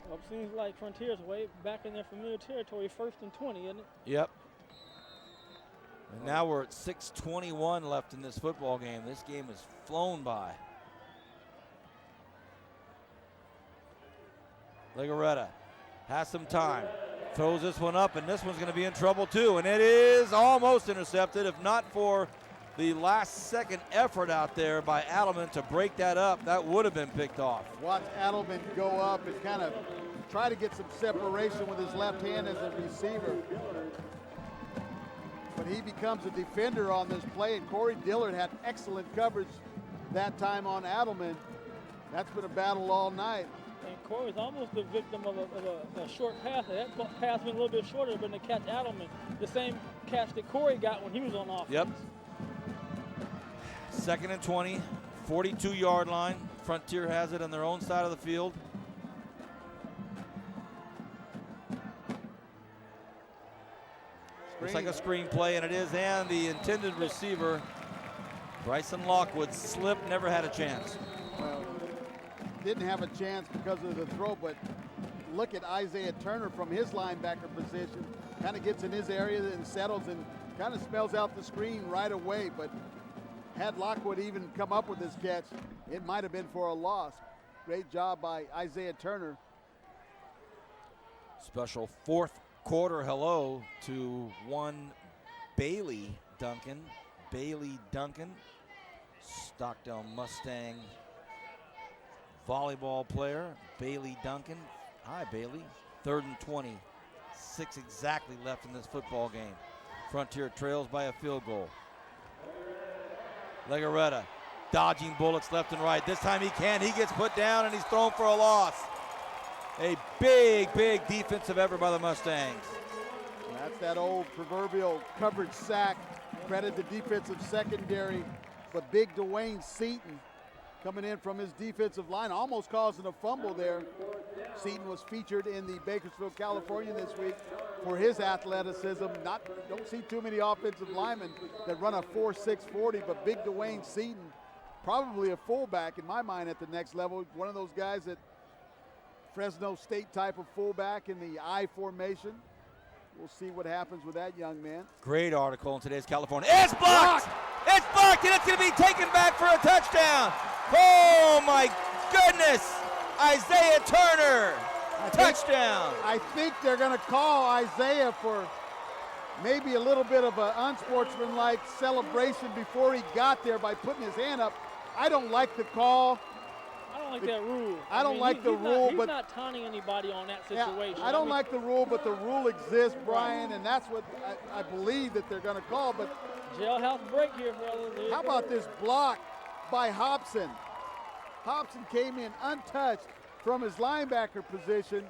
Well, it seems like Frontier's way back in their familiar territory, 1st and 20, isn't it?
Yep. And now we're at 6:21 left in this football game. This game has flown by. Legaretta has some time. Throws this one up, and this one's going to be in trouble too. And it is almost intercepted, if not for the last-second effort out there by Adelman to break that up. That would have been picked off.
Watch Adelman go up and kind of try to get some separation with his left hand as a receiver. But he becomes a defender on this play, and Corey Dillard had excellent coverage that time on Adelman. That's been a battle all night.
And Corey's almost the victim of a short pass. That pass went a little bit shorter, but to catch Adelman, the same catch that Corey got when he was on offense.
Yep. 2nd and 20, 42-yard line. Frontier has it on their own side of the field. Looks like a screen play, and it is, and the intended receiver, Bryson Lockwood, slipped, never had a chance.
Well, didn't have a chance because of the throw, but look at Isaiah Turner from his linebacker position. Kind of gets in his area and settles and kind of spells out the screen right away, but had Lockwood even come up with this catch, it might have been for a loss. Great job by Isaiah Turner.
Special 4th quarter hello to one Bailey Duncan. Bailey Duncan, Stockdale Mustang volleyball player, Bailey Duncan. Hi, Bailey. 3rd and 20. 6 exactly left in this football game. Frontier trails by a field goal. Legaretta dodging bullets left and right. This time he can. He gets put down and he's thrown for a loss. A big, big defensive effort by the Mustangs.
And that's that old proverbial coverage sack. Credit the defensive secondary, but big Dwayne Seaton coming in from his defensive line, almost causing a fumble there. Seaton was featured in the Bakersfield Californian this week for his athleticism. Don't see too many offensive linemen that run a 4.6 40, but big Dwayne Seaton, probably a fullback in my mind at the next level. One of those guys that Fresno State type of fullback in the I formation. We'll see what happens with that young man.
Great article in today's California. It's blocked! It's blocked, and it's going to be taken back for a touchdown. Oh, my goodness. Isaiah Turner, touchdown.
I think they're going to call Isaiah for maybe a little bit of an unsportsmanlike celebration before he got there by putting his hand up. I don't like the call.
I don't like that rule.
I don't like the rule,
he's
but
not taunting anybody on that situation.
Yeah, I don't like the rule, but the rule exists, Brian, and that's what I believe that they're going to call. But
jailhouse break here, fellas.
How about this block by Hobson? Hobson came in untouched from his linebacker position.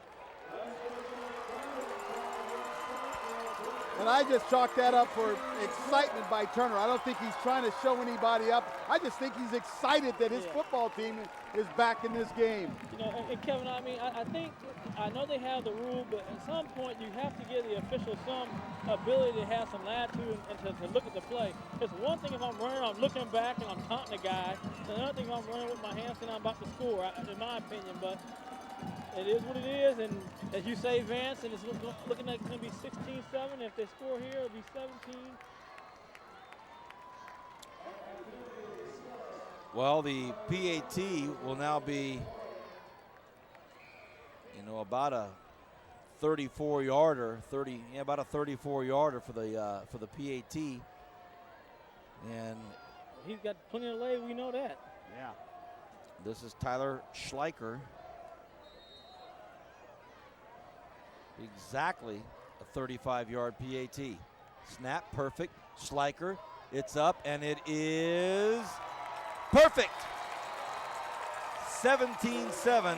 And I just chalk that up for excitement by Turner. I don't think he's trying to show anybody up. I just think he's excited that his football team is back in this game.
You know, and Kevin, I mean, I know they have the rule, but at some point you have to give the officials some ability to have some latitude and to look at the play. It's one thing if I'm running, I'm looking back and I'm taunting a guy. It's another thing if I'm running with my hands and I'm about to score, in my opinion. But it is what it is, and as you say, Vance, and it's looking like it's going to be 16-7. If they score here, it'll be 17.
Well, the PAT will now be, about a 34-yarder, about a 34-yarder for the PAT, and
he's got plenty of leg. We know that.
Yeah.
This is Tyler Schleicher. Exactly a 35-yard PAT. Snap, perfect. Schleicher, it's up, and it is perfect. 17-7.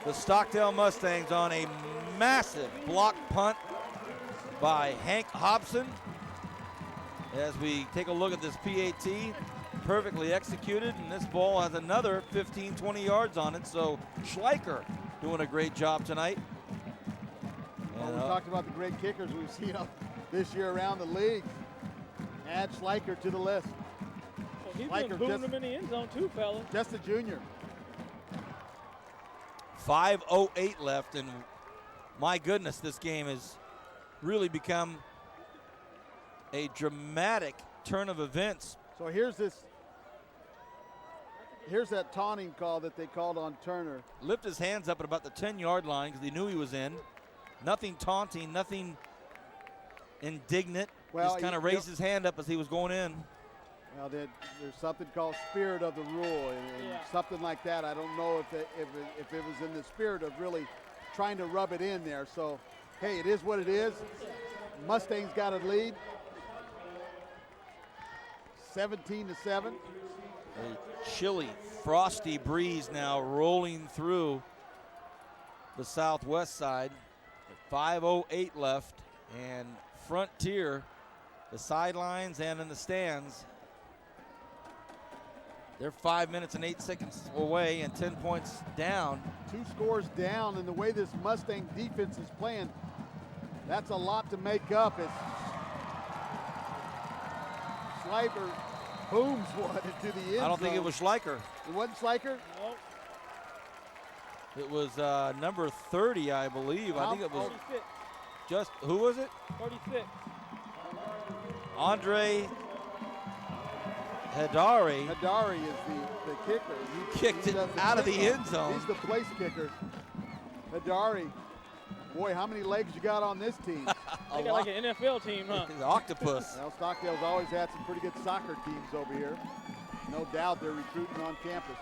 The Stockdale Mustangs on a massive block punt by Hank Hobson. As we take a look at this PAT, perfectly executed, and this ball has another 15, 20 yards on it. So Schleicher doing a great job tonight.
Well, we talked about the great kickers we've seen this year around the league. Add Schleicher to the list.
Well, he's been booming them in the end zone too, fellas.
Just a junior.
5:08 left, and my goodness, this game has really become a dramatic turn of events.
So here's that taunting call that they called on Turner.
Lift his hands up at about the 10-yard line because he knew he was in. Nothing taunting, nothing indignant.
Well,
just kind of raised his hand up as he was going in.
Well, there's something called spirit of the rule, and something like that. I don't know if it was in the spirit of really trying to rub it in there. So, hey, it is what it is. Mustangs got a lead, 17-7.
A chilly, frosty breeze now rolling through the southwest side. 5:08 left, and Frontier, the sidelines and in the stands, they're 5 minutes and 8 seconds away and 10 points down.
2 scores down, and the way this Mustang defense is playing, that's a lot to make up. As Schleicher booms one into the end zone.
I don't think it was Schleicher.
It wasn't Schleicher?
Nope.
It was number 30, I believe. I think it was
36.
just, who was it?
36.
Andre Hadari.
Hadari is the kicker.
He kicked it out of the end zone.
He's the place kicker. Hadari. Boy, how many legs you got on this team?
They got like an NFL team, huh?
He's an octopus.
Well, Stockdale's always had some pretty good soccer teams over here. No doubt they're recruiting on campus.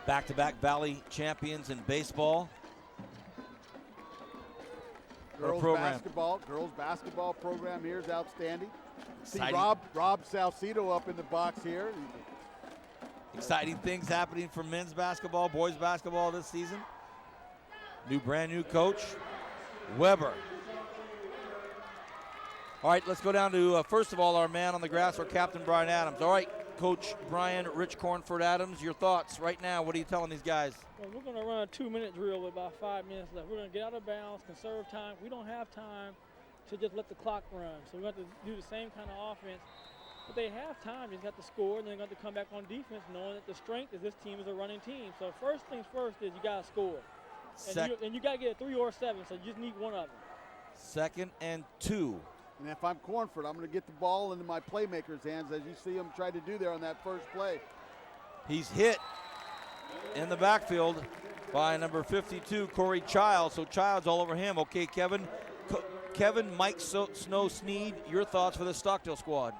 back-to-back Valley champions in baseball.
Girls basketball program here is outstanding. See
Exciting.
Rob Salcedo up in the box here.
Exciting things happening for men's basketball, boys basketball this season. Brand new coach, Weber. All right, let's go down to, first of all, our man on the grass, our captain, Brian Adams. All right, Coach Brian Rich Cornford Adams, your thoughts right now. What are you telling these guys?
Well, we're going to run a 2-minute drill with about 5 minutes left. We're going to get out of bounds, conserve time. We don't have time to just let the clock run. So we have to do the same kind of offense. But they have time. They just got to score, and then they got to come back on defense knowing that the strength is this team is a running team. So first things first is you got to score. And you got to get a 3 or 7, so you just need one of them.
2nd and 2.
And if I'm Cornford, I'm going to get the ball into my playmaker's hands, as you see him try to do there on that first play.
He's hit in the backfield by number 52, Corey Childs. So Childs all over him. Okay, Kevin, Mike Snow Sneed, your thoughts for the Stockdale squad?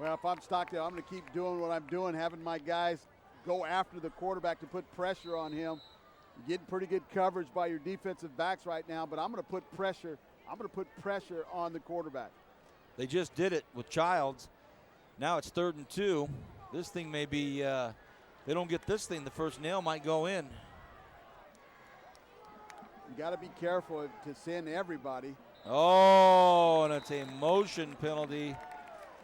Well, if I'm Stockdale, I'm going to keep doing what I'm doing, having my guys go after the quarterback to put pressure on him. You're getting pretty good coverage by your defensive backs right now, but I'm going to put pressure. I'm going to put pressure on the quarterback.
They just did it with Childs. Now it's 3rd and 2. This thing may be, they don't get this thing, the first nail might go in.
You got to be careful to send everybody.
Oh, and it's a motion penalty.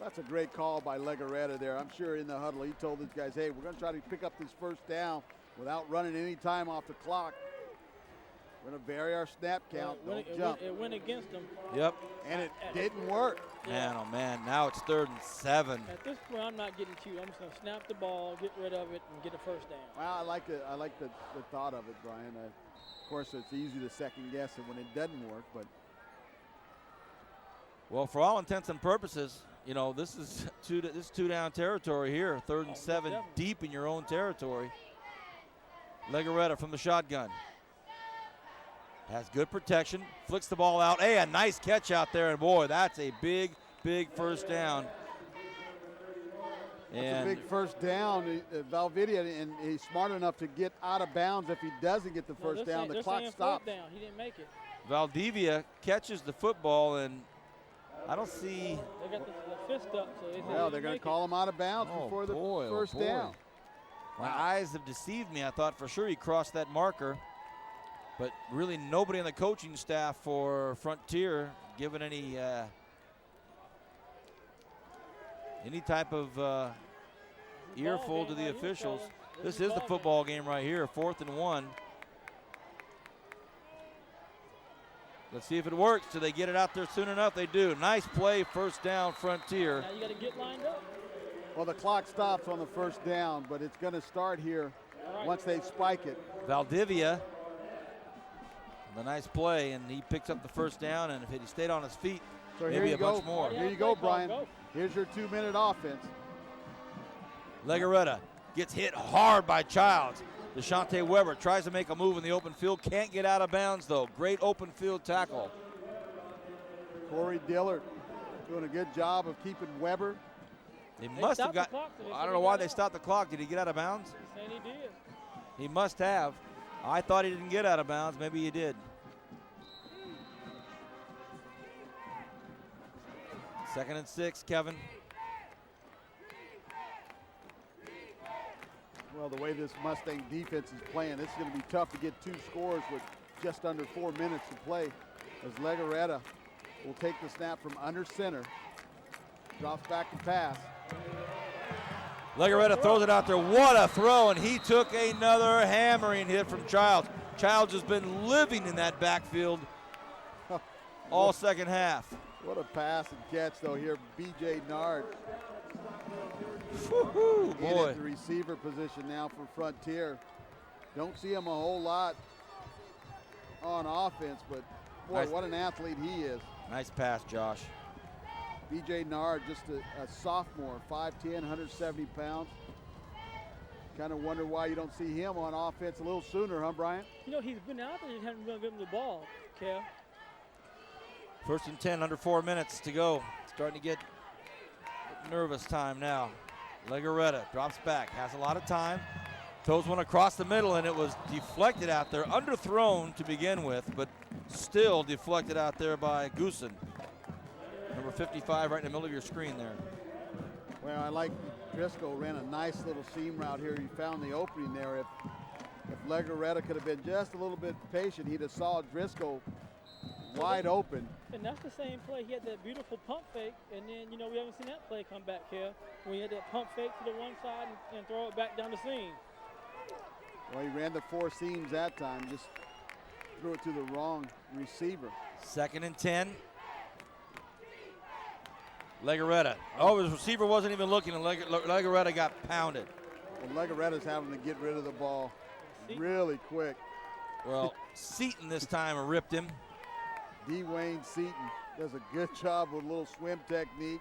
That's a great call by Legaretta there. I'm sure in the huddle he told these guys, hey, we're going to try to pick up this first down without running any time off the clock. We're going to vary our snap count. Don't jump.
It went against them.
Yep.
And it didn't work.
Man, oh man, now it's 3rd and 7.
At this point, I'm not getting to you. I'm just going to snap the ball, get rid of it, and get a first down.
Well, I like the thought of it, Brian. Of course, it's easy to second guess it when it doesn't work, but.
Well, for all intents and purposes, you know, this is two down territory here. 3rd and 7, deep in your own territory. Legaretta from the shotgun. Has good protection, flicks the ball out. Hey, a nice catch out there, and boy, that's a big, big first down.
That's a big first down, Valvidia, and he's smart enough to get out of bounds. If he doesn't get the first down, the clock stops.
Down. He didn't make it.
Valdivia catches the football, and I don't see.
They got the fist up, so
they're going to call him out of bounds before the first down.
My eyes have deceived me. I thought for sure he crossed that marker. But really nobody on the coaching staff for Frontier given any type of earful to the officials. This is the football game right here, 4th and 1. Let's see if it works. Do they get it out there soon enough? They do. Nice play, first down, Frontier.
Now you got to get lined up.
Well, the clock stops on the first down, but it's going to start here once they spike it.
Valdivia. The nice play, and he picks up the first down, and if he stayed on his feet,
so
maybe a bunch more.
Here you go, Brian. Here's your 2-minute offense.
Legaretta gets hit hard by Childs. DeShante Weber tries to make a move in the open field, can't get out of bounds, though. Great open field tackle.
Corey Dillard doing a good job of keeping Weber.
They must have got, I don't know why they stopped the clock. Did he get out of bounds?
He's saying he did.
He must have. I thought he didn't get out of bounds. Maybe he did. 2nd and 6, Kevin.
Well, the way this Mustang defense is playing, this is going to be tough to get 2 scores with just under 4 minutes to play, as Legaretta will take the snap from under center, drops back to pass.
Legaretta throws it out there. What a throw, and he took another hammering hit from Childs. Childs has been living in that backfield all second half.
What a pass and catch, though, here, B.J. Nard.
Woo-hoo, boy.
At the receiver position now for Frontier. Don't see him a whole lot on offense, but, boy, what an athlete he is.
Nice pass, Josh.
B.J. Nard, just a sophomore, 5'10", 170 pounds. Kind of wonder why you don't see him on offense a little sooner, huh, Brian?
You know, he's been out there, just haven't been given the ball, Kev.
1st and 10, under 4 minutes to go. Starting to get nervous time now. Legaretta drops back, has a lot of time. Throws one across the middle, and it was deflected out there, underthrown to begin with, but still deflected out there by Goosen. Number 55 right in the middle of your screen there.
Well, I like Driscoll ran a nice little seam route here. He found the opening there. If Legarreta could have been just a little bit patient, he'd have saw Driscoll wide open.
And that's the same play. He had that beautiful pump fake, and then, you know, we haven't seen that play come back here. When he had that pump fake to the one side and throw it back down the seam.
Well, he ran the 4 seams that time, just threw it to the wrong receiver.
2nd and 10. Legarreta. Oh, his receiver wasn't even looking, and Legarreta got pounded.
And Legarreta's having to get rid of the ball really quick.
Well, Seaton this time ripped him.
Dwayne Seaton does a good job with a little swim technique.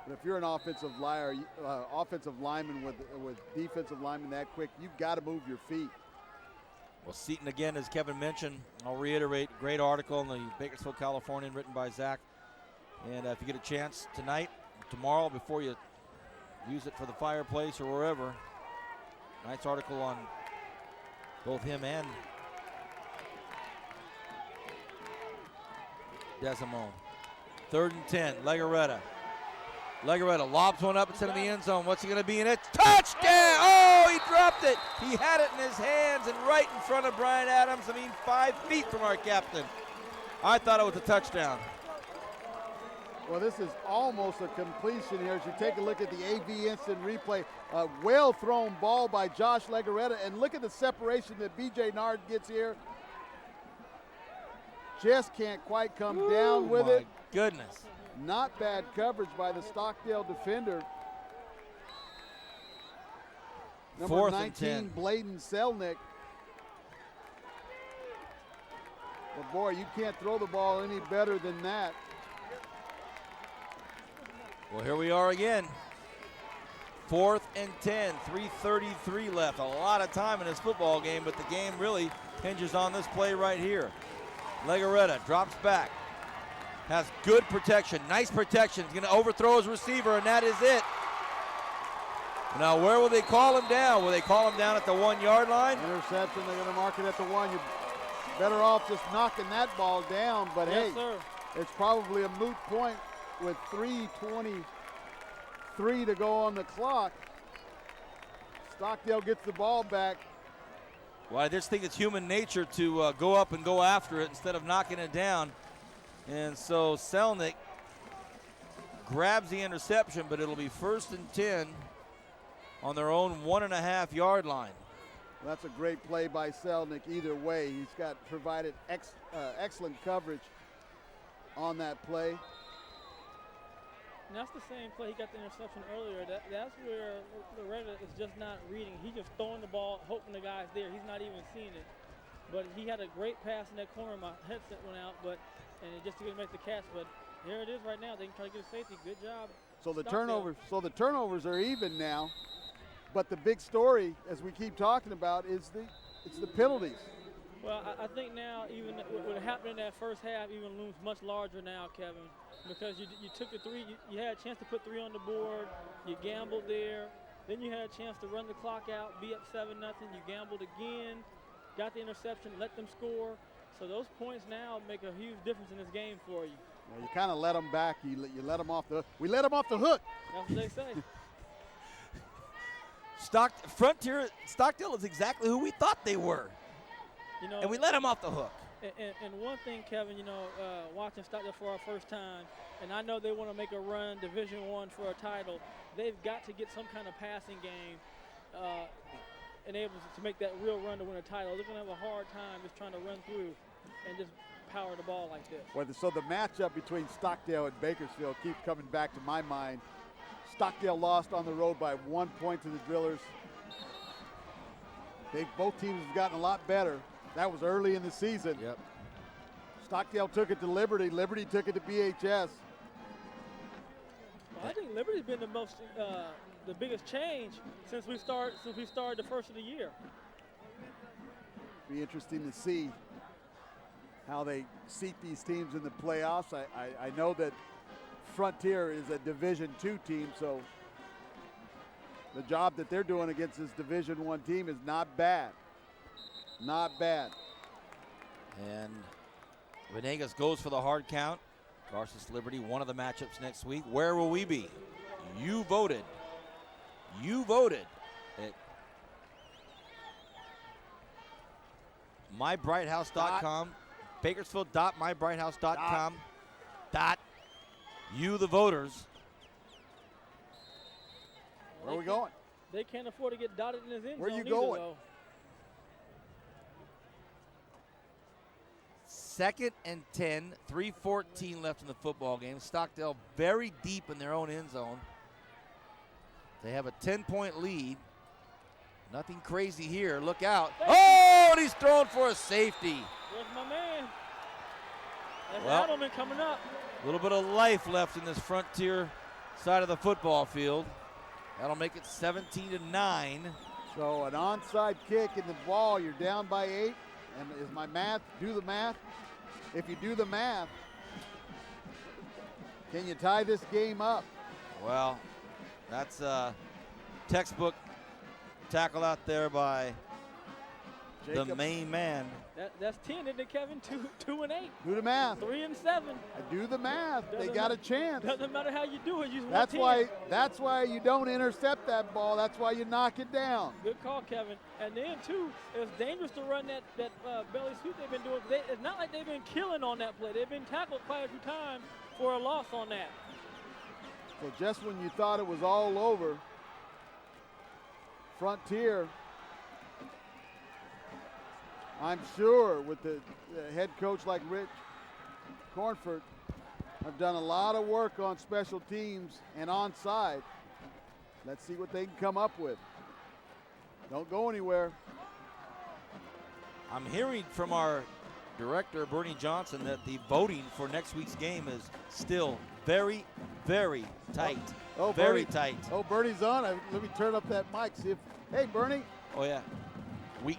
But if you're an offensive lineman with defensive linemen that quick, you've got to move your feet.
Well, Seaton again, as Kevin mentioned, I'll reiterate, great article in the Bakersfield Californian written by Zach. And if you get a chance tonight, tomorrow, before you use it for the fireplace or wherever, nice article on both him and Desimone. 3rd and 10, Legarreta. Legarreta lobs one up instead of the end zone. What's he going to be in it? Touchdown! Oh, he dropped it. He had it in his hands and right in front of Brian Adams. 5 feet from our captain. I thought it was a touchdown.
Well, this is almost a completion here as you take a look at the AV instant replay. A well-thrown ball by Josh Legarreta, and look at the separation that B.J. Nard gets here. Just can't quite come down with it.
Goodness.
Not bad coverage by the Stockdale defender. Number
4th
19,
and 10.
Bladen Selnick. But boy, you can't throw the ball any better than that.
Well, here we are again. 4th and 10, 3:33 left. A lot of time in this football game, but the game really hinges on this play right here. Legarreta drops back, has good protection, nice protection. He's going to overthrow his receiver, and that is it. Now, where will they call him down? Will they call him down at the 1-yard line?
Interception, they're going to mark it at the 1. You're better off just knocking that ball down, but
Yes,
hey,
sir.
it's probably a moot point with 3:23 to go on the clock. Stockdale gets the ball back.
Well, I just think it's human nature to go up and go after it instead of knocking it down. And so Selnick grabs the interception, but it'll be 1st and 10 on their own 1.5-yard line.
That's a great play by Selnick either way. He's got provided excellent coverage on that play.
And that's the same play. He got the interception earlier. That's where Legarreta is just not reading. He's just throwing the ball, hoping the guy's there. He's not even seeing it. But he had a great pass in that corner. My headset went out, and it just didn't make the catch. But here it is right now. They can try to get a safety. Good job.
So the
Stockdale.
turnovers are even now. But the big story, as we keep talking about, is it's the penalties.
Well, I think now, even what happened in that first half, even looms much larger now, Kevin, because you took the 3. You had a chance to put 3 on the board. You gambled there. Then you had a chance to run the clock out, be up 7-0. You gambled again, got the interception, let them score. So those points now make a huge difference in this game for you.
Well, you kind of let them back. You let them off the. We let them off the hook.
That's what they say.
Stockdale is exactly who we thought they were.
You know,
And we let them off the hook.
And one thing, Kevin, watching Stockdale for our first time, and I know they want to make a run Division I for a title. They've got to get some kind of passing game enables to make that real run to win a title. They're going to have a hard time just trying to run through and just power the ball like this.
Well, so the matchup between Stockdale and Bakersfield keeps coming back to my mind. Stockdale lost on the road by 1 point to the Drillers. Both teams have gotten a lot better. That was early in the season.
Yep.
Stockdale took it to Liberty. Liberty took it to BHS.
Well, I think Liberty's been the biggest change since we started the first of the year.
Be interesting to see how they seat these teams in the playoffs. I know that Frontier is a Division II team, so the job that they're doing against this Division I team is not bad. Not bad.
And Venegas goes for the hard count. Garces Liberty, one of the matchups next week. Where will we be? You voted. You voted. At mybrighthouse.com, bakersfield.mybrighthouse.com. You, the voters.
Where are we going?
They can't afford to get dotted in his end zone.
Where are you
either,
going?
though.
2nd and 10, 3:14 left in the football game. Stockdale very deep in their own end zone. They have a 10-point lead. Nothing crazy here. Look out. Oh, and he's thrown for a safety.
There's my man. That's
Well,
Adelman coming up.
A little bit of life left in this Frontier side of the football field. That'll make it 17-9.
So an onside kick in the ball, you're down by 8. And is my math, do the math? If you do the math, can you tie this game up?
Well, that's a textbook tackle out there by
Jacob.
the main man.
That's 10, isn't it, Kevin? 2 and 8.
Do the math.
3 and 7.
I do the math. They
Doesn't
got a
matter-
chance.
Doesn't matter how you do it. You just
That's
want 10.
why you don't intercept that ball. That's why you knock it down.
Good call, Kevin. And then, too, it's dangerous to run that belly sweep they've been doing. It's not like they've been killing on that play. They've been tackled quite a few times for a loss on that.
So just when you thought it was all over, Frontier, I'm sure with the head coach like Rich Cornford, have done a lot of work on special teams and onside. Let's see what they can come up with. Don't go anywhere.
I'm hearing from our director, Bernie Johnson, that the voting for next week's game is still very, very tight.
Oh,
very
Bernie.
tight.
Oh, Bernie's on. Let me turn up that mic. See if. Hey, Bernie.
Oh, yeah. Week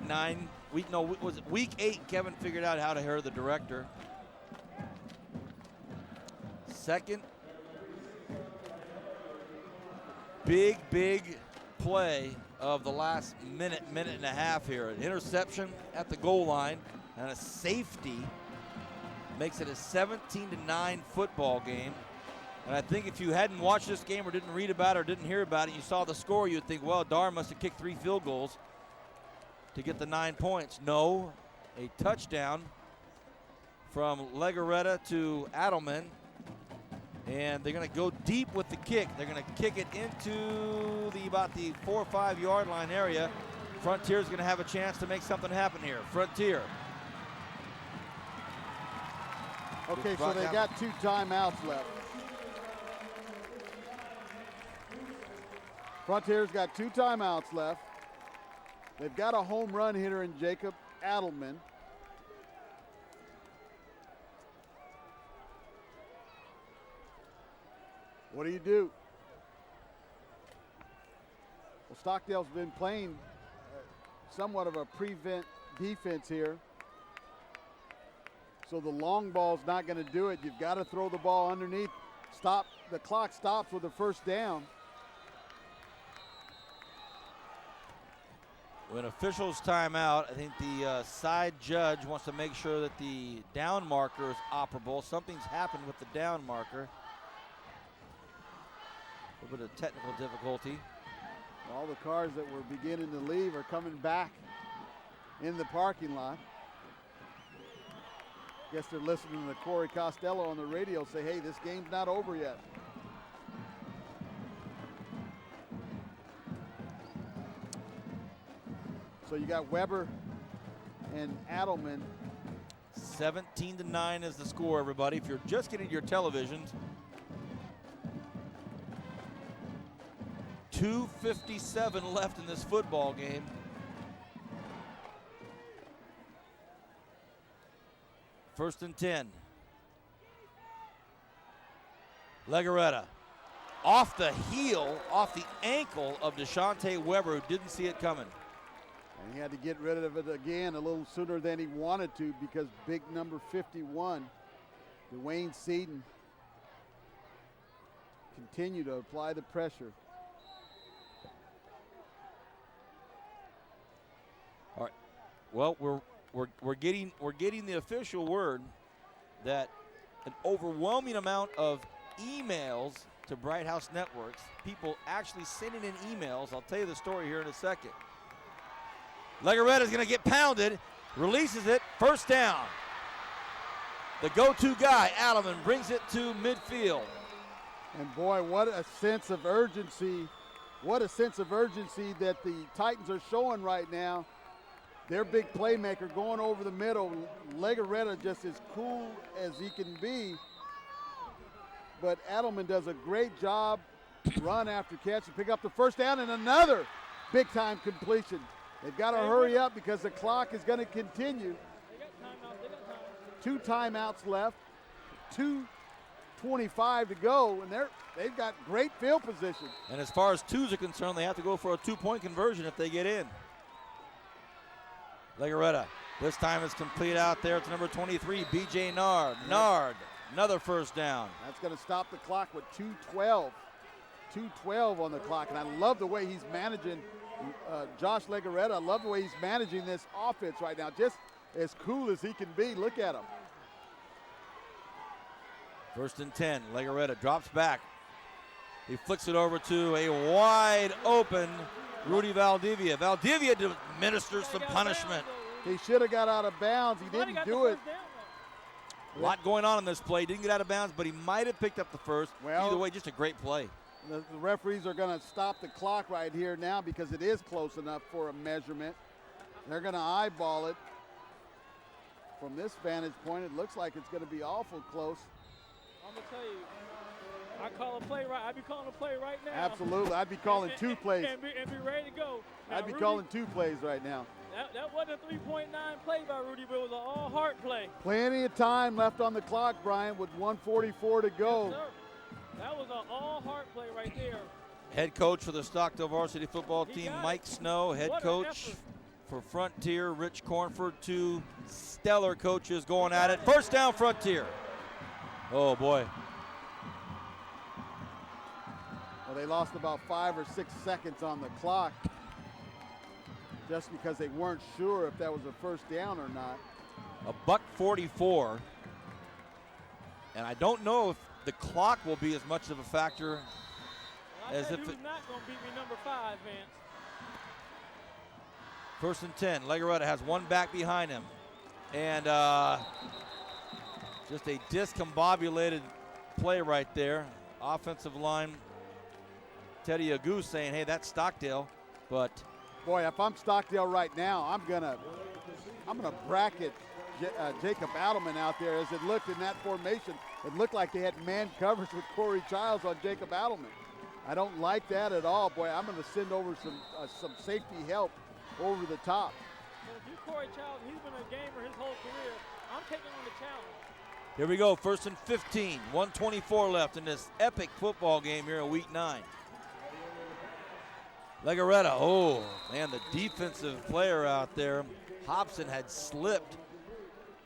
8, Kevin figured out how to hear the director. Second big play of the last minute and a half here. An interception at the goal line and a safety makes it a 17-9 football game. And I think if you hadn't watched this game or didn't read about it or didn't hear about it, you saw the score, you'd think, well, Dar must have kicked 3 field goals to get the 9 points. No, a touchdown from Legaretta to Adelman. And they're going to go deep with the kick. They're going to kick it into about the 4 or 5 yard line area. Frontier's going to have a chance to make something happen here. Frontier.
Okay, so they got 2 timeouts left. Frontier's got 2 timeouts left. They've got a home run hitter in Jacob Adelman. What do? Well, Stockdale's been playing somewhat of a prevent defense here. So the long ball's not going to do it. You've got to throw the ball underneath. Stop. The clock stops with a first down.
When officials time out, I think the side judge wants to make sure that the down marker is operable. Something's happened with the down marker. A little bit of technical difficulty.
All the cars that were beginning to leave are coming back in the parking lot. Guess they're listening to Corey Costello on the radio say, hey, this game's not over yet. So you got Weber and Adelman.
17-9 is the score, everybody. If you're just getting your televisions, 2:57 left in this football game. First and 10. Legaretta off the heel, off the ankle of DeShante Weber, who didn't see it coming.
And he had to get rid of it again a little sooner than he wanted to because big number 51, Dwayne Seaton, continued to apply the pressure.
Well, we're getting the official word that an overwhelming amount of emails to Bright House Networks, people actually sending in emails. I'll tell you the story here in a second. Legaretta's going to get pounded, releases it, first down. The go-to guy, Adelman, brings it to midfield.
And boy, what a sense of urgency. What a sense of urgency that the Titans are showing right now. Their big playmaker going over the middle. Legaretta just as cool as he can be. But Adelman does a great job, run after catch, and pick up the first down, and another big-time completion. They've got to hurry up because the clock is going to continue. Two timeouts left, 2:25 to go, and they've got great field position.
And as far as twos are concerned, they have to go for a two-point conversion if they get in. Legaretta, this time it's complete out there to number 23, B.J. Nard. Nard, another first down.
That's going to stop the clock with 2:12. 2:12 on the clock, and I love the way he's managing Josh Legaretta. I love the way he's managing this offense right now. Just as cool as he can be. Look at him.
First and 10. Legaretta drops back. He flicks it over to a wide open Rudy Valdivia. Valdivia administers some punishment.
He should have got out of bounds. He didn't do it.
A lot going on in this play. Didn't get out of bounds, but he might have picked up the first.
Well,
either way, just a great play.
The referees are going to stop the clock right here now because it is close enough for a measurement. They're going to eyeball it. From this vantage point, it looks like it's going to be awful close.
I'm going to tell you, I call a play right. I'd be calling a play right now.
Absolutely. I'd be calling two plays.
And be ready to go. Now,
I'd be
Rudy,
calling 2 plays right now.
That wasn't a 3.9 play by Rudy, but it was an all-heart play.
Plenty of time left on the clock, Brian, with 1:44 to go.
Yes, sir. That was an all-heart play right there.
Head coach for the Stockdale varsity football team, Mike Snow. Head coach for Frontier, Rich Cornford. 2 stellar coaches going at it. First down, Frontier. Oh, boy.
Well, they lost about 5 or 6 seconds on the clock just because they weren't sure if that was a first down or not.
$1:44. And I don't know if the clock will be as much of a factor as if
who's not going to beat me number 5, Vance.
First and 10. Legaretta has one back behind him. And just a discombobulated play right there. Offensive line, Teddy Agu saying, hey, that's Stockdale. But
boy, if I'm Stockdale right now, I'm gonna bracket Jacob Adelman out there. As it looked in that formation, it looked like they had man coverage with Corey Childs on Jacob Adelman. I don't like that at all. Boy, I'm going to send over some safety help over the top.
Well, if you're Corey Childs, he's been a gamer his whole career. I'm taking on the challenge.
Here we go, first and 15. 1:24 left in this epic football game here in Week 9. Legaretta, oh, man, the defensive player out there, Hobson, had slipped.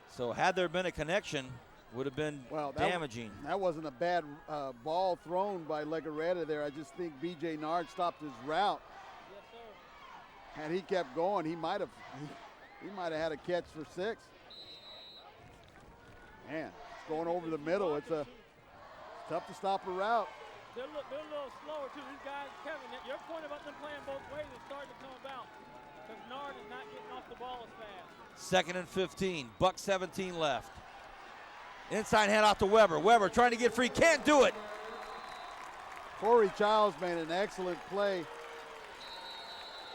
So had there been a connection, would have been damaging.
That wasn't a bad ball thrown by Legaretta there. I just think B.J. Nard stopped his route.
Yes, sir.
Had he kept going, he might have had a catch for 6. Man, it's going over the middle. It's tough to stop a route.
They're a little slower, too. These guys, Kevin, your point about them playing both ways is starting to come about because Nard is not getting off the ball as fast.
Second and 15, $1:17 left. Inside handoff to Weber. Weber trying to get free, can't do it.
Corey Childs made an excellent play.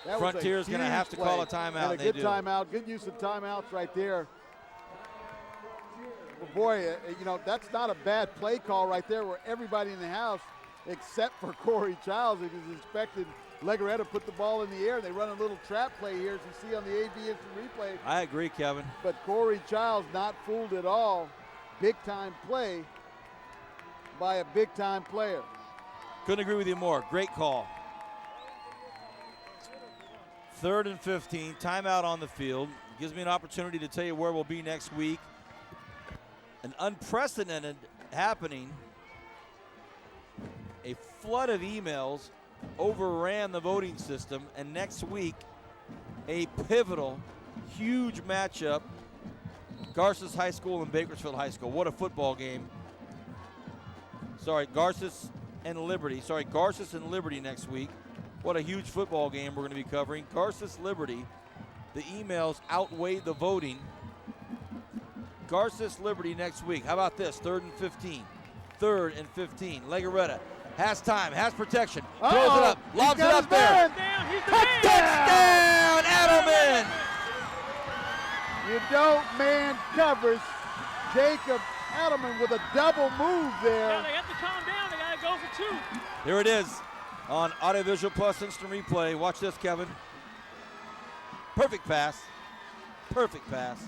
That
Frontier's going to have to call a timeout.
And a good timeout, good use of timeouts right there. But boy, that's not a bad play call right there where everybody in the house, except for Corey Childs, is expecting Legaretta to put the ball in the air. They run a little trap play here, as you see on the AV instant replay.
I agree, Kevin.
But Corey Childs not fooled at all. Big-time play by a big-time player.
Couldn't agree with you more. Great call. Third and 15, timeout on the field. Gives me an opportunity to tell you where we'll be next week. An unprecedented happening. A flood of emails overran the voting system, and next week, a pivotal huge matchup. Garces High School and Bakersfield High School. What a football game. Sorry, Garces and Liberty. Sorry, Garces and Liberty next week. What a huge football game we're going to be covering. Garces Liberty. The emails outweigh the voting. Garces Liberty next week. How about this? 3rd and 15. 3rd and 15. Legarreta has time, has protection. Throws it up, lobs it up there. Touchdown, Adelman!
You don't man coverage. Jacob Adelman with a double move there.
Yeah, they have to calm down. They got to go for 2.
Here it is on Audiovisual Plus Instant Replay. Watch this, Kevin. Perfect pass. Perfect pass.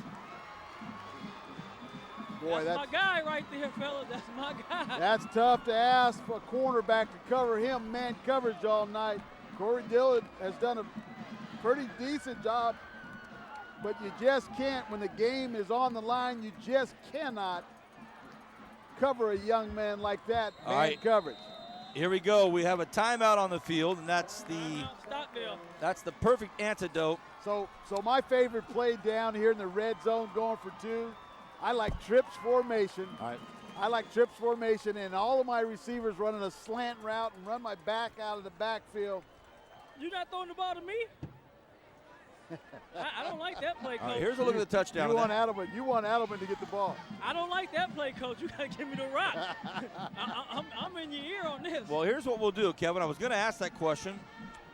Boy,
that's my guy right there, fellas. That's my guy.
That's tough to ask for a cornerback to cover him man coverage all night. Corey Dillon has done a pretty decent job, but you just can't, when the game is on the line, you just cannot cover a young man like that, man
All right.
coverage.
Here we go. We have a timeout on the field, and that's
Stockdale.
That's the perfect antidote.
So my favorite play down here in the red zone going for 2, I like trips formation.
All right.
I like trips formation, and all of my receivers running a slant route and run my back out of the backfield.
You're not throwing the ball to me? I don't like that play, Coach.
All right, here's a look at the touchdown.
You want Adelman to get the ball.
I don't like that play, Coach. You got to give me the rock. I'm in your ear on this.
Well, here's what we'll do, Kevin. I was going to ask that question.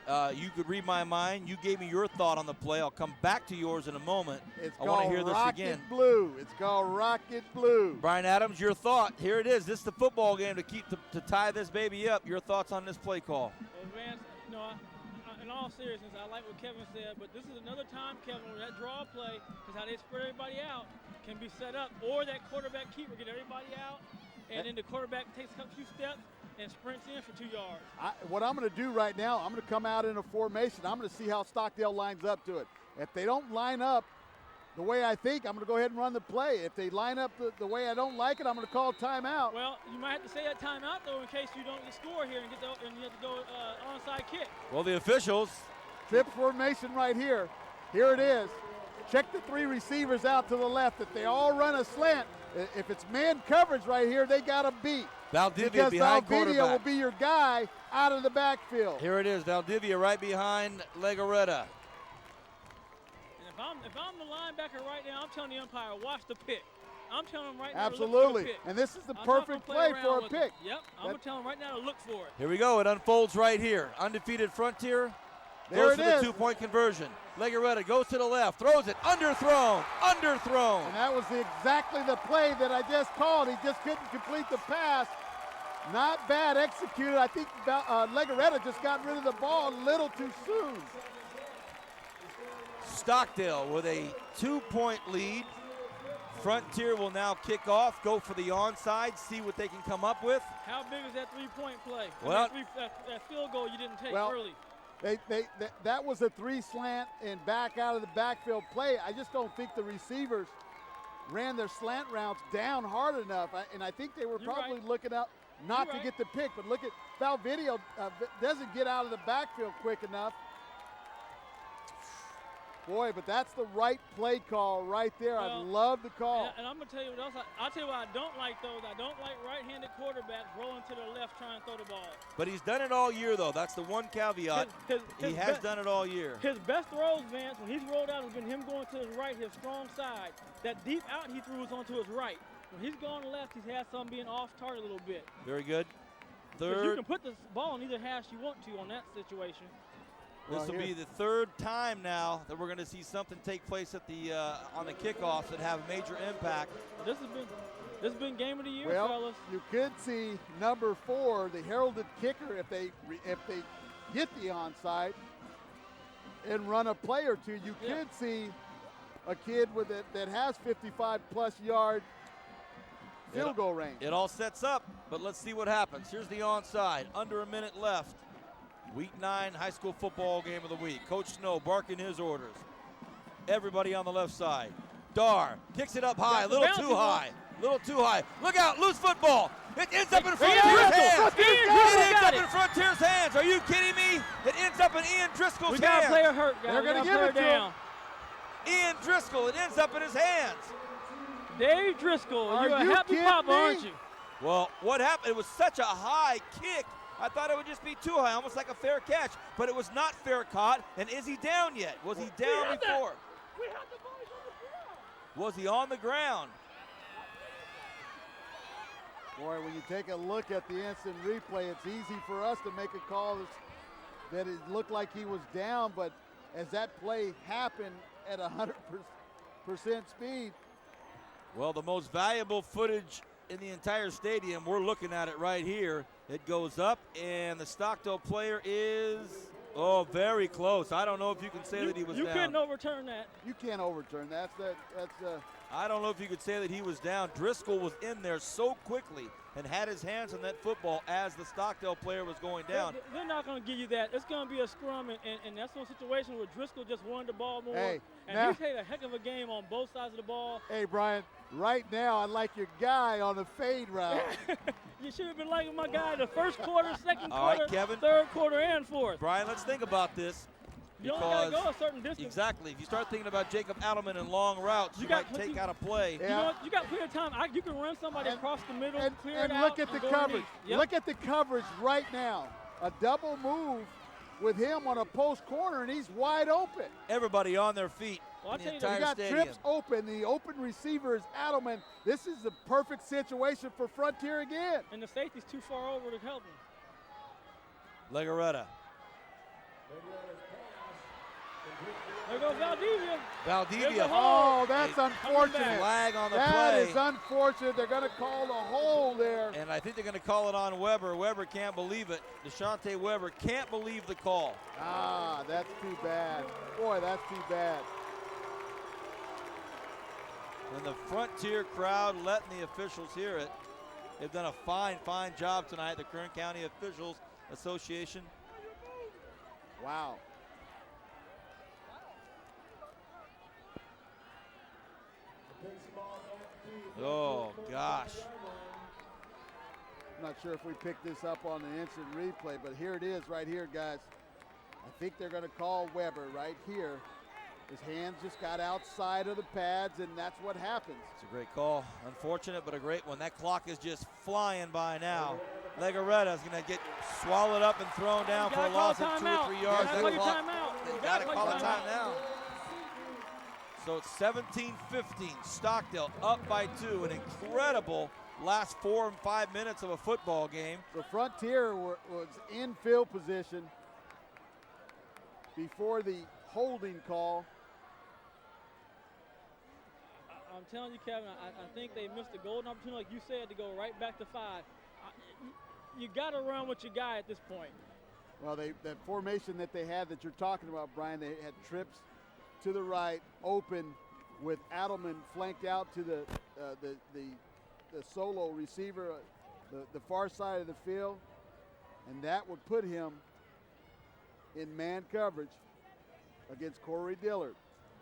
You could read my mind. You gave me your thought on the play. I'll come back to yours in a moment.
It's
I want to
called
hear this
Rocket
again.
Blue. It's called Rocket Blue.
Brian Adams, your thought. Here it is. This is the football game to tie this baby up. Your thoughts on this play call?
Well, Vance, in all seriousness, I like what Kevin said, but this is another time, Kevin, where that draw play is how they spread everybody out can be set up, or that quarterback keeper get everybody out, and then the quarterback takes a few steps and sprints in for 2 yards.
What I'm going to do right now, I'm going to come out in a formation. I'm going to see how Stockdale lines up to it. If they don't line up the way I think, I'm going to go ahead and run the play. If they line up the way I don't like it, I'm going to call timeout.
Well, you might have to say that timeout, though, in case you don't score here and you have to go onside kick.
Well, the officials.
Trip formation right here. Here it is. Check the 3 receivers out to the left. If they all run a slant, if it's man coverage right here, they got to beat.
Valdivia behind quarterback.
Valdivia will be your guy out of the backfield.
Here it is. Valdivia right behind Legarreta.
If I'm the linebacker right now, I'm telling the umpire, watch the pick. I'm telling him right now
Absolutely.
to look for the pick.
And this is the perfect play for a pick.
Yep, I'm going to tell him right now to look for it.
Here we go. It unfolds right here. Undefeated Frontier.
There
goes
it
for
is.
the 2-point conversion. Legarreta goes to the left, throws it, underthrown.
And that was exactly the play that I just called. He just couldn't complete the pass. Not bad executed. I think Legarreta just got rid of the ball a little too soon.
Stockdale with a 2-point lead. Frontier will now kick off, go for the onside, see what they can come up with.
How big is that 3-point play?
Well,
that field goal you didn't take early.
That was a 3 slant and back out of the backfield play. I just don't think the receivers ran their slant routes down hard enough. And I think they were probably looking out not to get the pick. But look at Valdivia doesn't get out of the backfield quick enough. Boy, but that's the right play call right there. I love the call.
And I'm going to tell you what else. I'll tell you what I don't like, though. I don't like right-handed quarterbacks rolling to the left trying to throw the ball.
But he's done it all year, though. That's the one caveat. He has done it all year.
His best throws, Vance, when he's rolled out, has been him going to his right, his strong side. That deep out he threw was onto his right. When he's gone left, he's had some being off target a little bit.
Very good.
Third. You can put the ball in either hash you want to on that situation.
This will be the 3rd time now that we're going to see something take place at the on the kickoffs that have major impact.
This has been game of the year, fellas.
You could see number 4, the heralded kicker, if they get the onside and run a play or two. You could see a kid with that has 55-plus yard field goal range.
It all sets up, but let's see what happens. Here's the onside. Under a minute left. Week 9 high school football game of the week. Coach Snow barking his orders. Everybody on the left side. Dar kicks it up high, a little too high. Little too high. Look out, loose football. It ends up in Frontier's hands. It ends up in Frontier's hands. Are you kidding me? It ends up in Ian Driscoll's hands.
We got a player hurt, guys.
They're going to give it to him.
Ian Driscoll. It ends up in his hands.
Dave Driscoll,
Are
you're a
you
happy
kidding
papa,
me?
aren't you?
Well, what happened? It was such a high kick. I thought it would just be too high, almost like a fair catch, but it was not fair caught. And is he down yet? Was he down before?
We had the boys on the ground.
Was he on the ground?
Boy, when you take a look at the instant replay, it's easy for us to make a call that it looked like he was down, but as that play happened at 100% speed.
Well, the most valuable footage in the entire stadium, we're looking at it right here. It goes up, and the Stockdale player is, very close. I don't know if you can say that he was down.
You couldn't overturn that.
You can't overturn that.
I don't know if you could say that he was down. Driscoll was in there so quickly and had his hands on that football as the Stockdale player was going down.
They're not going to give you that. It's going to be a scrum, and that's one situation where Driscoll just wanted the ball more.
Hey,
and
now,
he played a heck of a game on both sides of the ball.
Hey, Brian, right now I like your guy on the fade route.
You should have been liking my guy the first quarter, second
All right,
quarter,
Kevin.
third quarter, and fourth.
Brian, let's think about this.
You only got to go a certain distance.
Exactly. If you start thinking about Jacob Adelman in long routes, you might take out a play.
You know what? You got plenty of time. You can run somebody across the middle, clear it out.
And look at the coverage.
Yep.
Look at the coverage right now. A double move with him on a post corner, and he's wide open.
Everybody on their feet.
Well,
in the
You
entire
got
stadium.
trips open. The open receiver is Adelman. This is the perfect situation for Frontier again.
And the safety's too far over to help him.
Legaretta.
There goes Valdivia.
Valdivia.
Oh, that's unfortunate.
Flag on the
That
play.
is unfortunate. They're going to call the hole there.
And I think they're going to call it on Weber. Weber can't believe it. Deshaunte Weber can't believe the call.
Ah, that's too bad. Boy, that's too bad.
And the Frontier crowd letting the officials hear it. They've done a fine, fine job tonight, the Kern County Officials Association.
Wow.
Oh, gosh.
I'm not sure if we picked this up on the instant replay, but here it is right here, guys. I think they're going to call Weber right here. His hands just got outside of the pads, and that's what happens.
It's a great call. Unfortunate, but a great one. That clock is just flying by now. Legaretta's going to get swallowed up and thrown down for a loss of 2 or 3 yards.
That's
That clock,
timeout.
they got to call a timeout. So it's 17-15. Stockdale up by 2. An incredible last 4 and 5 minutes of a football game.
The Frontier was in field position before the holding call.
I'm telling you, Kevin, I think they missed a golden opportunity, like you said, to go right back to 5. You got to run with your guy at this point.
Well, that formation that they had that you're talking about, Brian, they had trips to the right, open, with Adelman flanked out to the solo receiver, the far side of the field, and that would put him in man coverage against Corey Dillard.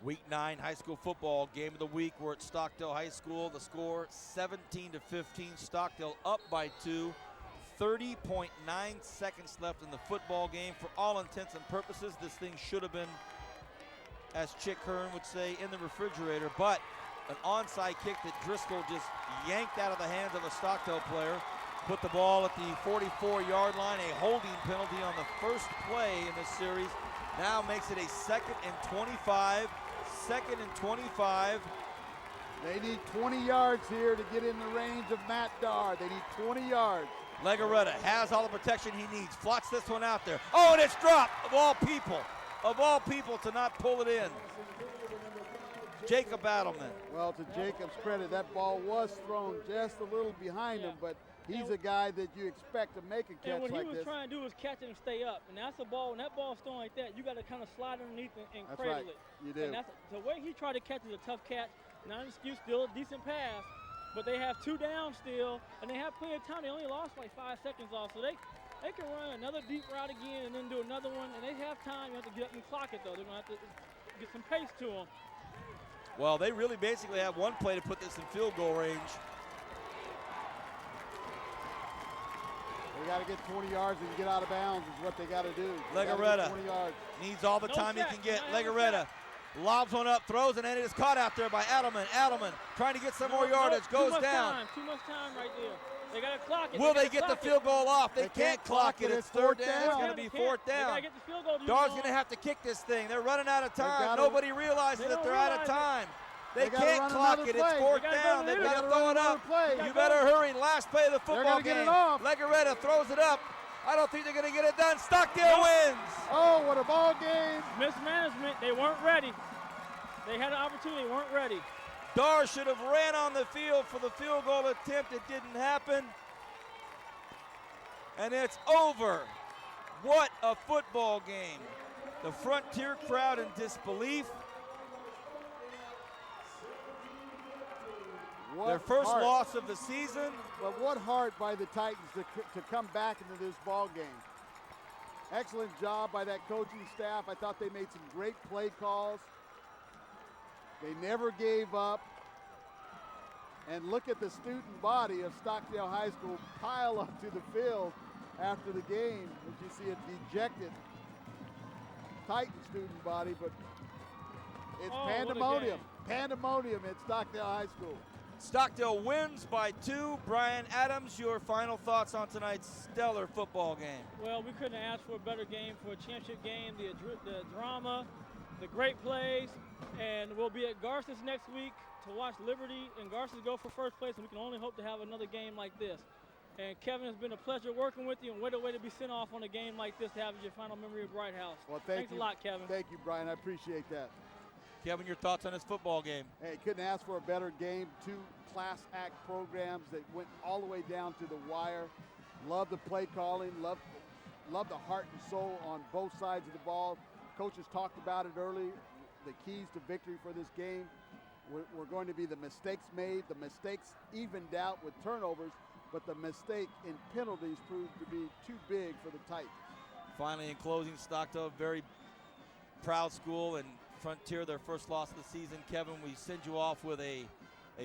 Week 9 high school football game of the week. We're at Stockdale High School. The score 17-15. Stockdale up by 2. 30.9 seconds left in the football game. For all intents and purposes, this thing should have been, as Chick Hearn would say, in the refrigerator, but an onside kick that Driscoll just yanked out of the hands of a Stockdale player. Put the ball at the 44-yard line. A holding penalty on the first play in this series. Now makes it a 2nd and 25. 2nd and 25.
They need 20 yards here to get in the range of Matt Darr. They need 20 yards.
Legaretta has all the protection he needs. Flots this one out there. Oh, and it's dropped, of all people to not pull it in. Jacob Adelman.
Well, to Jacob's credit, that ball was thrown just a little behind him, but he's a guy that you expect to make a catch like this.
And what he was trying to do was catch it and stay up. And that's a ball. When that ball's thrown like that, you got to kind of slide underneath and cradle it.
You do.
And that's the way he tried to catch is a tough catch. Not an excuse, still a decent pass. But they have 2 down still, and they have plenty of time. They only lost like 5 seconds off, so they can run another deep route again and then do another one. And they have time. You have to get up and clock it, though. They're going to have to get some pace to them.
Well, they really basically have one play to put this in field goal range.
They got to get 20 yards and get out of bounds is what they got to do.
Legaretta
20 yards.
needs all the time he can get. Legaretta Lobs one up, throws, and it is caught out there by Adelman. Adelman trying to get some more yardage, goes down.
Too much time right there. They got to clock it.
Will they get the field goal off? They can't clock it. It's third down. It's going to be fourth down. Dar's going to have to kick this thing. They're running out of time. Nobody realizes that they're out of time. They can't clock it. It's fourth down. They've got to throw it up. You better hurry. Last play of the football game. Legarreta throws it up. I don't think they're going to get it done. Stockdale wins.
Oh, what a ball game.
Mismanagement. They weren't ready. They had an opportunity. They weren't ready.
Dar should have ran on the field for the field goal attempt. It didn't happen. And it's over. What a football game. The Frontier crowd in disbelief. Their first loss of the season.
But what heart by the Titans to come back into this ball game. Excellent job by that coaching staff. I thought they made some great play calls. They never gave up. And look at the student body of Stockdale High School pile up to the field after the game. As you see a dejected Titan student body, but it's pandemonium. Pandemonium at Stockdale High School.
Stockdale wins by 2. Brian Adams, your final thoughts on tonight's stellar football game.
Well, we couldn't ask for a better game, for a championship game. The drama, the great plays, and we'll be at Garces next week to watch Liberty and Garces go for first place, and we can only hope to have another game like this. And Kevin, it's been a pleasure working with you, and what a way to be sent off on a game like this to have your final memory of Bright House.
Well,
thanks a lot, Kevin.
Thank you, Brian. I appreciate that.
Kevin, your thoughts on this football game?
Hey, couldn't ask for a better game. 2 class act programs that went all the way down to the wire. Love the play calling. Love the heart and soul on both sides of the ball. Coaches talked about it early. The keys to victory for this game were going to be the mistakes made. The mistakes evened out with turnovers, but the mistake in penalties proved to be too big for the Titans.
Finally, in closing, Stockdale, very proud school, and Frontier, their first loss of the season. Kevin, we send you off with a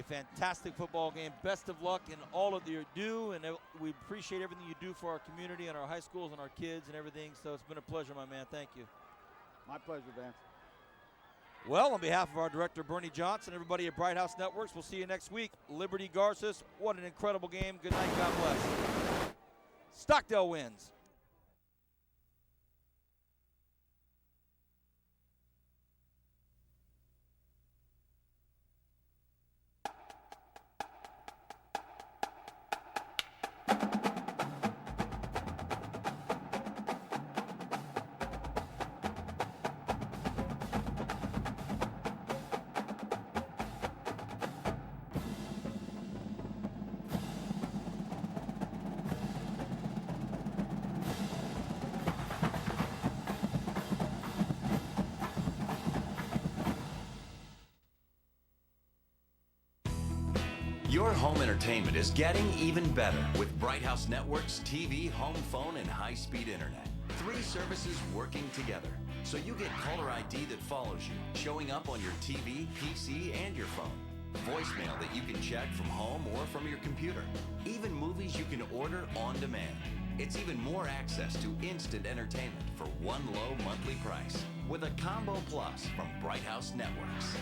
fantastic football game. Best of luck in all of your do, and we appreciate everything you do for our community and our high schools and our kids and everything. So it's been a pleasure, my man. Thank you.
My pleasure, Vance.
Well, on behalf of our director, Bernie Johnson, everybody at Bright House Networks, we'll see you next week. Liberty Garces, what an incredible game. Good night, God bless. Stockdale wins.
Your home entertainment is getting even better with Bright House Networks, TV, home phone, and high-speed internet. 3 services working together, so you get caller ID that follows you, showing up on your TV, PC, and your phone. Voicemail that you can check from home or from your computer. Even movies you can order on demand. It's even more access to instant entertainment for one low monthly price with a Combo Plus from Bright House Networks.